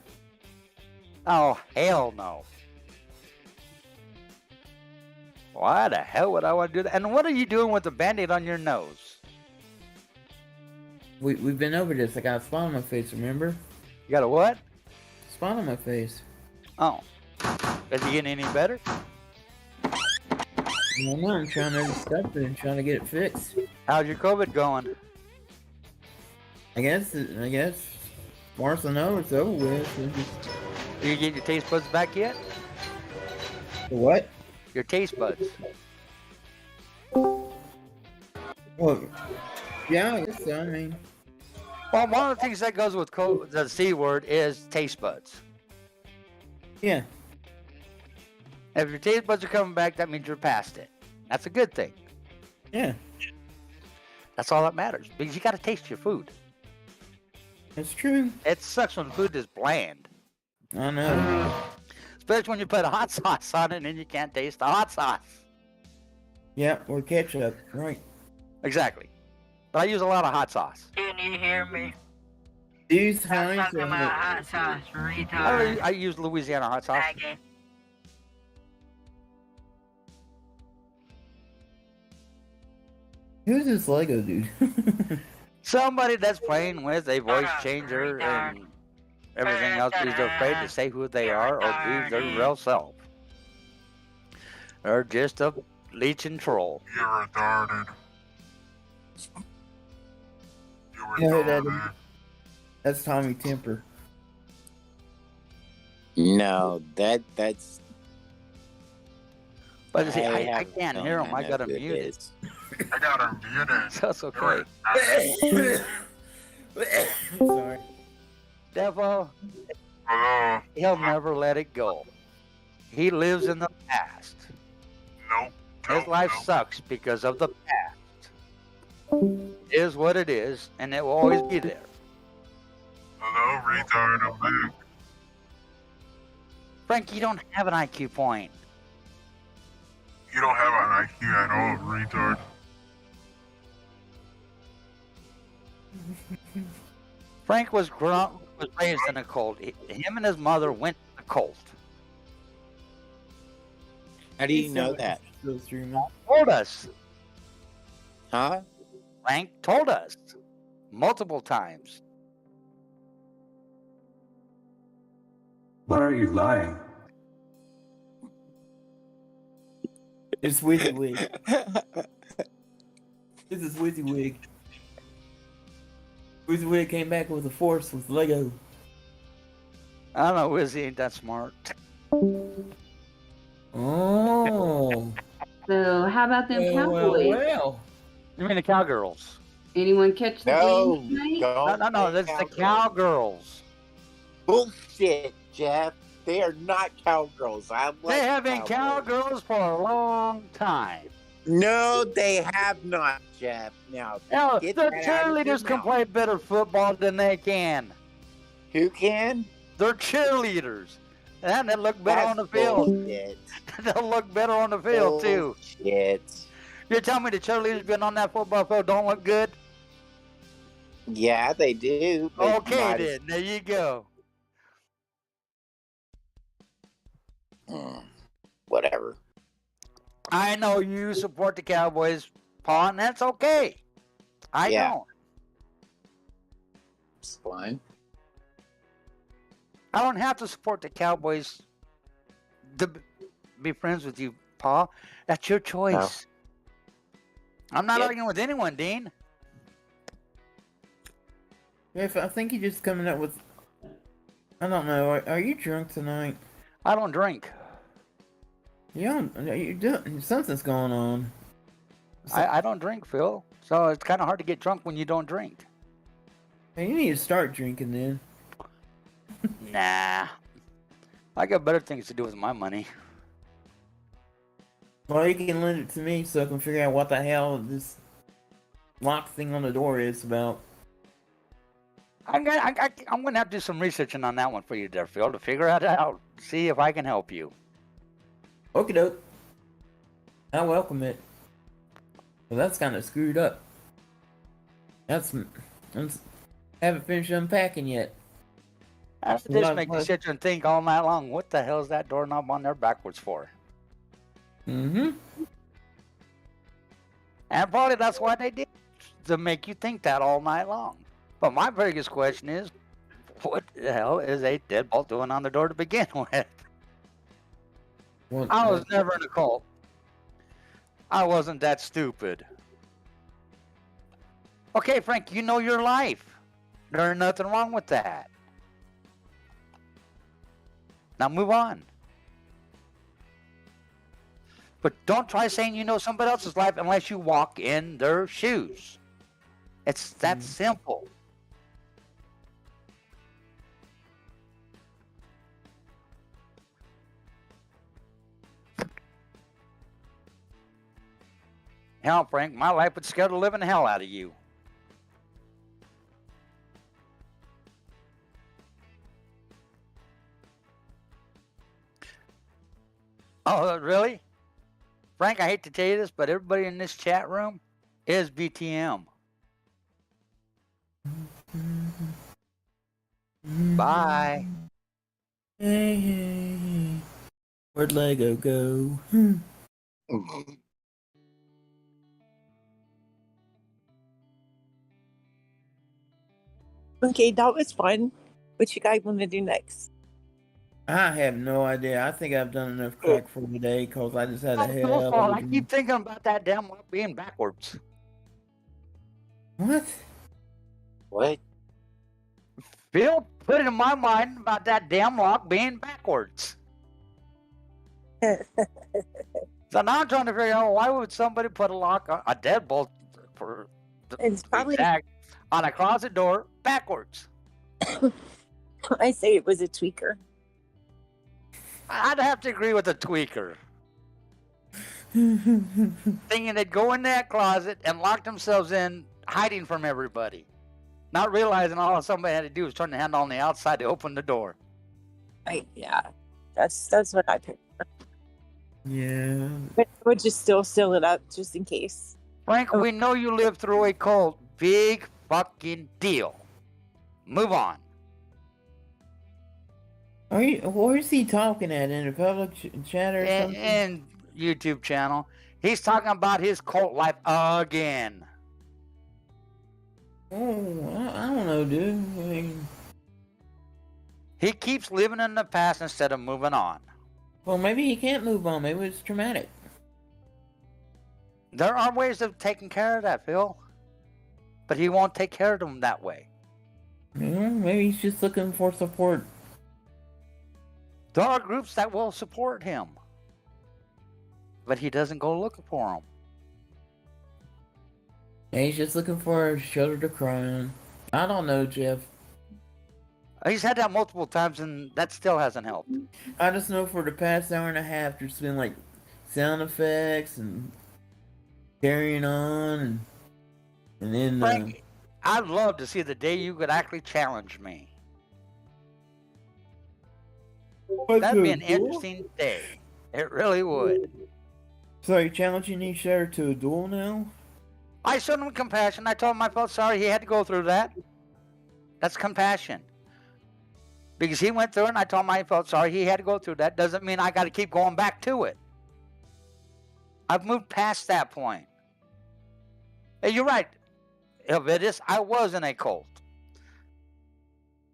Oh, hell no. Why the hell would I want to do that? And what are you doing with the Band-Aid on your nose? We've been over this. I got a spot on my face, remember? You got a what? Spot on my face. Oh. Is it getting any better? Well, no, I'm trying every step and trying to get it fixed. How's your COVID going? I guess, Martha knows it's over with. Did you get your taste buds back yet? What? Your taste buds. Well, yeah, I guess so. I mean, Well, one of the things that goes with the C word is taste buds. yeah. If your taste buds are coming back, that means you're past it. That's a good thing. Yeah, That's all that matters. Because you got to taste your food. that's true. It sucks when food is bland. I know. Especially when you put hot sauce on it and then you can't taste the hot sauce. Yeah, or ketchup, right. Exactly. But I use a lot of hot sauce. Can you hear me? These I'm times talking are about hot sauce, retard. I use Louisiana hot sauce. Faggot. Who's this Lego dude? Somebody that's playing with a voice changer and everything else is afraid to say who they are or be their real self. They're just a leeching troll. You're retarded. You're You know who that retarded. is? That's Tommy Temper. No, that's. But see, I have can't no hear him. I idea got him who it muted. is. I got her muted. That's okay. Sorry. Devo, Hello? he'll never let it go. He lives in the past. Nope. His Nope, life nope. sucks because of the past. It is what it is, and it will always be there. Hello, retard. I'm back. Frank, you don't have an IQ point. You don't have an IQ at all, retard. Frank was raised in a cult. Him and his mother went to the cult. How do you know that? Goes through me. Told us. Huh? Frank told us multiple times. Why are you lying? It's WYSIWYG. This is WYSIWYG. WYSIWYG came back with a force with Lego. I don't know, Wizzy ain't that smart. Oh. So how about them Well, Cowboys? well. You mean the cowgirls? Anyone catch the No, game tonight? No, don't. no, say that's the cowgirls. cowgirls. Bullshit, Jeff. They are not cowgirls. I like They have been cowboys. cowgirls for a long time. No, they have not, Jeff. Now, Hell, Get their that out of your cheerleaders can mouth. play better football than they can. who can? They're cheerleaders. And they look better That's on the field. bullshit. They'll look better on the field, too. Bullshit. You're telling me the cheerleaders been on that football field don't look good? Yeah, they do. but Okay, not as- then. There you go. Whatever. I know you support the Cowboys, Paul, and that's okay. I Yeah. don't. It's fine. I don't have to support the Cowboys be friends with you, Pa. That's your choice. I'm not Yep. arguing with anyone, Dean. If I think you're just coming up with. I don't know. Are you drunk tonight? I don't drink. You doing something's going on. I don't drink, Phil. So it's kind of hard to get drunk when you don't drink. Hey, you need to start drinking then. Nah. I got better things to do with my money. Well, you can lend it to me so I can figure out what the hell this lock thing on the door is about. I'm gonna have to do some researching on that one for you there, Phil, to figure it out. See if I can help you. Okie doke. I welcome it. Well, that's kind of screwed up. Haven't finished unpacking yet. After this, make you sit and think all night long. What the hell is that doorknob on there backwards for? Mm-hmm. And probably that's why they did, to make you think that all night long. But my biggest question is, what the hell is a deadbolt doing on the door to begin with? I was never in a cult. I wasn't that stupid. Okay, Frank, you know your life. There's nothing wrong with that. Now move on. But don't try saying you know somebody else's life unless you walk in their shoes. It's that simple. Hell, Frank, my life would scare the living hell out of you. Oh, really? Frank, I hate to tell you this, but everybody in this chat room is BTM. Bye. Hey, hey, hey. Where'd Lego go? Okay, that was fun. What you guys want to do next? I have no idea. I think I've done enough crack for today because I just had a hell of a I keep thinking about that damn lock being backwards. What? What? Phil put it in my mind about that damn lock being backwards. So now I'm trying to figure out why would somebody put a lock, a deadbolt, for It's probably exact, on a closet door backwards. I say it was a tweaker. I'd have to agree with the tweaker. Thinking they'd go in that closet and lock themselves in, hiding from everybody. Not realizing all somebody had to do was turn the handle on the outside to open the door. Yeah, that's what I picked. Yeah. But I would just still seal it up just in case. Frank, we know you lived through a cult. Big fucking deal. Move on. Where's he talking at? In a public chat or something? And YouTube channel. He's talking about his cult life again. Oh, I don't know, dude. I mean, he keeps living in the past instead of moving on. Well, maybe he can't move on. Maybe it's traumatic. There are ways of taking care of that, Phil. But he won't take care of them that way. Yeah, maybe he's just looking for support. There are groups that will support him. But he doesn't go looking for them. Yeah, he's just looking for a shoulder to cry on. I don't know, Jeff. He's had that multiple times and that still hasn't helped. I just know for the past hour and a half there's been like sound effects and carrying on and then Frank, I'd love to see the day you could actually challenge me. That'd be an interesting day. It really would. So you're challenging each other to a duel now? I showed him compassion. I told him I felt sorry he had to go through that. That's compassion. Because he went through it and I told him I felt sorry he had to go through that. Doesn't mean I got to keep going back to it. I've moved past that point. Hey, you're right, Elvidus. I was in a cult.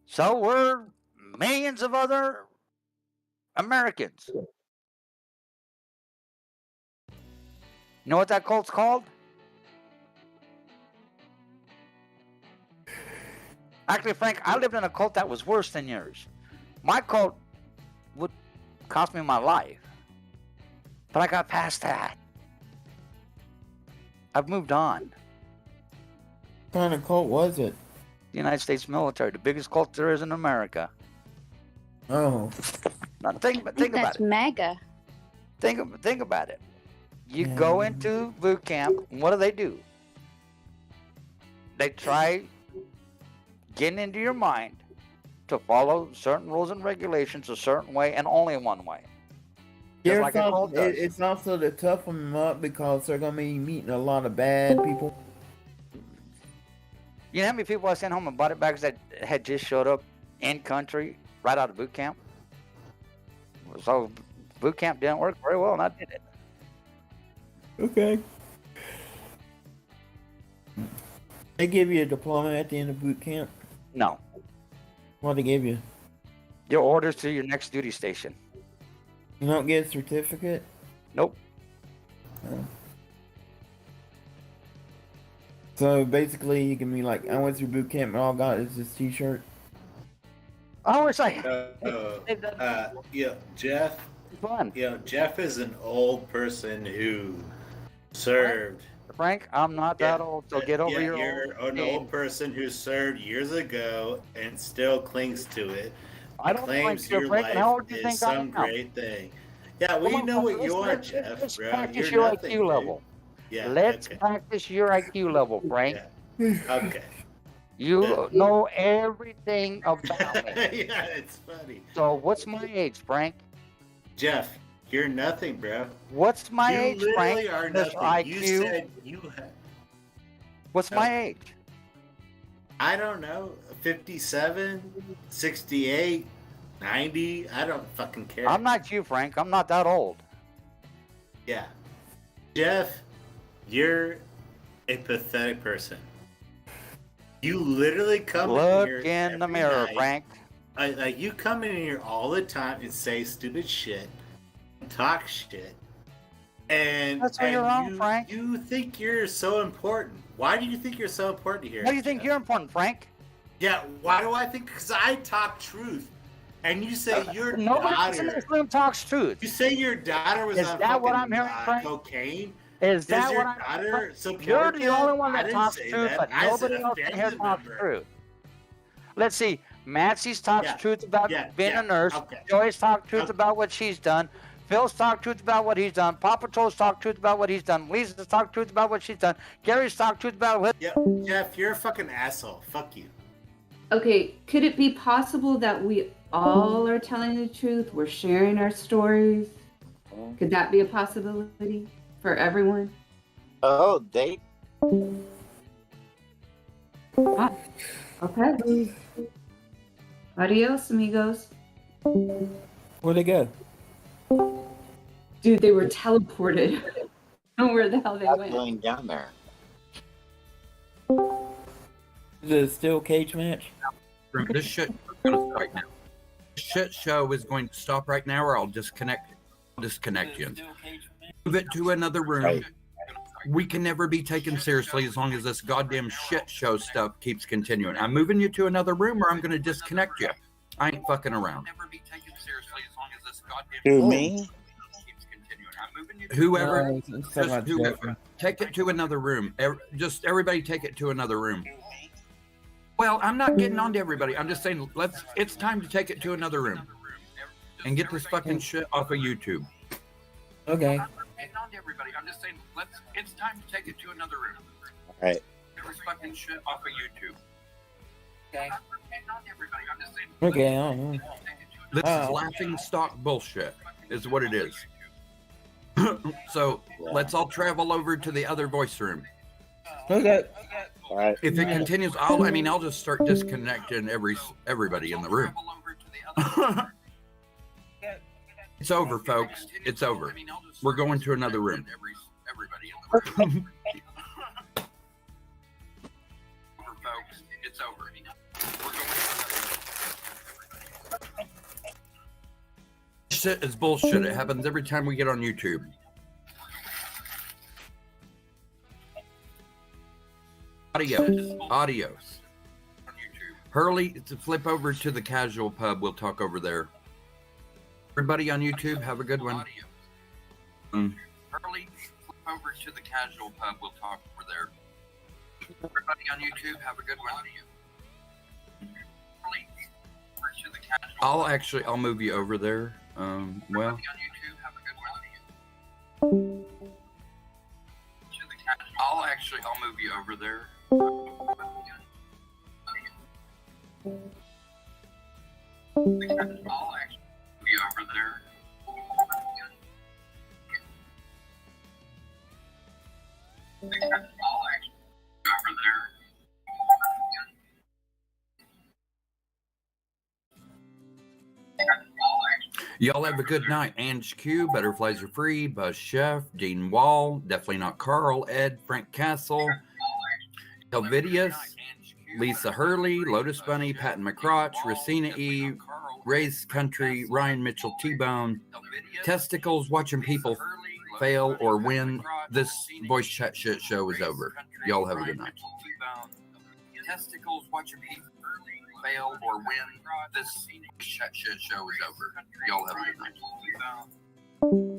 So were millions of other Americans. You know what that cult's called? Actually, Frank, I lived in a cult that was worse than yours. My cult would cost me my life. But I got past that. I've moved on. What kind of cult was it? The United States military, the biggest cult there is in America. Oh. Now think about it. MAGA. Think about it. You go into boot camp, and what do? They try getting into your mind to follow certain rules and regulations a certain way and only one way. Just like a cult does. It's also to toughen them up because they're going to be meeting a lot of bad people. You know how many people I sent home in body bags that had just showed up in country right out of boot camp? So boot camp didn't work very well, and I did it. Okay. They give you a diploma at the end of boot camp? No. What they give you? Your orders to your next duty station. You don't get a certificate? Nope. Oh. So basically, you can be like, I went through boot camp and all I got is this T-shirt. I wish I. Yeah, Jeff. Fun. You know, Jeff is an old person who served. Frank, I'm not that old, so get over your You're an old person who served years ago and still clings to it. I don't claims think your Frank, how old life do you is think I some am? great thing. Yeah, we know what you are, Jeff, Let's bro. practice You're your nothing, IQ dude. level. Yeah, Let's okay. practice your IQ level, Frank. Yeah. Okay. You know everything about me. Yeah, it's funny. So what's my age, Frank? Jeff, you're nothing, bro. What's my you age, literally Frank? are Mr. nothing. IQ. You said you had... What's my age? I don't know. 57, 68, 90. I don't fucking care. I'm not you, Frank. I'm not that old. Yeah. Jeff, you're a pathetic person. You literally come Look in here in the every mirror, night. Frank. Like you come in here all the time and say stupid shit, and talk shit, and That's where you're wrong, you, Frank. You think you're so important. Why do you think you're so important here? Why do you think you're important, Frank? Yeah, why do I think? Because I talk truth, and you say your Nobody in daughter. this room talks truth. You say your daughter was Is on that what fucking, I'm hearing, Frank? cocaine. Is that your what I'm daughter so You're the only one I that didn't talks say truth, that. but I said nobody a else in here family talks member. truth. Let's see. Maxie's talks Yeah, truth about yeah, being yeah, a nurse. okay. Joyce talks truth Okay. about what she's done. Phil's talked truth about what he's done. Paw Patrol's talked truth about what he's done. Lisa's talked truth about what she's done. Gary's talked truth about what. Yeah, Jeff, you're a fucking asshole. Fuck you. Okay, could it be possible that we all are telling the truth? We're sharing our stories? Could that be a possibility for everyone? Oh, they. Ah, okay. Adios, amigos. Where'd they go? Dude, they were teleported. I don't know where the hell they I'm went. going down there. Is it a steel cage match? This shit is going to stop right now. This shit show is going to stop right now, or I'll disconnect you. Move it to another room. We can never be taken seriously as long as this goddamn shit show stuff keeps continuing. I'm moving you to another room, or I'm going to disconnect you. I ain't fucking around. Who, me? Whoever, It's just about whoever, Jeff. take it to another room. Just everybody take it to another room. Well, I'm not getting on to everybody. I'm just saying, it's time to take it to another room and get this fucking shit off of YouTube. Okay. I'm not getting on to everybody. I'm just saying, it's time to take it to another room. All right. Get this fucking shit off of YouTube. Okay. Okay, I don't know. This is laughing stock bullshit, is what it is. So let's all travel over to the other voice room. Okay. All right. If it continues, I'll just start disconnecting everybody in the room. It's over, folks. It's over. We're going to another room. It's over. Shit is bullshit. It happens every time we get on YouTube. Adios. Hurley, to flip over to the casual pub. We'll talk over there. Everybody on YouTube, have a good one. Hurley, flip over to the casual pub. We'll talk over there. Everybody on YouTube, have a good one. Hurley, over to the casual I'll move you over there. Well. I'll move you over there. Y'all have a good night. Ange Q, Butterflies Are Free, Buzz Chef, Dean Wall, definitely not Carl, Ed, Frank Castle, Elvidius, Lisa Hurley, Lotus Bunny, Patton McCrotch, Racina E, Ray's Country, Ryan Mitchell T-Bone, Testicles, watching people fail or win. This voice chat shit show is over. Y'all have a good night. Testicles, watching people fail or win. This chat shit show is over. Y'all have a good night.